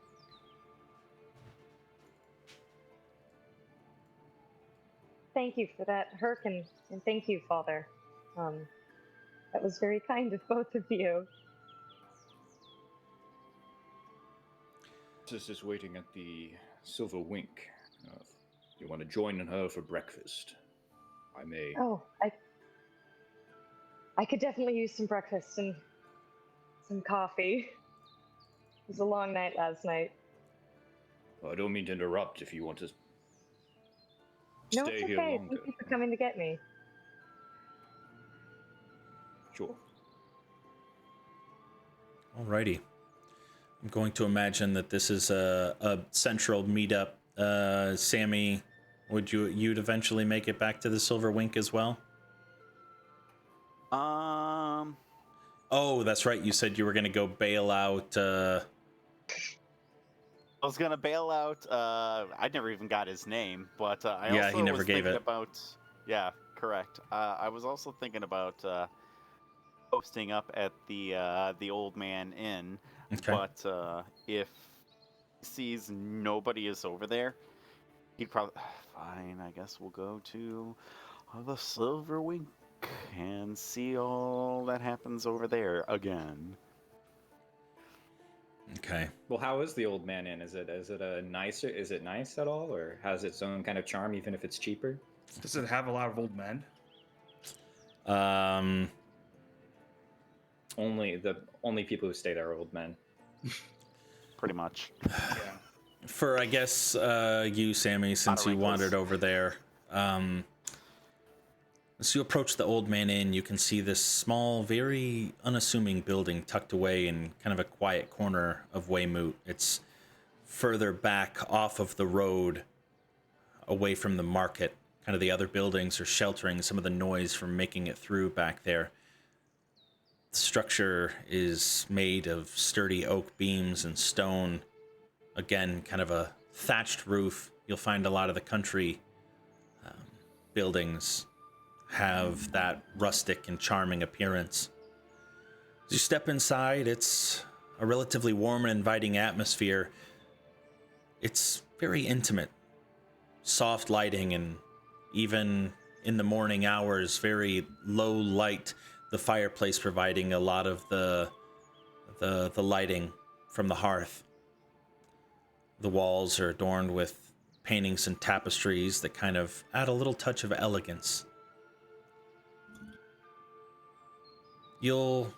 Thank you for that, Herc, and thank you, Father. That was very kind of both of you. Sis is waiting at the Silver Wink. You want to join her for breakfast? I may. Oh, I could definitely use some breakfast and some coffee. It was a long night last night. I don't mean to interrupt if you want to No, stay it's here okay. longer. Thank you for coming to get me. Sure. Alrighty. I'm going to imagine that this is a central meetup. Sammy, you'd eventually make it back to the Silver Wink as well? Oh, that's right. You said you were going to go bail out. I was gonna bail out. I never even got his name, but I Yeah, also he never was gave thinking it. about. Yeah, correct. I was also thinking about posting up at the Old Man Inn, Okay. but if he sees nobody is over there, he'd probably fine. I guess we'll go to the Silver Wink and see all that happens over there again. Okay. Well, how is the Old Man Inn? Is it a nicer? Is it nice at all, or has its own kind of charm, even if it's cheaper? Does it have a lot of old men? Only people who stay there are old men. Pretty much. Yeah. For, I guess, you, Sammy, since you wrinkles. wandered over there, as you approach the Old Man Inn, you can see this small, very unassuming building tucked away in kind of a quiet corner of Waymoot. It's further back off of the road, away from the market. Kind of the other buildings are sheltering some of the noise from making it through back there. The structure is made of sturdy oak beams and stone. Again, kind of a thatched roof. You'll find a lot of the country buildings have that rustic and charming appearance. As you step inside, it's a relatively warm and inviting atmosphere. It's very intimate. Soft lighting, and even in the morning hours, very low light. The fireplace providing a lot of the lighting from the hearth. The walls are adorned with paintings and tapestries that kind of add a little touch of elegance. You'll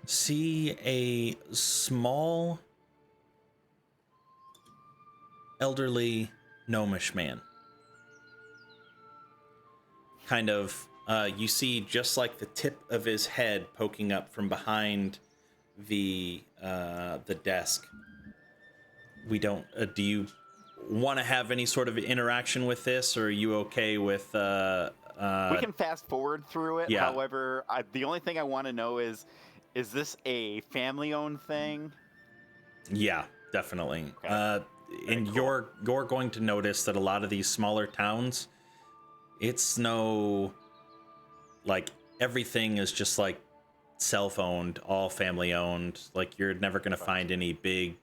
see a small, elderly, gnomish man. Kind of, you see just like the tip of his head poking up from behind the desk. We don't. Do you want to have any sort of interaction with this, or are you okay with? We can fast forward through it. Yeah. However, the only thing I want to know is this a family-owned thing? Yeah, definitely. Okay. And cool. you're going to notice that a lot of these smaller towns, it's no, like, everything is just like self-owned, all family-owned. Like, you're never going to find any big,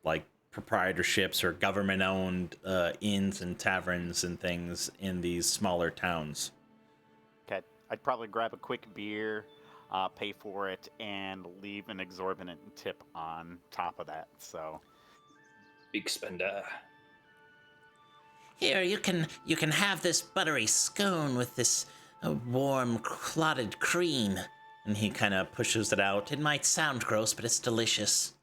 like, proprietorships or government-owned inns and taverns and things in these smaller towns. Okay. I'd probably grab a quick beer, pay for it, and leave an exorbitant tip on top of that. So, Big spender. Here, you can have this buttery scone with this warm, clotted cream. And he kind of pushes it out. It might sound gross, but it's delicious.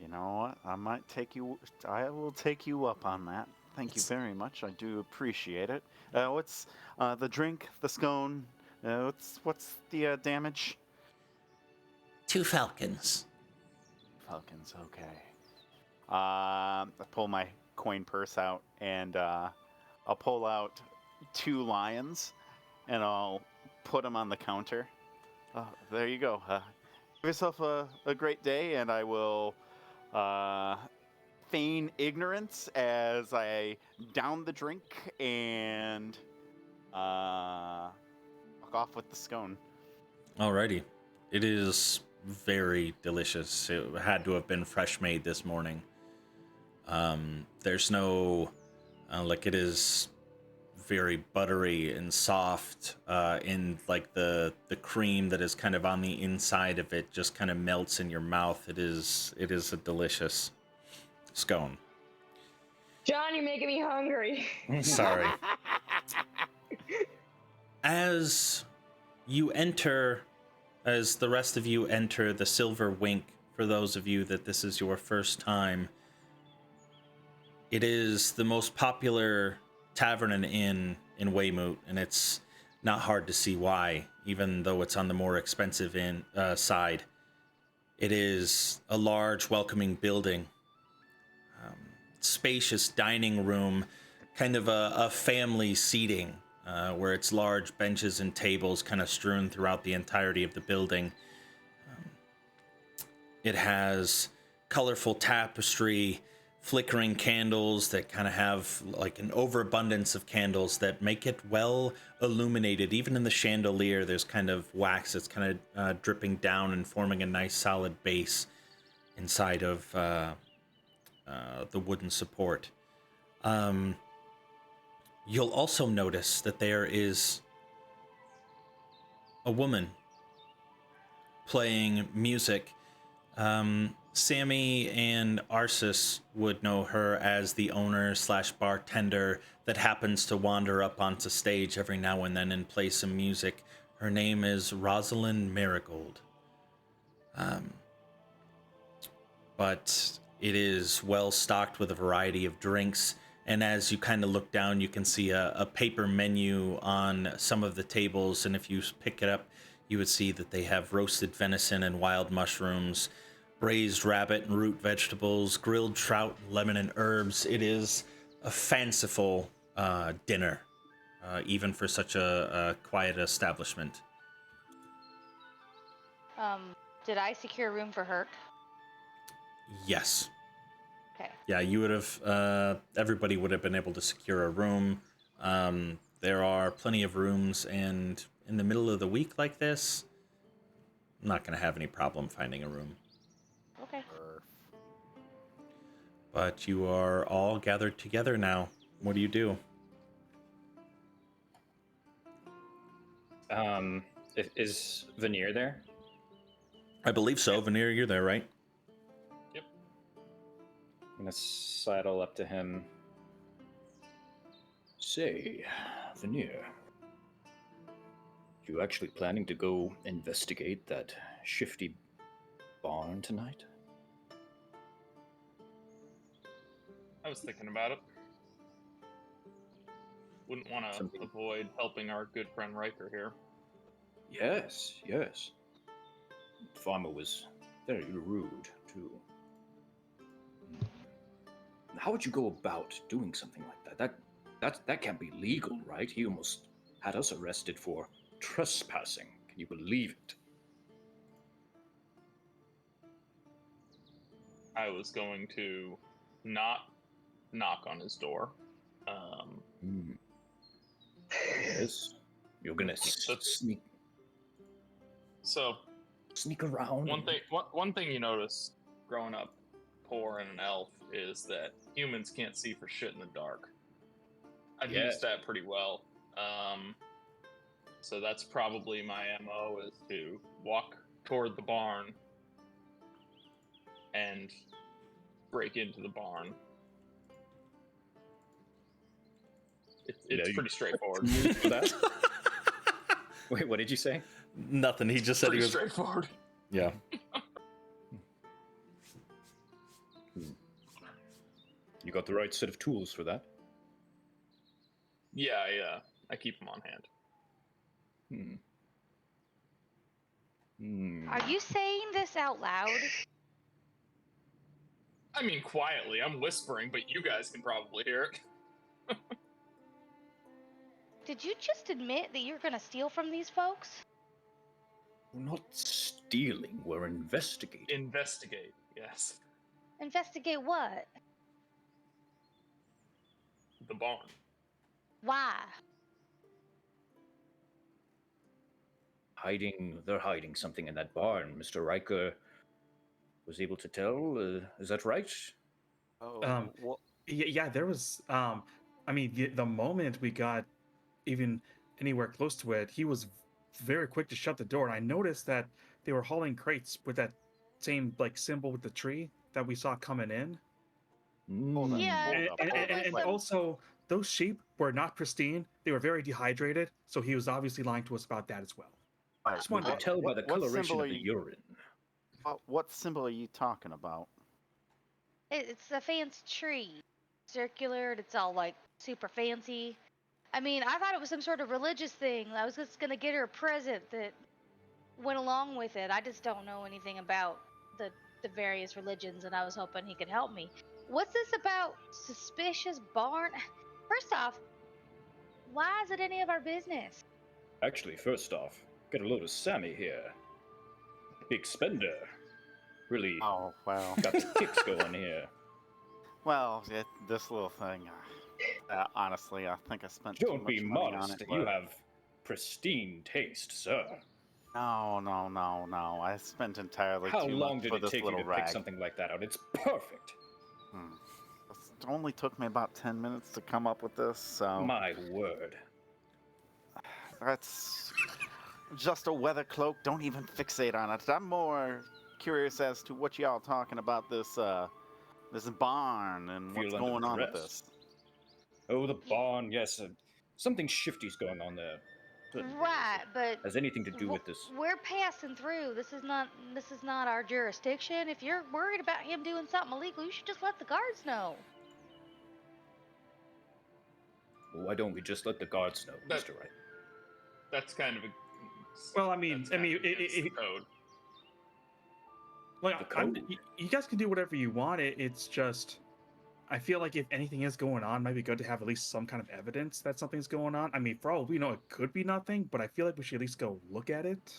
you know what? I will take you up on that. Thank you very much. I do appreciate it. What's the drink, the scone? What's the damage? 2 falcons. Falcons, okay. I pull my coin purse out, and I'll pull out 2 lions, and I'll put them on the counter. There you go. Give yourself a great day, and I will feign ignorance as I down the drink and walk off with the scone. Alrighty. It is very delicious. It had to have been fresh made this morning. There's no, it is very buttery and soft, and like the cream that is kind of on the inside of it just kind of melts in your mouth. It is a delicious scone. John, you're making me hungry. Sorry. As the rest of you enter the Silver Wink, for those of you that this is your first time, it is the most popular tavern and inn in Waymoot, and it's not hard to see why, even though it's on the more expensive side. It is a large, welcoming building, spacious dining room, kind of a family seating, where it's large benches and tables kind of strewn throughout the entirety of the building. It has colorful tapestry, flickering candles that kind of have like an overabundance of candles that make it well illuminated. Even in the chandelier, there's kind of wax that's kind of dripping down and forming a nice solid base inside of the wooden support. You'll also notice that there is a woman playing music. Sammy and Arsis would know her as the owner / bartender that happens to wander up onto stage every now and then and play some music. Her name is Rosalind Marigold. But it is well stocked with a variety of drinks, and as you kind of look down, you can see a paper menu on some of the tables, and if you pick it up, you would see that they have roasted venison and wild mushrooms, braised rabbit and root vegetables, grilled trout, lemon and herbs. It is a fanciful dinner, even for such a quiet establishment. Did I secure a room for Herc? Yes. Okay. Yeah, you would have, everybody would have been able to secure a room. There are plenty of rooms, and in the middle of the week like this, I'm not going to have any problem finding a room. Okay. But you are all gathered together now. What do you do? Is Veneer there? I believe so. Veneer, you're there, right? Yep. I'm gonna sidle up to him. Say, Veneer, you actually planning to go investigate that shifty barn tonight? I was thinking about it. Wouldn't want to Something- avoid helping our good friend Riker here. Yes, yes. Farmer was very rude, too. How would you go about doing something like that? That can't be legal, right? He almost had us arrested for trespassing. Can you believe it? I was going to not knock on his door. Yes. You're gonna sneak So around. one thing you notice growing up poor and an elf is that humans can't see for shit in the dark. I've Yeah. used that pretty well. So that's probably my MO, is to walk toward the barn and break into the barn. It's you- pretty straightforward. For that? Wait, what did you say? Nothing. He just said he Pretty was. straightforward. Yeah. You got the right set of tools for that? Yeah, I keep them on hand. Are you saying this out loud? I mean, quietly. I'm whispering, but you guys can probably hear it. Did you just admit that you're gonna steal from these folks? We're not stealing, we're investigating. Investigate, yes. Investigate what? The barn. Why? They're hiding something in that barn. Mr. Riker was able to tell. Is that right? Oh, Yeah, there was. I mean, the moment we got even anywhere close to it, he was very quick to shut the door. And I noticed that they were hauling crates with that same like symbol with the tree that we saw coming in. Hold up, Yeah, hold And, up, and, hold and, up. and Wait. also, those sheep were not pristine. They were very dehydrated. So he was obviously lying to us about that as well. Wait, Just wanted I to what- tell by the what coloration symbol of are the you- urine. What symbol are you talking about? it's a fancy tree, circular. It's all like super fancy. I mean, I thought it was some sort of religious thing. I was just gonna get her a present that went along with it. I just don't know anything about the various religions, and I was hoping he could help me. What's this about suspicious barn? First off, why is it any of our business? Actually, first off, get a load of Sammy here. Big spender. Really Oh, well. got the kicks going here. Well, this little thing. Honestly, I think I spent too Don't much be money on modest. it. You but- have pristine taste, sir. No. I spent entirely How too long much did for it this take you little to rag. pick something like that out? It's perfect. It only took me about 10 minutes to come up with this, so My word. that's just a weather cloak. Don't even fixate on it. I'm more curious as to what y'all talking about this barn and Feel what's under going on with duress. this. Oh, the barn. Yes, something shifty's going on there. Certainly. Right, but Has anything to do with this? we're passing through. This is not our jurisdiction. If you're worried about him doing something illegal, you should just let the guards know. Well, why don't we just let the guards know, That- Mr. Wright? That's kind of a. Well, I mean, that's kind of against the it, code. like, The code. you guys can do whatever you want. It's just, I feel like if anything is going on, it might be good to have at least some kind of evidence that something's going on. I mean, for all we know, it could be nothing, but I feel like we should at least go look at it.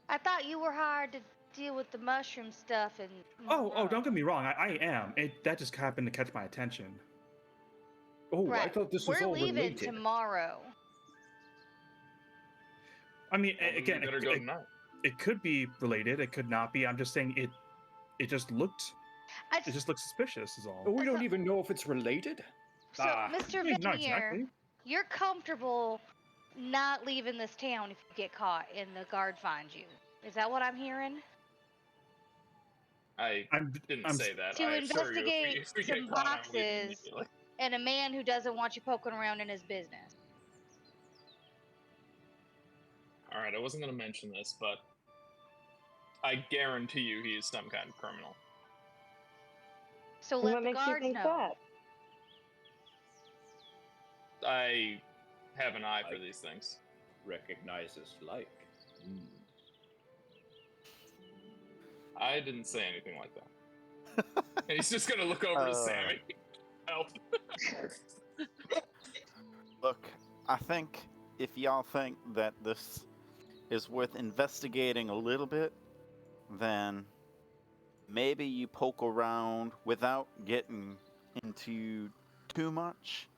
I thought you were hired to deal with the mushroom stuff and. Oh, don't get me wrong. I am. That just happened to catch my attention. Oh, I Right. thought this was We're all leaving related. tomorrow. I mean, Well, then we again, better go tonight. it could be related. It could not be. I'm just saying it just looked. I It just looks suspicious. Is all. Oh, we don't So- even know if it's related. so, Ah, Mr. I mean, not Veneer, exactly. you're comfortable not leaving this town if you get caught and the guard finds you. Is that what I'm hearing? I I'm didn't I'm say that. To I assure you, investigate if we some get caught, I'm leaving boxes. immediately. And a man who doesn't want you poking around in his business. All right, I wasn't going to mention this, but I guarantee you he is some kind of criminal. So let What the makes you guards think know. that? I have an eye for these things. recognizes like. I didn't say anything like that. And he's just going to look over to Sammy. Help. Look, I think if y'all think that this is worth investigating a little bit, then maybe you poke around without getting into too much.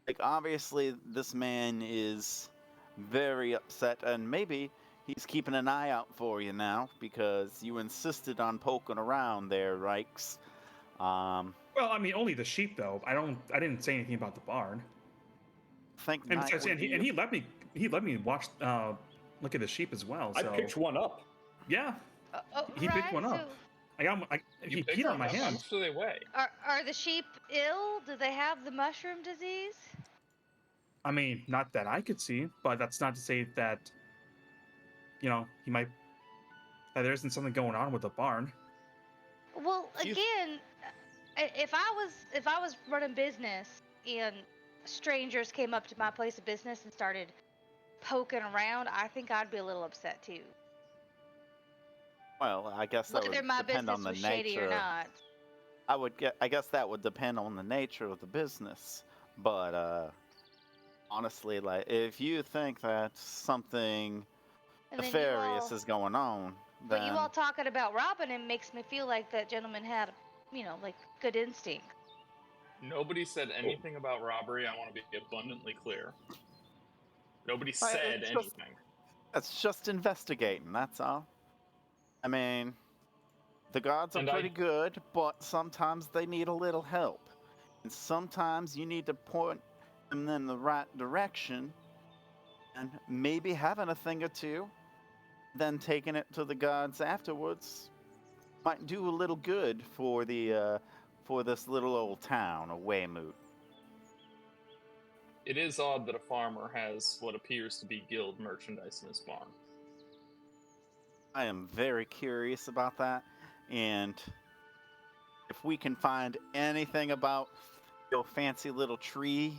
Like, obviously, this man is very upset, and maybe he's keeping an eye out for you now because you insisted on poking around there, Rikes. Well, I mean, only the sheep though. I didn't say anything about the barn. Think And night besides, would and be he let me watch look at the sheep as well. I So picked one up. yeah, He picked one up. He picked peed on my them up? How hand. much do they weigh? Are the sheep ill? Do they have the mushroom disease? I mean, not that I could see, but that's not to say that he might that there isn't something going on with the barn. Well, You- again, if I was running business and strangers came up to my place of business and started poking around, I think I'd be a little upset too. well. I guess that Whether would my depend business on the was shady nature. or not. I guess that would depend on the nature of the business. But honestly, like if you think that something And then nefarious is going on, but then you all talking about robbing him makes me feel like that gentleman had, like good instinct. Nobody said anything about robbery. I want to be abundantly clear. Nobody Well, said it's just- anything. it's just investigating. That's all. I mean, the gods are And I- pretty good, but sometimes they need a little help, and sometimes you need to point them in the right direction and maybe having a thing or two, then taking it to the gods afterwards might do a little good for the for this little old town of Waymoot. It is odd that a farmer has what appears to be guild merchandise in his barn. I am very curious about that, and if we can find anything about your fancy little tree,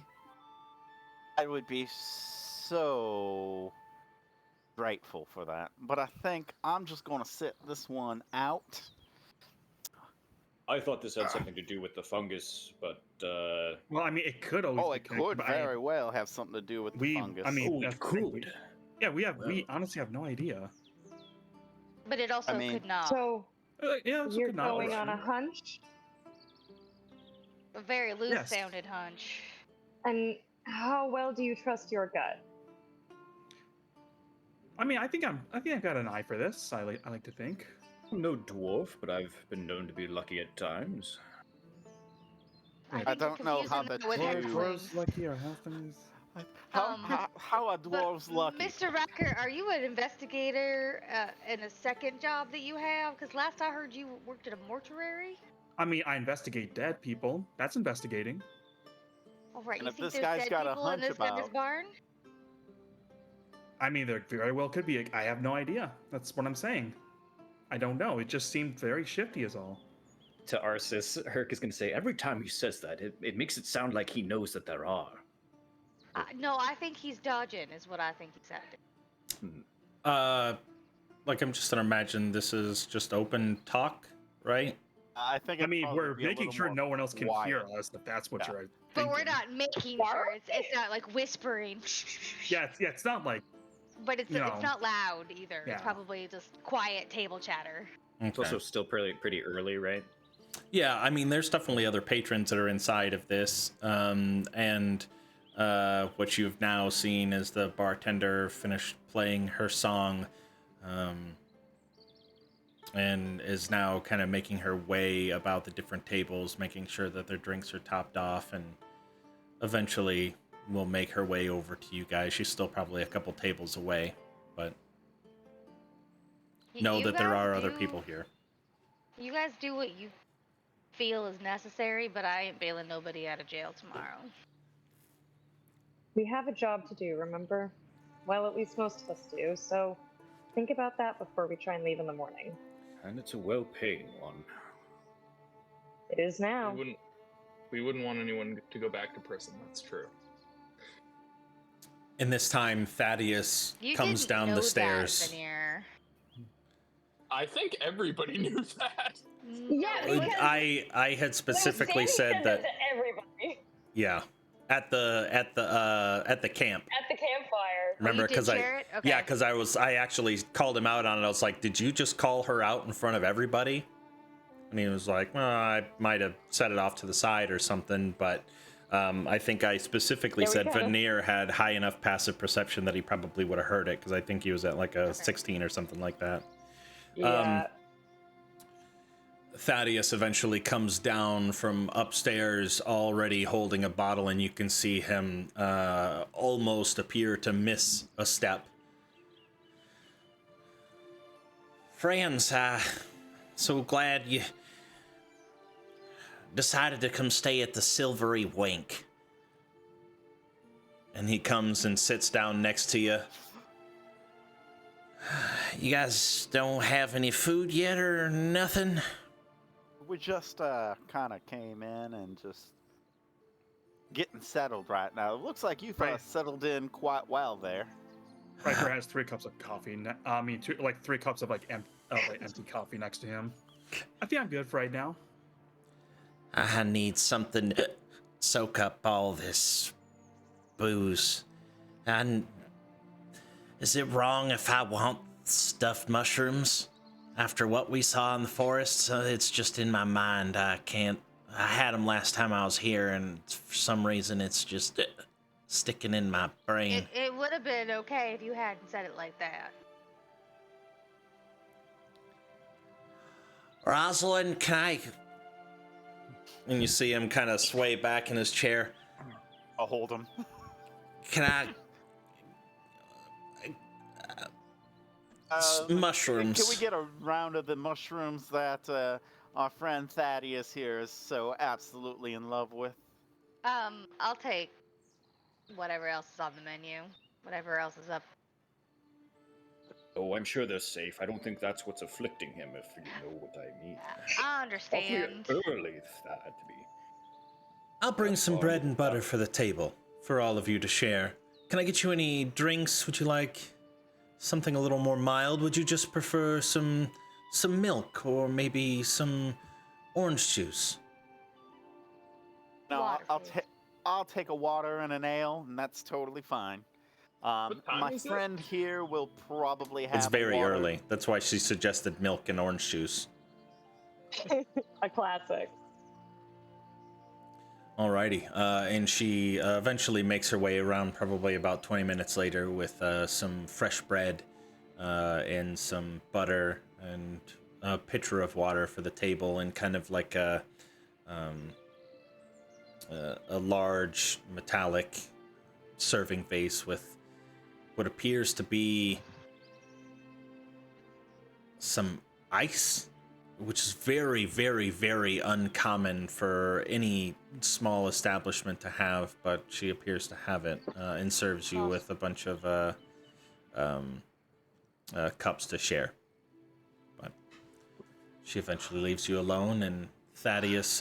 I would be so grateful for that. But I think I'm just going to sit this one out. I thought this had something to do with the fungus, but Well, I mean, it could always. Oh, be it connected, could but very well have something to do with the we. fungus. I mean, oh, that's it the thing, could. Yeah, we Well. honestly have no idea. But it also mean- could not. So Yeah, it's you're good knowledge. going on a hunch, A very loose Yes. sounded hunch. and how well do you trust your gut? I mean, I think I've got an eye for this. I like to think. I'm no dwarf, but I've been known to be lucky at times. I, I think you're don't know how confusing the that with two- head Dwarves flings. lucky or halflings. How are But dwarves lucky? Mr. Racker, are you an investigator in a second job that you have? Because last I heard you worked at a mortuary. I mean, I investigate dead people. That's investigating. All right, And you if think this there's guy's dead got a people in hunch this guy's about- barn? I mean, there very well could be. I have no idea. That's what I'm saying. I don't know. It just seemed very shifty, is all. To Arsis, Herc is going to say, every time he says that, it makes it sound like he knows that there are. No, I think he's dodging, is what I think he's acting. Like I'm just gonna imagine this is just open talk, right? I think. I it'd mean, probably we're be a making little sure more no one else can quiet. hear us. If that's what Yeah. you're But we're thinking. not making sure. It's not like whispering. Yeah, it's not like. But it's No. it's not loud either. Yeah. It's probably just quiet table chatter. It's also still pretty early, right? Yeah, I mean, there's definitely other patrons that are inside of this, and what you've now seen is the bartender finished playing her song, and is now kind of making her way about the different tables, making sure that their drinks are topped off, and eventually will make her way over to you guys. She's still probably a couple tables away, but know You that there guys are other do- people here. You guys do what you feel is necessary, but I ain't bailing nobody out of jail tomorrow. We have a job to do, remember? Well, at least most of us do, so think about that before we try and leave in the morning. And it's a well-paying one. It is now. We wouldn't want anyone to go back to prison. That's true. And this time, Thaddeus You comes didn't down know the that, stairs. Veneer. I think everybody knew that. Yeah, because I had specifically said that. to everybody Yeah, at the camp. at the campfire. Remember, you did because share it? Okay. yeah, because I actually called him out on it. I was like, "Did you just call her out in front of everybody?" And he was like, "Well, I might have set it off to the side or something." But I think I specifically There we said go. Veneer had high enough passive perception that he probably would have heard it, because I think he was at like a 16 or something like that. Yeah. Thaddeus eventually comes down from upstairs already holding a bottle, and you can see him almost appear to miss a step. Friends, so glad you decided to come stay at the Silvery Wink. And he comes and sits down next to you. You guys don't have any food yet or nothing? We just kind of came in and just getting settled right now. It looks like you've Right. settled in quite well there. Riker has 3 cups of coffee. I mean, 3 cups of empty coffee next to him. I think I'm good for right now. I need something to soak up all this booze. And is it wrong if I want stuffed mushrooms? After what we saw in the forest, it's just in my mind. I had them last time I was here, and for some reason it's just sticking in my brain. It would have been okay if you hadn't said it like that. Rosalind, can I... And you see him kind of sway back in his chair. I'll hold him. Can I? Mushrooms. Can we get a round of the mushrooms that our friend Thaddeus here is so absolutely in love with? I'll take whatever else is on the menu. Whatever else is up. Oh, I'm sure they're safe. I don't think that's what's afflicting him, if you know what I mean. I Awfully understand. early, Thad, to be. I'll bring some fond bread of and butter that. for the table for all of you to share. Can I get you any drinks? Would you like something a little more mild? Would you just prefer some milk or maybe some orange juice? No, Water, please. I'll take a water and an ale, and that's totally fine. What time My is it? friend here will probably have It's very water. early. That's why she suggested milk and orange juice. A classic. Alrighty, and she eventually makes her way around probably about 20 minutes later with some fresh bread and some butter and a pitcher of water for the table and kind of like a large metallic serving vase with what appears to be some ice, which is very, very, very uncommon for any small establishment to have, but she appears to have it, and serves you with a bunch of cups to share. But she eventually leaves you alone, and Thaddeus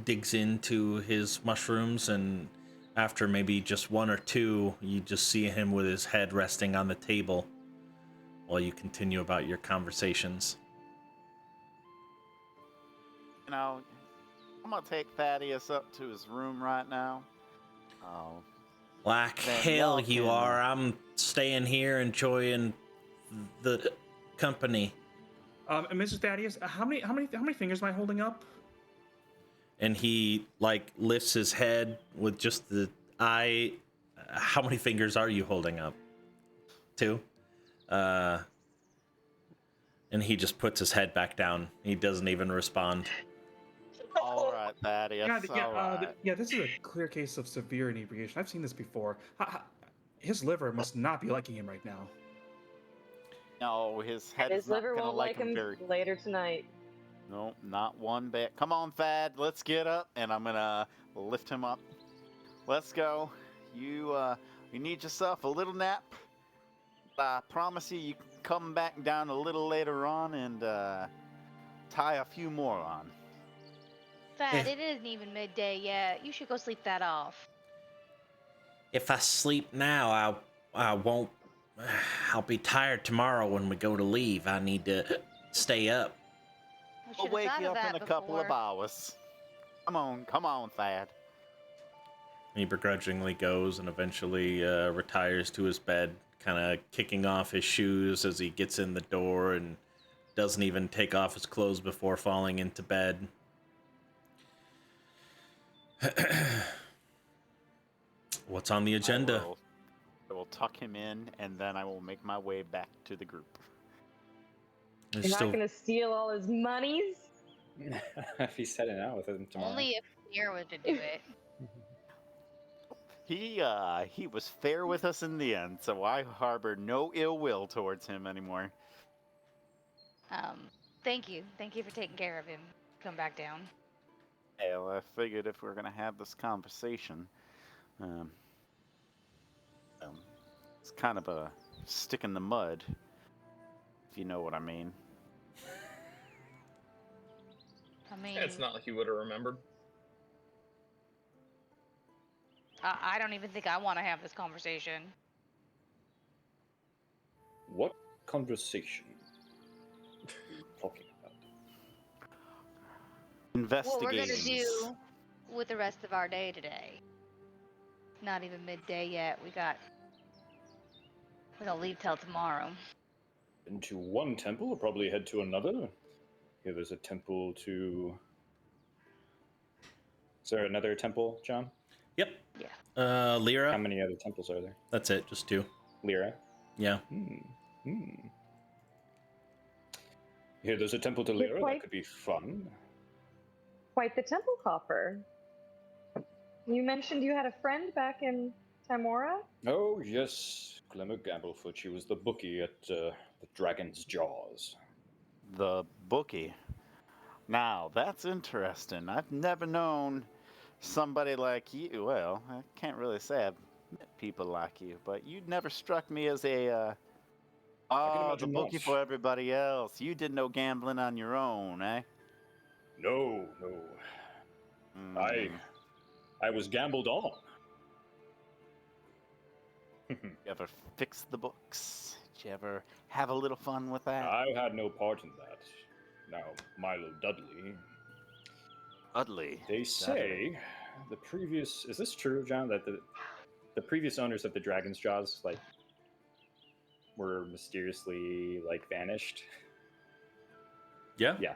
digs into his mushrooms, and after maybe just one or two, you just see him with his head resting on the table while you continue about your conversations. You know, I'm gonna take Thaddeus up to his room right now. Oh, Like Then hell y'all you can- are. I'm staying here enjoying the company. And Mrs. Thaddeus, how many fingers am I holding up? And he like lifts his head with just the eye. How many fingers are you holding up? 2. And he just puts his head back down. He doesn't even respond. all right, Thaddeus. All right. This is a clear case of severe inebriation. I've seen this before. His liver must not be liking him right now. No, his head His is not liver gonna won't like him him very. later tonight. No, not one bit. Come on, Thad. Let's get up, and I'm gonna lift him up. Let's go. You need yourself a little nap. I promise you can come back down a little later on and tie a few more on. Thad, it isn't even midday yet. You should go sleep that off. If I sleep now, I won't. I'll be tired tomorrow when we go to leave. I need to stay up. We I'll should wake have you thought up of in that a couple of before. hours. Come on, Thad. He begrudgingly goes and eventually retires to his bed, kind of kicking off his shoes as he gets in the door and doesn't even take off his clothes before falling into bed. What's on the agenda? I will tuck him in, and then I will make my way back to the group. There's You're still- not gonna steal all his monies? If he's heading out with him tomorrow. Only if Cormyr was to do it. He was fair with us in the end, so I harbor no ill will towards him anymore. Thank you. Thank you for taking care of him. Come back down. Hell, I figured if we're gonna have this conversation, it's kind of a stick in the mud, if you know what I mean. I mean, Yeah, it's not like you would have remembered. I don't even think I want to have this conversation. What conversation are you talking about? What we're Investigations. gonna do with the rest of our day today. Not even midday yet. We don't leave till tomorrow. Into one temple, we'll probably head to another. Here, there's a temple to. Is there another temple, John? Yep. Yeah. How Lyra. many other temples are there? That's it, just 2. Lyra. Yeah. Here, there's a temple to You're Lyra. quite- That could be fun. Quite the temple hopper. You mentioned you had a friend back in Tymora? Oh, yes, Glimmer Gamblefoot. She was the bookie at the Dragon's Jaws. The bookie. Now, that's interesting. I've never known somebody like you. Well, I can't really say I've met people like you, but you never struck me as a, I can the imagine bookie not. for everybody else. You did no gambling on your own, eh? No, no. Mm. I was gambled on. You ever fix the books? Did you ever have a little fun with that? I had no part in that. Now, Milo Dudley. Dudley. They say the previous. Is this true, John? That the previous owners of the Dragon's Jaws were mysteriously vanished. Yeah. Yeah.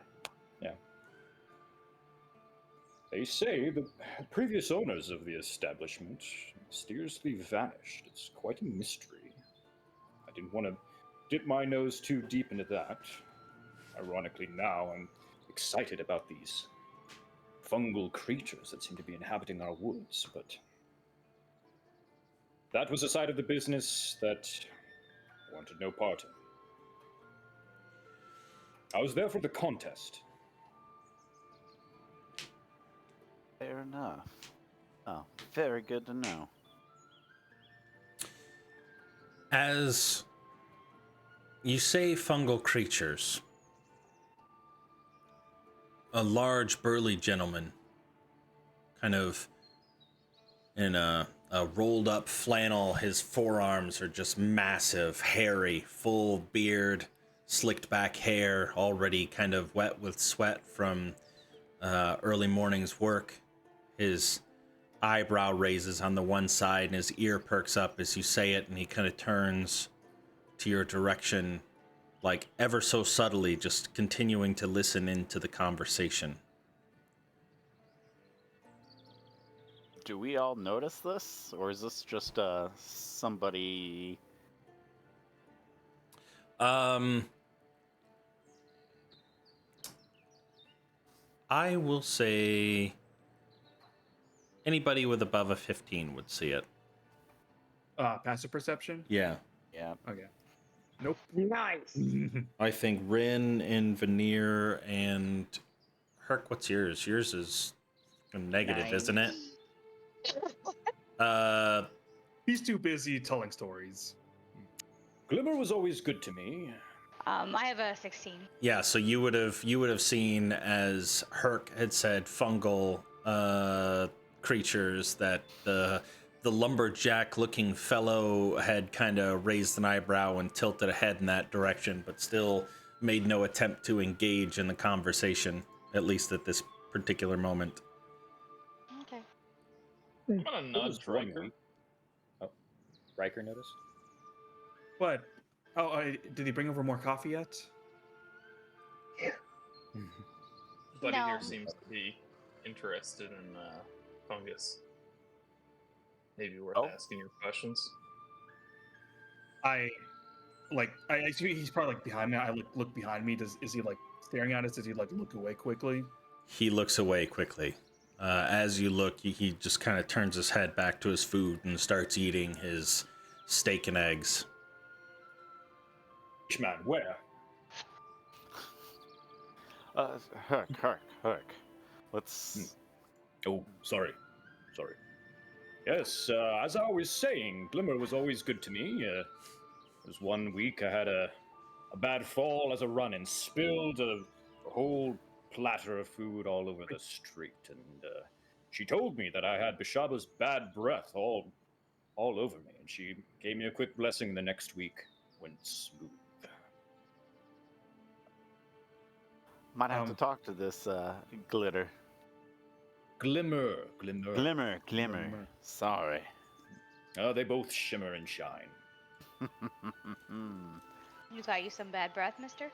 They say the previous owners of the establishment mysteriously vanished. It's quite a mystery. I didn't want to dip my nose too deep into that. Ironically, now I'm excited about these fungal creatures that seem to be inhabiting our woods, but that was a side of the business that I wanted no part in. I was there for the contest. Fair enough. Oh, very good to know. As you say fungal creatures, a large burly gentleman, kind of in a rolled up flannel, his forearms are just massive, hairy, full beard, slicked back hair, already kind of wet with sweat from early morning's work. His eyebrow raises on the one side and his ear perks up as you say it, and he kind of turns to your direction, like ever so subtly, just continuing to listen into the conversation. Do we all notice this, or is this just somebody? I will say anybody with above a 15 would see it. Passive perception? Yeah. Yeah. Okay. Nope. Nice. I think Rin and Veneer and Herc, what's yours? Yours is a negative, isn't it? He's too busy telling stories. Glimmer was always good to me. I have a 16. Yeah, so you would have seen, as Herc had said, fungal creatures, that the lumberjack looking fellow had kind of raised an eyebrow and tilted a head in that direction, but still made no attempt to engage in the conversation, at least at this particular moment. Okay. I'm gonna nudge one Riker. week. Oh, Riker noticed? What? Oh, did he bring over more coffee yet? Buddy No. here seems to be interested in fungus. Maybe worth asking your questions. I see he's probably like behind me. I look behind me. Is he like staring at us? Does he like look away quickly? He looks away quickly. As you look, he just kind of turns his head back to his food and starts eating his steak and eggs. Man, where? Herc. Let's. Oh, sorry. Yes, as I was saying, Glimmer was always good to me. There was one week I had a bad fall as a run and spilled a whole platter of food all over the street. And she told me that I had Bishaba's bad breath all over me. And she gave me a quick blessing. The next week went smooth. Might have to talk to this glitter. Glimmer. Glimmer. Sorry. They both shimmer and shine. You got you some bad breath, mister?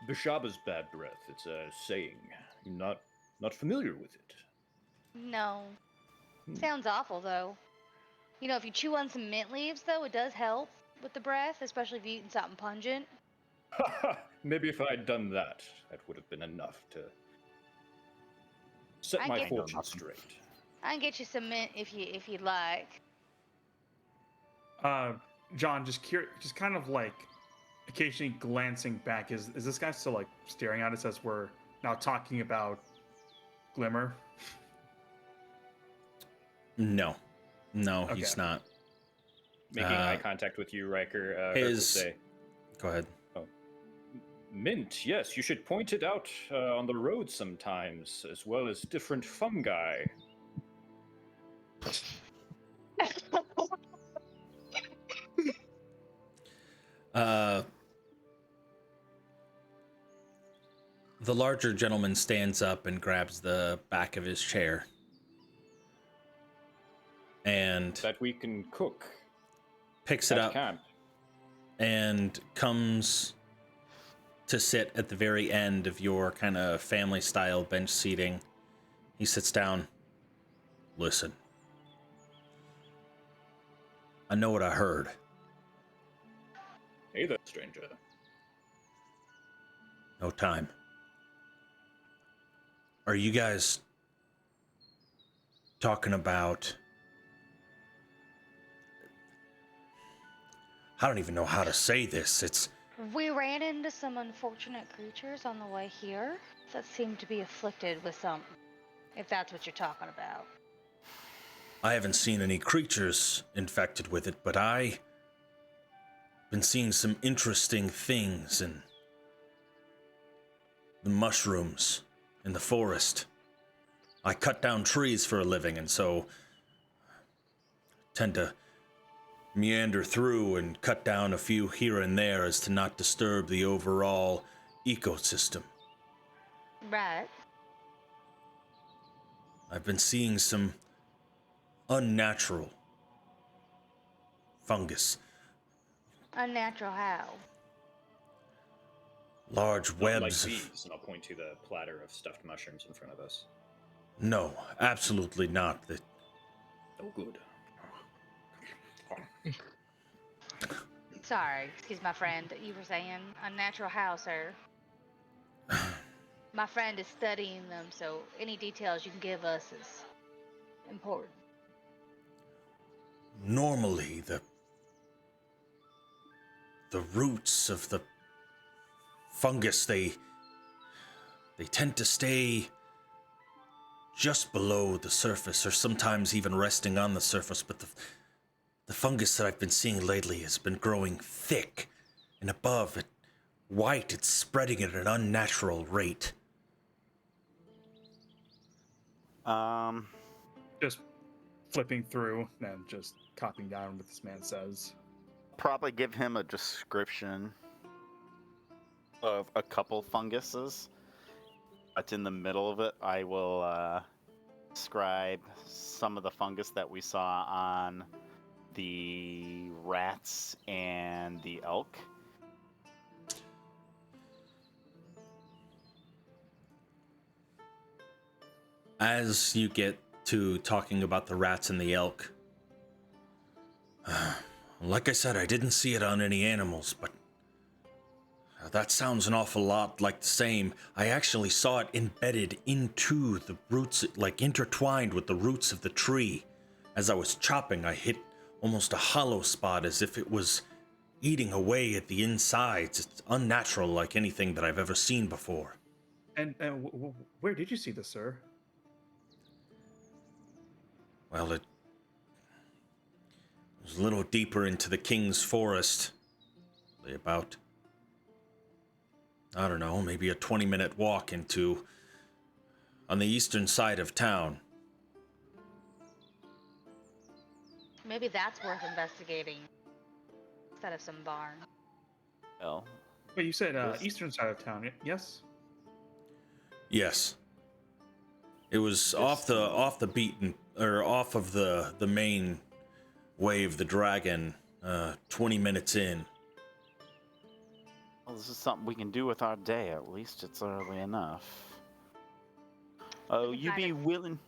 Bishaba's bad breath. It's a saying. You're not familiar with it. No. Sounds awful, though. You know, if you chew on some mint leaves, though, it does help with the breath, especially if you're eating something pungent. Maybe if I'd done that, that would have been enough to Set I my get- fortune Nothing. straight. I can get you some mint if you'd like. John, just kind of like occasionally glancing back. Is this guy still like staring at us as we're now talking about Glimmer? No, no, he's Okay. not. Making eye contact with you, Riker. Herc will his- say, Go ahead. Mint, yes, you should point it out on the road sometimes, as well as different fungi. The larger gentleman stands up and grabs the back of his chair. And That we can cook picks it at up camp. and comes to sit at the very end of your kind of family style bench seating. He sits down. Listen. I know what I heard. Hey there, stranger. No time. Are you guys talking about... I don't even know how to say this. It's... We ran into some unfortunate creatures on the way here that seemed to be afflicted with something, if that's what you're talking about. I haven't seen any creatures infected with it, but I've been seeing some interesting things in the mushrooms in the forest. I cut down trees for a living, and so tend to meander through and cut down a few here and there as to not disturb the overall ecosystem. Right. I've been seeing some unnatural fungus, Unnatural how? large Not webs like of... these, and I'll point to the platter of stuffed mushrooms in front of us. No, absolutely not. Oh, good. Sorry, excuse my friend. You were saying unnatural how, sir? My friend is studying them, so any details you can give us is important. Normally, the roots of the fungus, they tend to stay just below the surface, or sometimes even resting on the surface, but the fungus that I've been seeing lately has been growing thick and above it, white. It's spreading at an unnatural rate. Just flipping through and just copying down what this man says. Probably give him a description of a couple funguses. But in the middle of it, I will describe some of the fungus that we saw on the rats and the elk. As you get to talking about the rats and the elk, like I said, I didn't see it on any animals, but that sounds an awful lot like the same. I actually saw it embedded into the roots, like intertwined with the roots of the tree. As I was chopping, I hit almost a hollow spot as if it was eating away at the insides. It's unnatural like anything that I've ever seen before. And where did you see this, sir? Well, it was a little deeper into the King's Forest. About, I don't know, maybe a 20-minute walk into, on the eastern side of town. Maybe that's worth investigating instead of some barn. Well, Wait, you said Yes. eastern side of town, yes? Yes. It was off the beaten, or off of the main way of the dragon, 20 minutes in. well, this is something we can do with our day. At least it's early enough. Oh, can you kind be of- willing?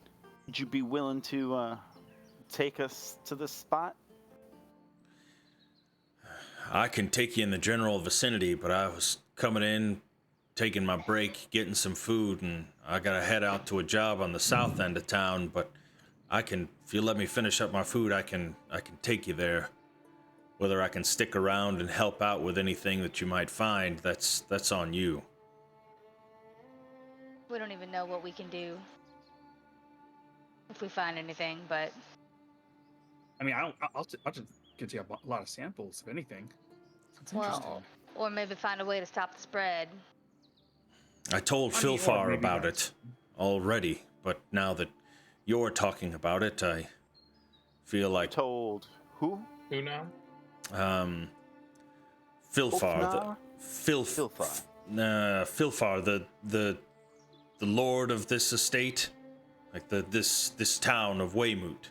Would you be willing to take us to this spot? I can take you in the general vicinity, but I was coming in, taking my break, getting some food, and I gotta head out to a job on the south end of town, but if you let me finish up my food, I can take you there. Whether I can stick around and help out with anything that you might find, that's on you. We don't even know what we can do if we find anything, but I mean, I'll just get you a lot of samples, if anything. That's interesting. well, or maybe find a way to stop the spread. I told I mean, or Philfar maybe about that's- it already, but now that you're talking about it, I feel like Told who? Who now? Philfar, Philfar. Philfar, the lord of this estate, like this town of Waymoot.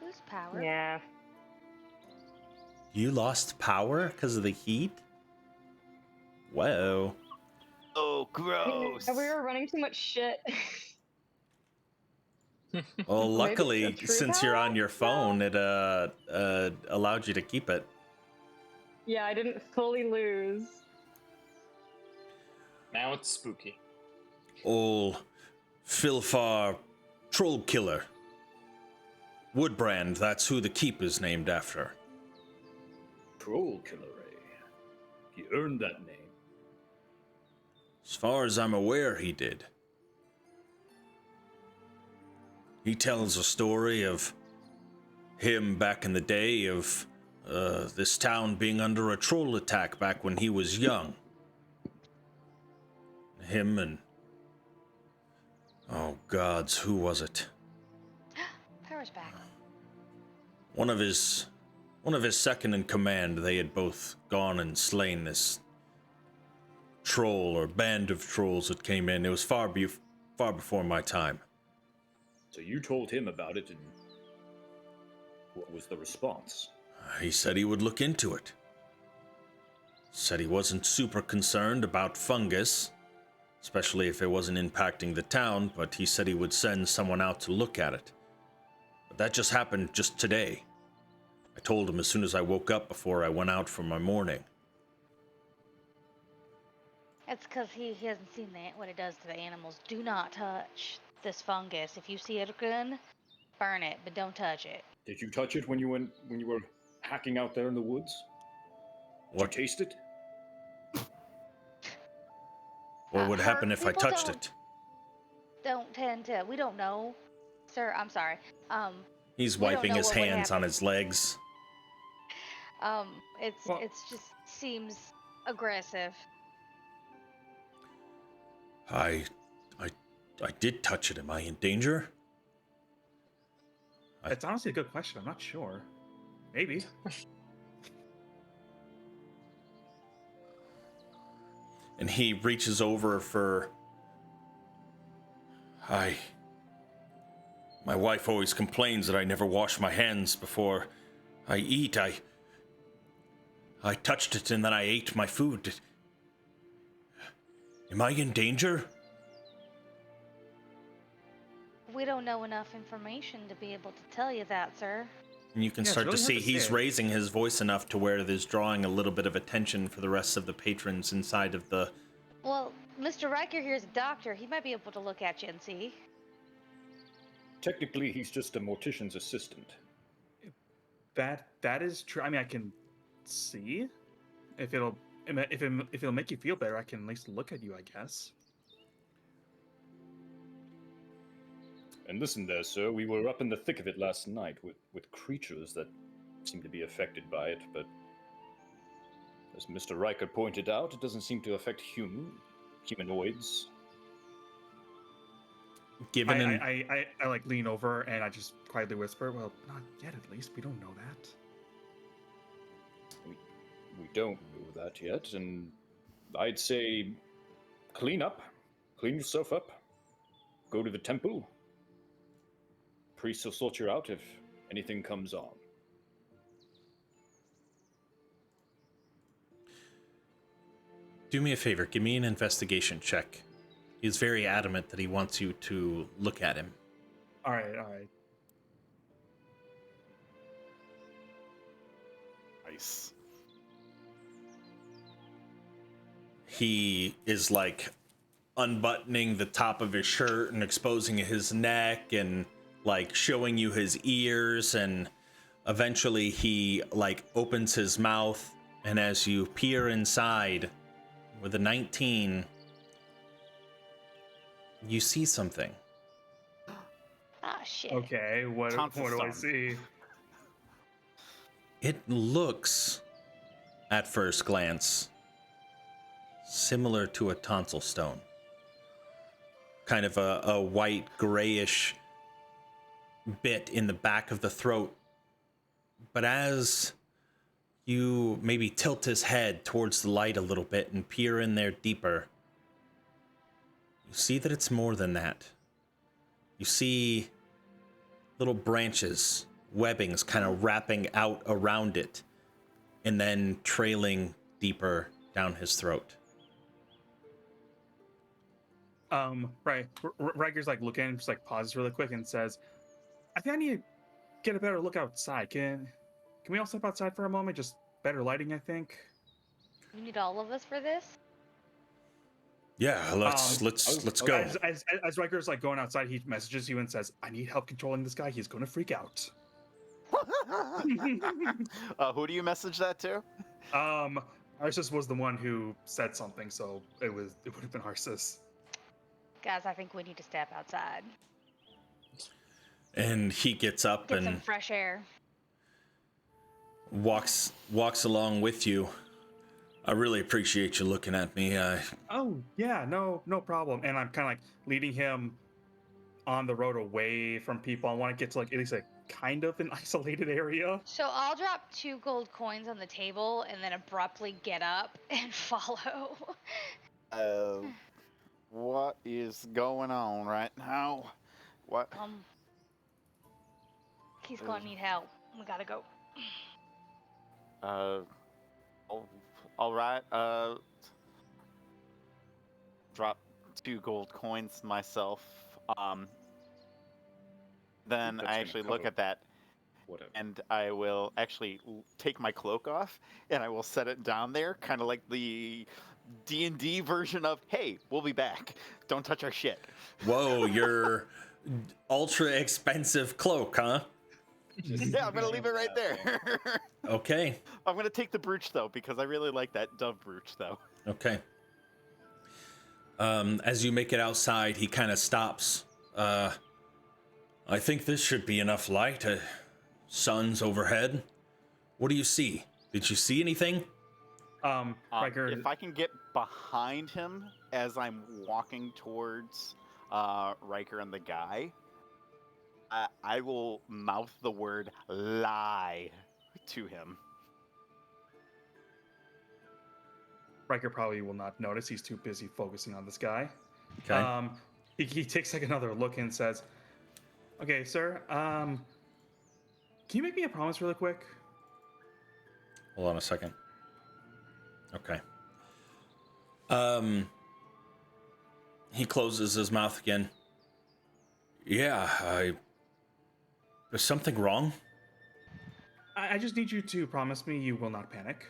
Whose power? Yeah. You lost power because of the heat? Whoa. Oh, gross. We were running too much shit. Well, Maybe luckily, it's a true since you're on power? your phone, it allowed you to keep it. Yeah, I didn't fully lose. Now it's spooky. Old Philfar Troll Killer. Woodbrand, that's who the keep is named after. Troll Killer, eh? He earned that name. As far as I'm aware, he did. He tells a story of him back in the day of this town being under a troll attack back when he was young. Him and... oh gods, who was it? Power's back. One of his second in command, they had both gone and slain this troll or band of trolls that came in. It was far before my time. So you told him about it, and what was the response? He said he would look into it. Said he wasn't super concerned about fungus, especially if it wasn't impacting the town, but he said he would send someone out to look at it. But that just happened just today. I told him as soon as I woke up before I went out for my morning. It's because he hasn't seen what it does to the animals. Do not touch this fungus. If you see it again, burn it, but don't touch it. Did you touch it when you were hacking out there in the woods? Did What? you taste it? What would happen if I people touched don't- it? Don't tend to. We don't know, sir. I'm sorry. He's we don't wiping know his what would hands on happen. his legs. It's just seems aggressive. I did touch it. Am I in danger? It's honestly a good question. I'm not sure. Maybe. And he reaches over for... My wife always complains that I never wash my hands before I eat. I touched it and then I ate my food. Am I in danger? We don't know enough information to be able to tell you that, sir. And you can Yeah, it's start to really see hard to he's say. raising his voice enough to where there's drawing a little bit of attention for the rest of the patrons inside of the... Well, Mr. Riker here is a doctor. He might be able to look at you and see. Technically, he's just a mortician's assistant. That is true. I mean, I can see if it'll make you feel better. I can at least look at you, I guess. And listen there, sir, we were up in the thick of it last night with creatures that seem to be affected by it, but as Mr. Riker pointed out, it doesn't seem to affect humanoids. Given I like lean over and I just quietly whisper, "Well, not yet. At least we don't know that." We don't know that yet, and I'd say clean yourself up, go to the temple. Priest will sort you out if anything comes on. Do me a favor, give me an investigation check. He's very adamant that he wants you to look at him. All right. Nice. He is like unbuttoning the top of his shirt and exposing his neck and like showing you his ears, and eventually he like opens his mouth, and as you peer inside with a 19, you see something. Ah, shit. Okay, what Tonsil do I stone. see? It looks, at first glance, similar to a tonsil stone. Kind of a white, grayish bit in the back of the throat. But as you maybe tilt his head towards the light a little bit and peer in there deeper, you see that it's more than that. You see little branches, webbings kind of wrapping out around it, and then trailing deeper down his throat. Right. Riker's like looking, just like pauses really quick and says, I think I need to get a better look outside. Can we all step outside for a moment? Just better lighting, I think. You need all of us for this? Yeah, let's go. As Riker's like going outside, he messages you and says, I need help controlling this guy. He's going to freak out. Who do you message that to? Arsis was the one who said something, so it would have been Arsis. Guys, I think we need to step outside. And he gets up Get some and fresh air. walks along with you. I really appreciate you looking at me. Oh yeah, no problem. And I'm kind of like leading him on the road away from people. I want to get to like at least a kind of an isolated area. So I'll drop 2 gold coins on the table and then abruptly get up and follow. What is going on right now? What? He's gonna need help. We gotta go. All right. Drop 2 gold coins myself. Then That's I gonna actually cover look at that, Whatever. and I will actually take my cloak off, and I will set it down there, kind of like the D&D version of, hey, we'll be back. Don't touch our shit. Whoa, your ultra expensive cloak, huh? Yeah, I'm going to leave it right there. Okay. I'm going to take the brooch, though, because I really like that dove brooch, though. Okay. As you make it outside, he kind of stops. I think this should be enough light. Sun's overhead. What do you see? Did you see anything? Riker, If I can get behind him as I'm walking towards Riker and the guy, I will mouth the word lie to him. Riker probably will not notice. He's too busy focusing on this guy. Okay. He takes like another look and says, "Okay, sir. Can you make me a promise really quick?" Hold on a second. Okay. He closes his mouth again. Yeah, there's something wrong? I just need you to promise me you will not panic.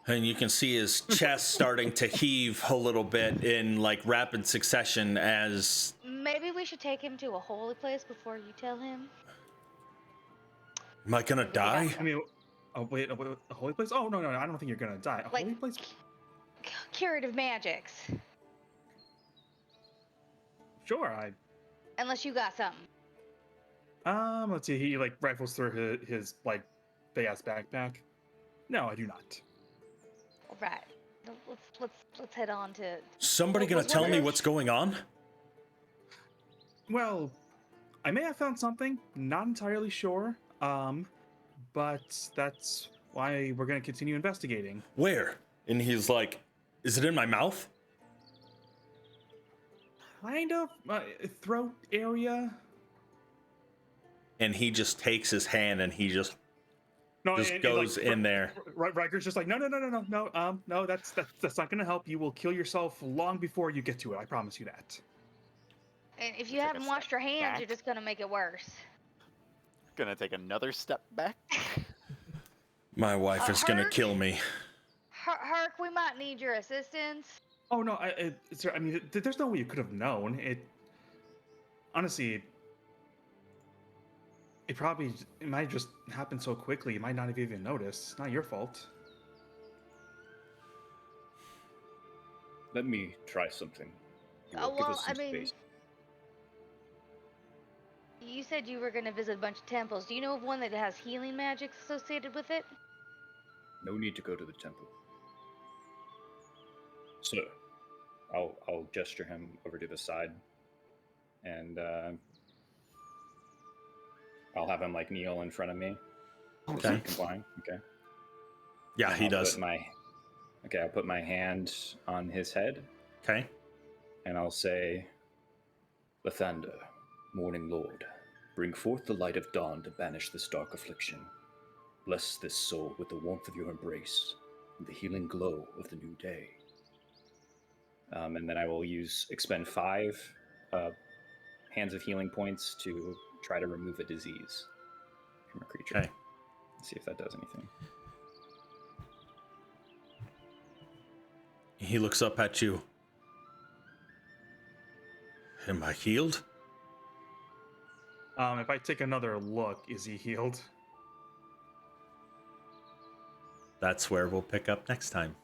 And you can see his chest starting to heave a little bit in like rapid succession as... Maybe we should take him to a holy place before you tell him. Am I gonna die? I mean, wait, a holy place? Oh, no, I don't think you're gonna die. A Like- holy place? Curative magics. Sure, Unless you got something. let's see, he like rifles through his like big-ass backpack. No, I do not. Right. Let's head on to. Somebody What gonna was tell me that? what's going on? Well, I may have found something, not entirely sure, but that's why we're gonna continue investigating. Where? And he's like, is it in my mouth? Kind of, throat area. And he just takes his hand and he just No, goes in there. Riker's just like, no, that's not gonna help. You will kill yourself long before you get to it. I promise you that. And if you Take a haven't washed your step hands, back. you're just gonna make it worse. Gonna take another step back. My wife is gonna Hurt? kill me. Herc, we might need your assistance. Oh no, sir. I mean, there's no way you could have known. Honestly, it might just happen so quickly. You might not have even noticed. It's not your fault. Let me try something. You will give Well, us some I mean, space. you said you were going to visit a bunch of temples. Do you know of one that has healing magic associated with it? No need to go to the temple. Sir, I'll gesture him over to the side, and I'll have him like kneel in front of me. Is he Okay. complying? Okay. Yeah, And he I'll does. I'll put my hand on his head, Okay. and I'll say, Lathander, Morning Lord, bring forth the light of dawn to banish this dark affliction. Bless this soul with the warmth of your embrace and the healing glow of the new day. And then I will expend 5 hands of healing points to try to remove a disease from a creature. Okay. See if that does anything. He looks up at you. Am I healed? If I take another look, is he healed? That's where we'll pick up next time.